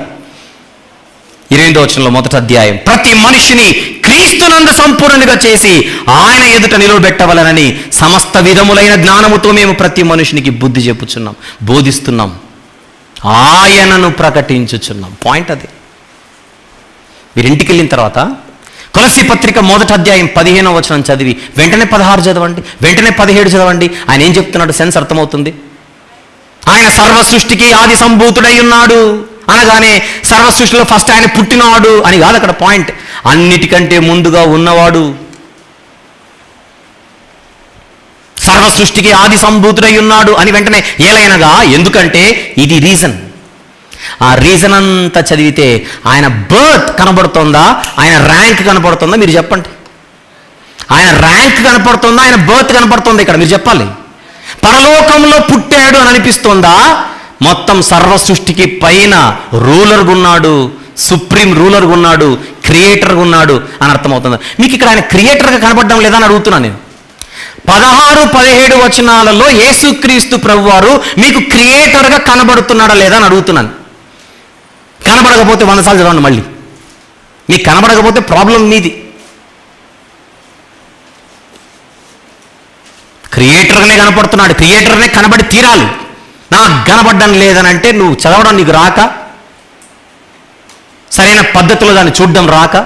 28వ వచనంలో మొదటి అధ్యాయం, ప్రతి మనిషిని క్రీస్తునందు సంపూర్ణంగా చేసి ఆయన ఎదుట నిలవబెట్టవలనని సమస్త విధములైన జ్ఞానముతో మేము ప్రతి మనిషినికి బుద్ధి చెప్పుచున్నాం, బోధిస్తున్నాం, ఆయనను ప్రకటించుచున్నాం. పాయింట్ అది. మీరు ఇంటికి వెళ్ళిన తర్వాత కొలస్సీ పత్రిక మొదటి అధ్యాయం 15వ వచనం చదివి వెంటనే 16 చదవండి, వెంటనే 17 చదవండి. ఆయన ఏం చెప్తున్నాడు సెన్స్ అర్థమవుతుంది. ఆయన సర్వ సృష్టికి ఆది సంభూతుడై ఉన్నాడు అనగానే సర్వ సృష్టిలో ఫస్ట్ ఆయన పుట్టినవాడు అని కాదు అక్కడ పాయింట్. అన్నిటికంటే ముందుగా ఉన్నవాడు, సర్వ సృష్టికి ఆది సంభూతుడై ఉన్నాడు అని వెంటనే ఏలైనగా. ఎందుకంటే ఇది రీజన్. ఆ రీజన్ అంతా చదివితే ఆయన బర్త్ కనబడుతుందా, ఆయన ర్యాంక్ కనపడుతుందా? మీరు చెప్పండి. ఆయన ర్యాంక్ కనపడుతుందా, ఆయన బర్త్ కనపడుతుందా? ఇక్కడ మీరు చెప్పాలి. పరలోకంలో పుట్టాడు అని అనిపిస్తుందా, మొత్తం సర్వ సృష్టికి పైన రూలర్గా ఉన్నాడు, సుప్రీం రూలర్గా ఉన్నాడు, క్రియేటర్గా ఉన్నాడు అని అర్థమవుతుంది. మీకు ఇక్కడ ఆయన క్రియేటర్గా కనపడడం లేదా అని అడుగుతున్నాను నేను. 16-17 వచనాలలో యేసుక్రీస్తు ప్రభువారు మీకు క్రియేటర్గా కనబడుతున్నాడా లేదా అని అడుగుతున్నాను. కనబడకపోతే 100 సార్లు చదవండి మళ్ళీ. మీకు కనబడకపోతే ప్రాబ్లం మీది. క్రియేటర్గానే కనపడుతున్నాడు, క్రియేటర్నే కనబడి తీరాలి. నాకు కనబడ్డం లేదనంటే నువ్వు చదవడం నీకు రాక, సరైన పద్ధతిలో దాన్ని చూడడం రాక,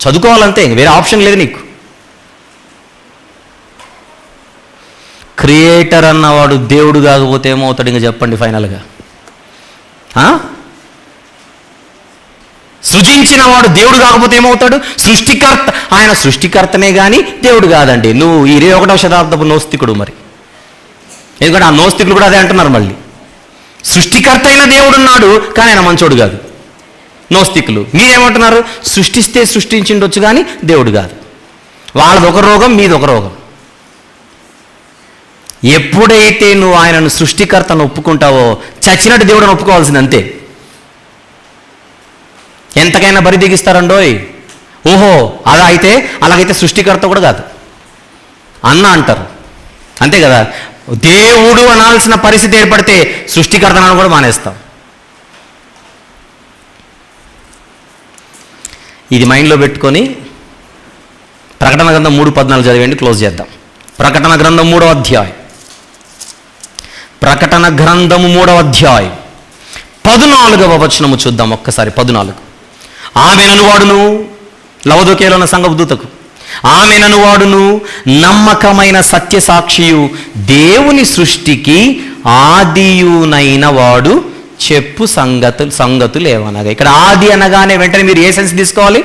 చదువుకోవాలంతే, వేరే ఆప్షన్ లేదు నీకు. క్రియేటర్ అన్నవాడు దేవుడు కాకపోతే ఏమవుతాడు ఇంకా చెప్పండి ఫైనల్గా. సృజించిన వాడు దేవుడు కాకపోతే ఏమవుతాడు? సృష్టికర్త. ఆయన సృష్టికర్తనే కానీ దేవుడు కాదండి. నువ్వు 21వ శతాబ్దపు నోస్తికుడు మరి. ఎందుకంటే ఆ నోస్తికులు కూడా అదే అంటున్నారు మళ్ళీ. సృష్టికర్త అయిన దేవుడు ఉన్నాడు కానీ ఆయన మంచోడు కాదు. నోస్తికులు మీరేమంటున్నారు? సృష్టిస్తే సృష్టించిండొచ్చు కానీ దేవుడు కాదు. వాళ్ళది ఒక రోగం, మీది ఒక రోగం. ఎప్పుడైతే నువ్వు ఆయనను సృష్టికర్తను ఒప్పుకుంటావో చచ్చినట్టు దేవుడిని ఒప్పుకోవాల్సింది అంతే. ఎంతకైనా బరి దిగిస్తారండోయ్. ఓహో అలా అయితే అలాగైతే సృష్టికర్త కూడా కాదు అన్న అంటారు, అంతే కదా. దేవుడు అనాల్సిన పరిస్థితి ఏర్పడితే సృష్టికర్తను కూడా మానేస్తాం. ఇది మైండ్లో పెట్టుకొని ప్రకటన గ్రంథం 3:14 చదివేయండి, క్లోజ్ చేద్దాం. ప్రకటన గ్రంథం 3వ అధ్యాయం, ప్రకటన గ్రంథము 3వ అధ్యాయం 14వ వచనము చూద్దాం ఒక్కసారి. 14. ఆమెననువాడును, లవదొకేలో ఉన్న సంఘపు దూతకు, ఆమెననువాడును నమ్మకమైన సత్యసాక్షియు దేవుని సృష్టికి ఆదియునైన వాడు చెప్పు సంగతులు ఏమనగా. ఇక్కడ ఆది అనగానే వెంటనే మీరు ఏ సెన్స్ తీసుకోవాలి?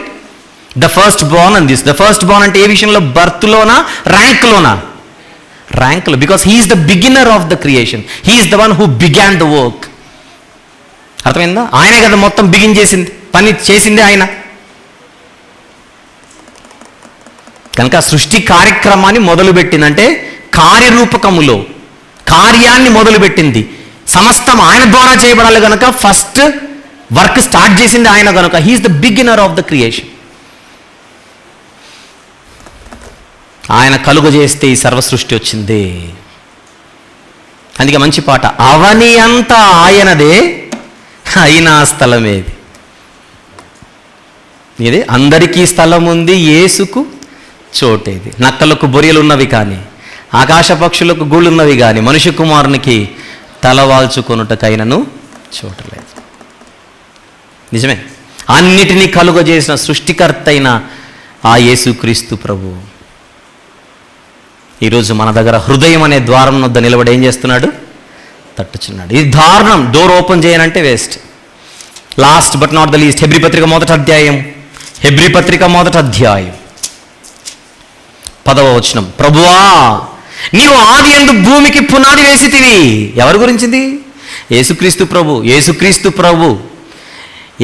ద ఫస్ట్ బోర్న్ అని తీసు. ద ఫస్ట్ బోర్న్ అంటే ఏ విషయంలో? బర్త్లోనా, ర్యాంక్లోనా? ర్యాంక్లో. Because he is the beginner of the creation, he is the one who began the work. అర్థమైందా? ఆయనే కదా మొత్తం బిగిన్ చేసింది, పని చేసిందే ఆయన. కనుక సృష్టి కార్యక్రమాన్ని మొదలుపెట్టిందంటే కార్యరూపకములో కార్యాన్ని మొదలుపెట్టింది. సమస్తం ఆయన ద్వారా చేయబడాలి కనుక ఫస్ట్ వర్క్ స్టార్ట్ చేసింది ఆయన కనుక he is the beginner of the creation. ఆయన కలుగ చేస్తే ఈ సర్వ సృష్టి వచ్చింది. అందుకే మంచి పాట, అవని అంతా ఆయనదే అయినా స్థలం ఏది. ఇది అందరికీ స్థలం ఉంది, యేసుకు చోటేది. నక్కలకు బొరియలు ఉన్నవి కానీ, ఆకాశ పక్షులకు గూళ్ళున్నవి కానీ, మనుష్య కుమారునికి తలవాల్చుకొనుటకైనను చోటలేదు. నిజమే, అన్నిటినీ కలుగజేసిన సృష్టికర్త అయిన ఆ యేసుక్రీస్తు ప్రభు ఈరోజు మన దగ్గర హృదయం అనే ద్వారం వద్ద నిలబడి ఏం చేస్తున్నాడు? తట్టుచున్నాడు. ఇది దారుణం. డోర్ ఓపెన్ చేయనంటే waste. Last but not the least, హెబ్రీ పత్రిక మొదటి అధ్యాయం 10వ వచనం. ప్రభువా, నీవు ఆది యందు భూమికి పునాది వేసితివి. ఎవరి గురించింది? యేసుక్రీస్తు ప్రభు.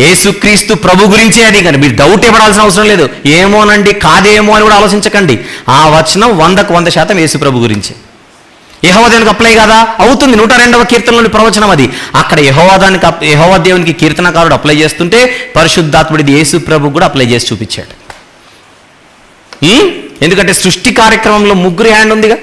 యేసుక్రీస్తు ప్రభు గురించే అది. కానీ మీరు డౌట్ ఇవ్వడాల్సిన అవసరం లేదు. ఏమోనండి, కాదేమో అని కూడా ఆలోచించకండి. ఆ వచనం 100% యేసు ప్రభు గురించి. యెహోవా దేవునికి అప్లై కదా? అవుతుంది. 102వ కీర్తనలోని ప్రవచనం అది. అక్కడ యెహోవా దేవునికి కీర్తనకారుడు అప్లై చేస్తుంటే పరిశుద్ధాత్ముడిది యేసు ప్రభు కూడా అప్లై చేసి చూపించాడు. ఎందుకంటే సృష్టి కార్యక్రమంలో ముగ్గురి హ్యాండ్ ఉందిగా,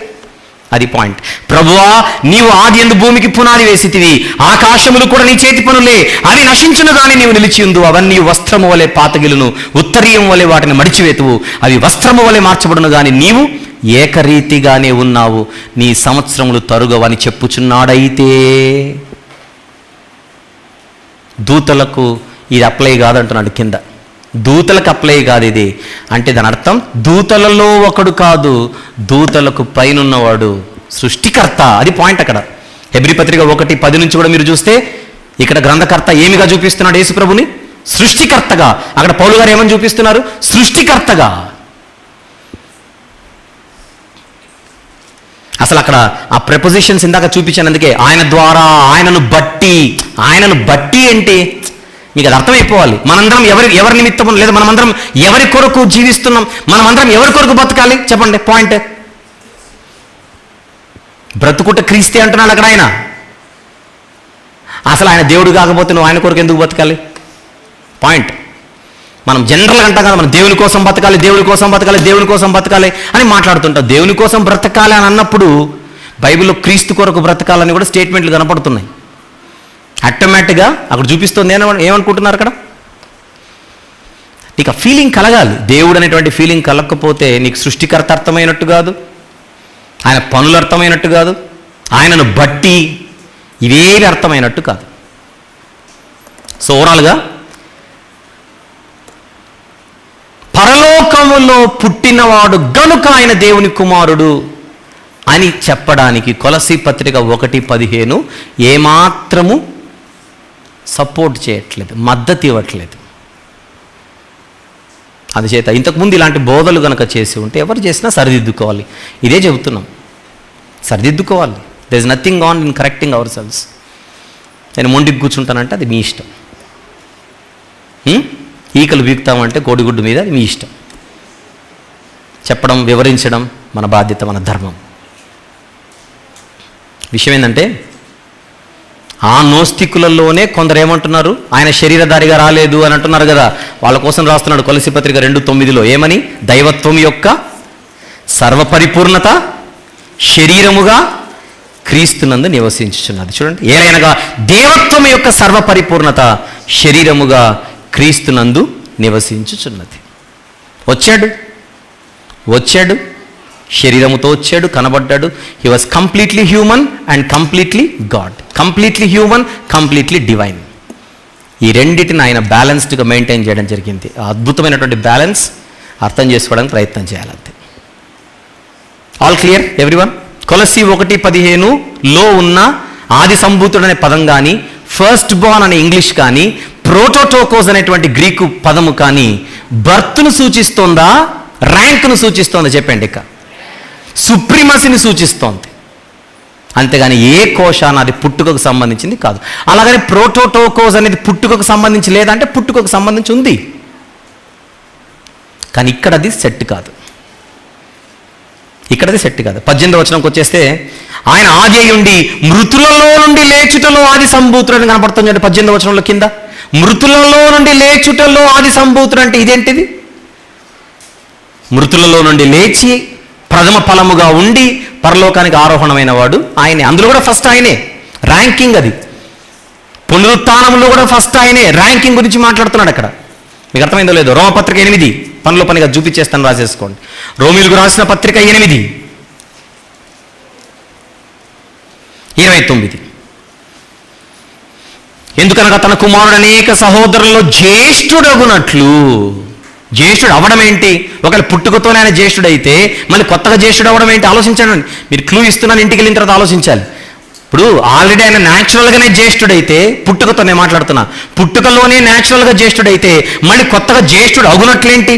అది పాయింట్. ప్రభువా, నీవు ఆది యందు భూమికి పునాది వేసితివి, ఆకాశములు కూడా నీ చేతి పనులే, అవి నశించును గాని నీవు నిలిచి ఉండు. అవన్నీ వస్త్రము వలె పాతగిలును, ఉత్తరీయం వలె వాటిని మడిచివేతువు. అవి వస్త్రము వలె మార్చబడును గాని నీవు ఏకరీతిగానే ఉన్నావు. నీ సంవత్సరములు తరుగవని చెప్పుచున్నాడైతే. దూతలకు ఇది అప్లై కాదంటున్నాడు కింద. దూతలకు అప్లై కాదు ఇది. అంటే దాని అర్థం దూతలలో ఒకడు కాదు, దూతలకు పైనున్నవాడు సృష్టికర్త. అది పాయింట్ అక్కడ. హెబ్రీ పత్రిక 1:10 నుంచి కూడా మీరు చూస్తే ఇక్కడ గ్రంథకర్త ఏమిగా చూపిస్తున్నాడు? యేసుప్రభుని సృష్టికర్తగా. అక్కడ పౌలు గారు ఏమని చూపిస్తున్నారు? సృష్టికర్తగా. అసలు అక్కడ ఆ ప్రెపోజిషన్స్ ఇందాక చూపించాను. అందుకే ఆయన ద్వారా, ఆయనను బట్టి అంటే మీకు అది అర్థమైపోవాలి. మనందరం ఎవరి నిమిత్తం, లేదా మనమందరం ఎవరి కొరకు జీవిస్తున్నాం, మనమందరం ఎవరి కొరకు బతకాలి చెప్పండి? పాయింట్. బ్రతుకుట క్రీస్తే అంటున్నాడు అక్కడ ఆయన. అసలు ఆయన దేవుడు కాకపోతే నువ్వు ఆయన కొరకు ఎందుకు బతకాలి? పాయింట్. మనం జనరల్గా అంటాం కదా, మనం దేవుని కోసం బతకాలి, దేవుని కోసం బతకాలి, దేవుని కోసం బతకాలి అని మాట్లాడుతుంటాం. దేవుని కోసం బ్రతకాలి అని అన్నప్పుడు బైబిల్లో క్రీస్తు కొరకు బ్రతకాలని కూడా స్టేట్మెంట్లు కనపడుతున్నాయి. ఆటోమేటిక్గా అక్కడ చూపిస్తుంది. ఏమనుకుంటున్నారు అక్కడ? నీకు ఆ ఫీలింగ్ కలగాలి. దేవుడు అనేటువంటి ఫీలింగ్ కలగకపోతే నీకు సృష్టికర్త అర్థమైనట్టు కాదు, ఆయన పనులు అర్థమైనట్టు కాదు, ఆయనను బట్టి ఇవేవి అర్థమైనట్టు కాదు. సో ఓవరాల్గా పరలోకములో పుట్టినవాడు గనుక ఆయన దేవుని కుమారుడు అని చెప్పడానికి కొలసీ పత్రిక 1:15 ఏమాత్రము సపోర్ట్ చేయట్లేదు, మద్దతు ఇవ్వట్లేదు. అందుచేత ఇంతకుముందు ఇలాంటి బోధలు కనుక చేసి ఉంటే ఎవరు చేసినా సరిదిద్దుకోవాలి. ఇదే చెబుతున్నాం, సరిదిద్దుకోవాలి. There is nothing on in correcting ourselves. నేను మొండికి కూర్చుంటానంటే అది మీ ఇష్టం. ఈకలు వీక్తామంటే కోడిగుడ్డు మీద అది మీ ఇష్టం. చెప్పడం, వివరించడం మన బాధ్యత, మన ధర్మం. విషయం ఏంటంటే ఆ నోస్తికులలోనే కొందరు ఏమంటున్నారు? ఆయన శరీరధారిగా రాలేదు అని అంటున్నారు కదా. వాళ్ళ కోసం రాస్తున్నాడు కొలసీ పత్రిక 2:9 ఏమని? దైవత్వం యొక్క సర్వపరిపూర్ణత శరీరముగా క్రీస్తునందు నివసించుచున్నది. చూడండి, ఏలైనగా దేవత్వం యొక్క సర్వపరిపూర్ణత శరీరముగా క్రీస్తునందు నివసించుచున్నది. వచ్చాడు, శరీరముతో వచ్చాడు, కనబడ్డాడు. He was completely human and completely God. Completely human, completely divine. ఈ రెండింటిని ఆయన బ్యాలెన్స్డ్గా మెయింటైన్ చేయడం జరిగింది. ఆ అద్భుతమైనటువంటి బ్యాలెన్స్ అర్థం చేసుకోవడానికి ప్రయత్నం చేయాలంతే. All clear everyone? కొలసీ 1:15లో ఉన్న ఆది సంభూతుడు అనే పదం కానీ, ఫస్ట్ బోర్న్ అనే ఇంగ్లీష్ కానీ, ప్రోటోటోకోస్ అనేటువంటి గ్రీకు పదము కానీ బర్త్ను సూచిస్తోందా, ర్యాంక్ను సూచిస్తోందా చెప్పండి? ఇక సుప్రీమసీని సూచిస్తోంది. అంతేగాని ఏ కోశాన అది పుట్టుకకు సంబంధించింది కాదు. అలాగని ప్రోటోటోకోస్ అనేది పుట్టుకకు సంబంధించి లేదంటే పుట్టుకకు సంబంధించి ఉంది, కానీ ఇక్కడ అది సెట్ కాదు. 18వ వచనంకి వచ్చేస్తే ఆయన ఆది అయ్యుండి మృతులలో నుండి లేచుటలో ఆది సంభూతుడని కనపడుతుంది. 18వ వచనంలో కింద మృతులలో నుండి లేచుటలో ఆది సంభూతుడు అంటే ఇదేంటిది? మృతులలో నుండి లేచి ప్రథమ ఫలముగా ఉండి పరలోకానికి ఆరోహణమైన వాడు ఆయనే. అందులో కూడా ఫస్ట్ ఆయనే, ర్యాంకింగ్ అది. పునరుత్థానంలో కూడా ఫస్ట్ ఆయనే, ర్యాంకింగ్ గురించి మాట్లాడుతున్నాడు అక్కడ. మీకు అర్థమైందో లేదో? రోమపత్రిక 8 పనిలో పనిగా చూపించేస్తాను, రాసేసుకోండి. రోమిలకు రాసిన పత్రిక 8:29. ఎందుకనగా తన కుమారుడు అనేక సహోదరులలో జ్యేష్ఠుడగునట్లు. జ్యేష్ఠుడు అవడం ఏంటి? ఒకవేళ పుట్టుకతోనే ఆయన జ్యేష్ఠుడైతే మళ్ళీ కొత్తగా జ్యేష్ఠుడు అవడం ఏంటి? ఆలోచించండి. మీరు క్లూ ఇస్తున్నాను, ఇంటికి వెళ్ళిన తర్వాత ఆలోచించాలి. ఇప్పుడు ఆల్రెడీ ఆయన న్యాచురల్గానే జ్యేష్ఠుడైతే, పుట్టుకతో నేను మాట్లాడుతున్నా, పుట్టుకలోనే న్యాచురల్గా జ్యేష్ఠుడైతే మళ్ళీ కొత్తగా జ్యేష్ఠుడు అగునట్లేంటి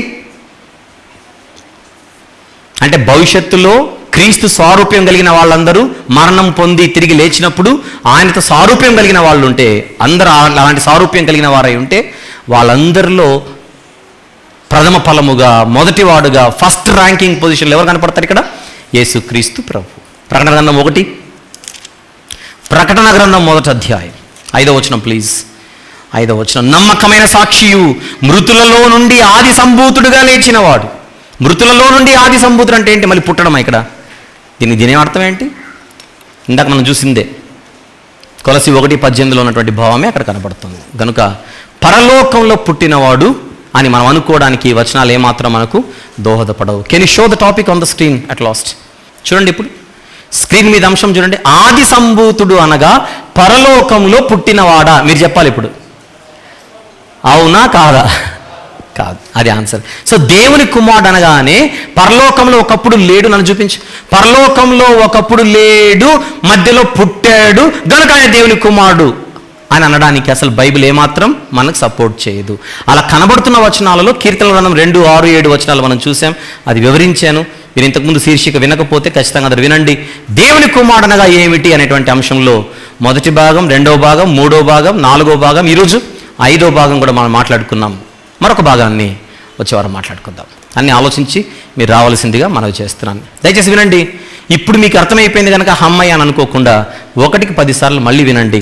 అంటే, భవిష్యత్తులో క్రీస్తు స్వారూప్యం కలిగిన వాళ్ళందరూ మరణం పొంది తిరిగి లేచినప్పుడు ఆయనతో సారూప్యం కలిగిన వాళ్ళు ఉంటే, అందరూ అలాంటి సారూప్యం కలిగిన వారై ఉంటే, వాళ్ళందరిలో ప్రథమ ఫలముగా, మొదటివాడుగా, ఫస్ట్ ర్యాంకింగ్ పొజిషన్లో ఎవరు కనపడతారు ఇక్కడ? యేసుక్రీస్తు ప్రభు. ప్రకటన గ్రంథం 1, ప్రకటన గ్రంథం 1వ అధ్యాయం 5వ వచనం ప్లీజ్. 5వ వచనం, నమ్మకమైన సాక్షియు మృతులలో నుండి ఆది సంభూతుడుగా లేచినవాడు. మృతులలో నుండి ఆది సంభూతుడు అంటే ఏంటి? మళ్ళీ పుట్టడమా ఇక్కడ? దీని అర్థం ఏంటి? ఇందాక మనం చూసిందే, కొలసి 1:18లో ఉన్నటువంటి భావమే అక్కడ కనబడుతుంది. కనుక పరలోకంలో పుట్టినవాడు అని మనం అనుకోవడానికి వచనాలు ఏమాత్రం మనకు దోహదపడవు. Can you show the topic on the screen at last? చూడండి, ఇప్పుడు స్క్రీన్ మీద అంశం చూడండి. ఆది సంభూతుడు అనగా పరలోకంలో పుట్టినవాడా? మీరు చెప్పాలి ఇప్పుడు, అవునా కాదా? కాదు, అది ఆన్సర్. సో దేవుని కుమారుడు అనగానే పరలోకంలో ఒకప్పుడు లేడు. నన్ను చూపించు. పరలోకంలో ఒకప్పుడు లేడు, మధ్యలో పుట్టాడు, గనుక ఆయన దేవుని కుమారుడు అని అనడానికి అసలు బైబిల్ ఏమాత్రం మనకు సపోర్ట్ చేయదు. అలా కనబడుతున్న వచనాలలో కీర్తన గ్రంథం 2, 6, 7 వచనాలు మనం చూసాం, అది వివరించాను. మీరు ఇంతకుముందు శీర్షిక వినకపోతే ఖచ్చితంగా అది వినండి. దేవుని కుమారుడు అనగా ఏమిటి అనేటువంటి అంశంలో మొదటి భాగం, 2వ భాగం, 3వ భాగం, 4వ భాగం, ఈరోజు 5వ భాగం కూడా మనం మాట్లాడుకున్నాం. మరొక భాగాన్ని వచ్చేవారం మాట్లాడుకుందాం. అన్నీ ఆలోచించి మీరు రావాల్సిందిగా మనవి చేస్తున్నాను. దయచేసి వినండి. ఇప్పుడు మీకు అర్థమైపోయింది కనుక అమ్మాయి అని అనుకోకుండా 1కి 10 సార్లు మళ్ళీ వినండి.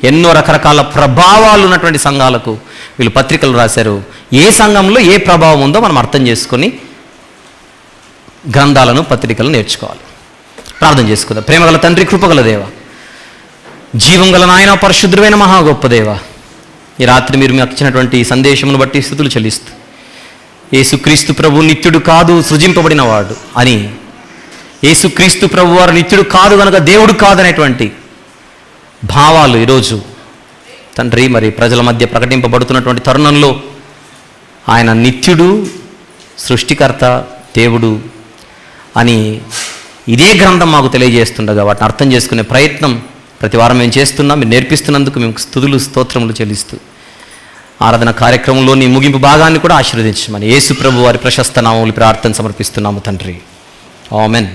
ఎన్నో రకరకాల ప్రభావాలు ఉన్నటువంటి సంఘాలకు వీళ్ళు పత్రికలు రాశారు. ఏ సంఘంలో ఏ ప్రభావం ఉందో మనం అర్థం చేసుకొని గ్రంథాలను, పత్రికలు నేర్చుకోవాలి. ప్రార్థన చేసుకుందాం. ప్రేమగల తండ్రి, కృపగల దేవ, జీవం గల నాయన, పరిశుద్ధమైన మహా గొప్ప దేవ, ఈ రాత్రి మీరు మాకు ఇచ్చినటువంటి సందేశమును బట్టి స్తుతులు చెల్లిస్తూ, యేసుక్రీస్తు ప్రభు నిత్యుడు కాదు, సృజింపబడినవాడు అని, యేసుక్రీస్తు ప్రభు వారు నిత్యుడు కాదు కనుక దేవుడు కాదనేటువంటి భావాలు ఈరోజు తండ్రి మరి ప్రజల మధ్య ప్రకటింపబడుతున్నటువంటి తరుణంలో ఆయన నిత్యుడు, సృష్టికర్త, దేవుడు అని ఇదే గ్రంథం మాకు తెలియజేస్తుండగా వాటిని అర్థం చేసుకునే ప్రయత్నం ప్రతి వారం మేము చేస్తున్నాం. మీరు నేర్పిస్తున్నందుకు మేము స్తుతులు, స్తోత్రములు చెల్లిస్తూ ఆరాధన కార్యక్రమంలోని ముగింపు భాగాన్ని కూడా ఆశీర్వదించమని యేసు ప్రభు వారి ప్రశస్త నామములు ప్రార్థన సమర్పిస్తున్నాము తండ్రి. ఆమెన్.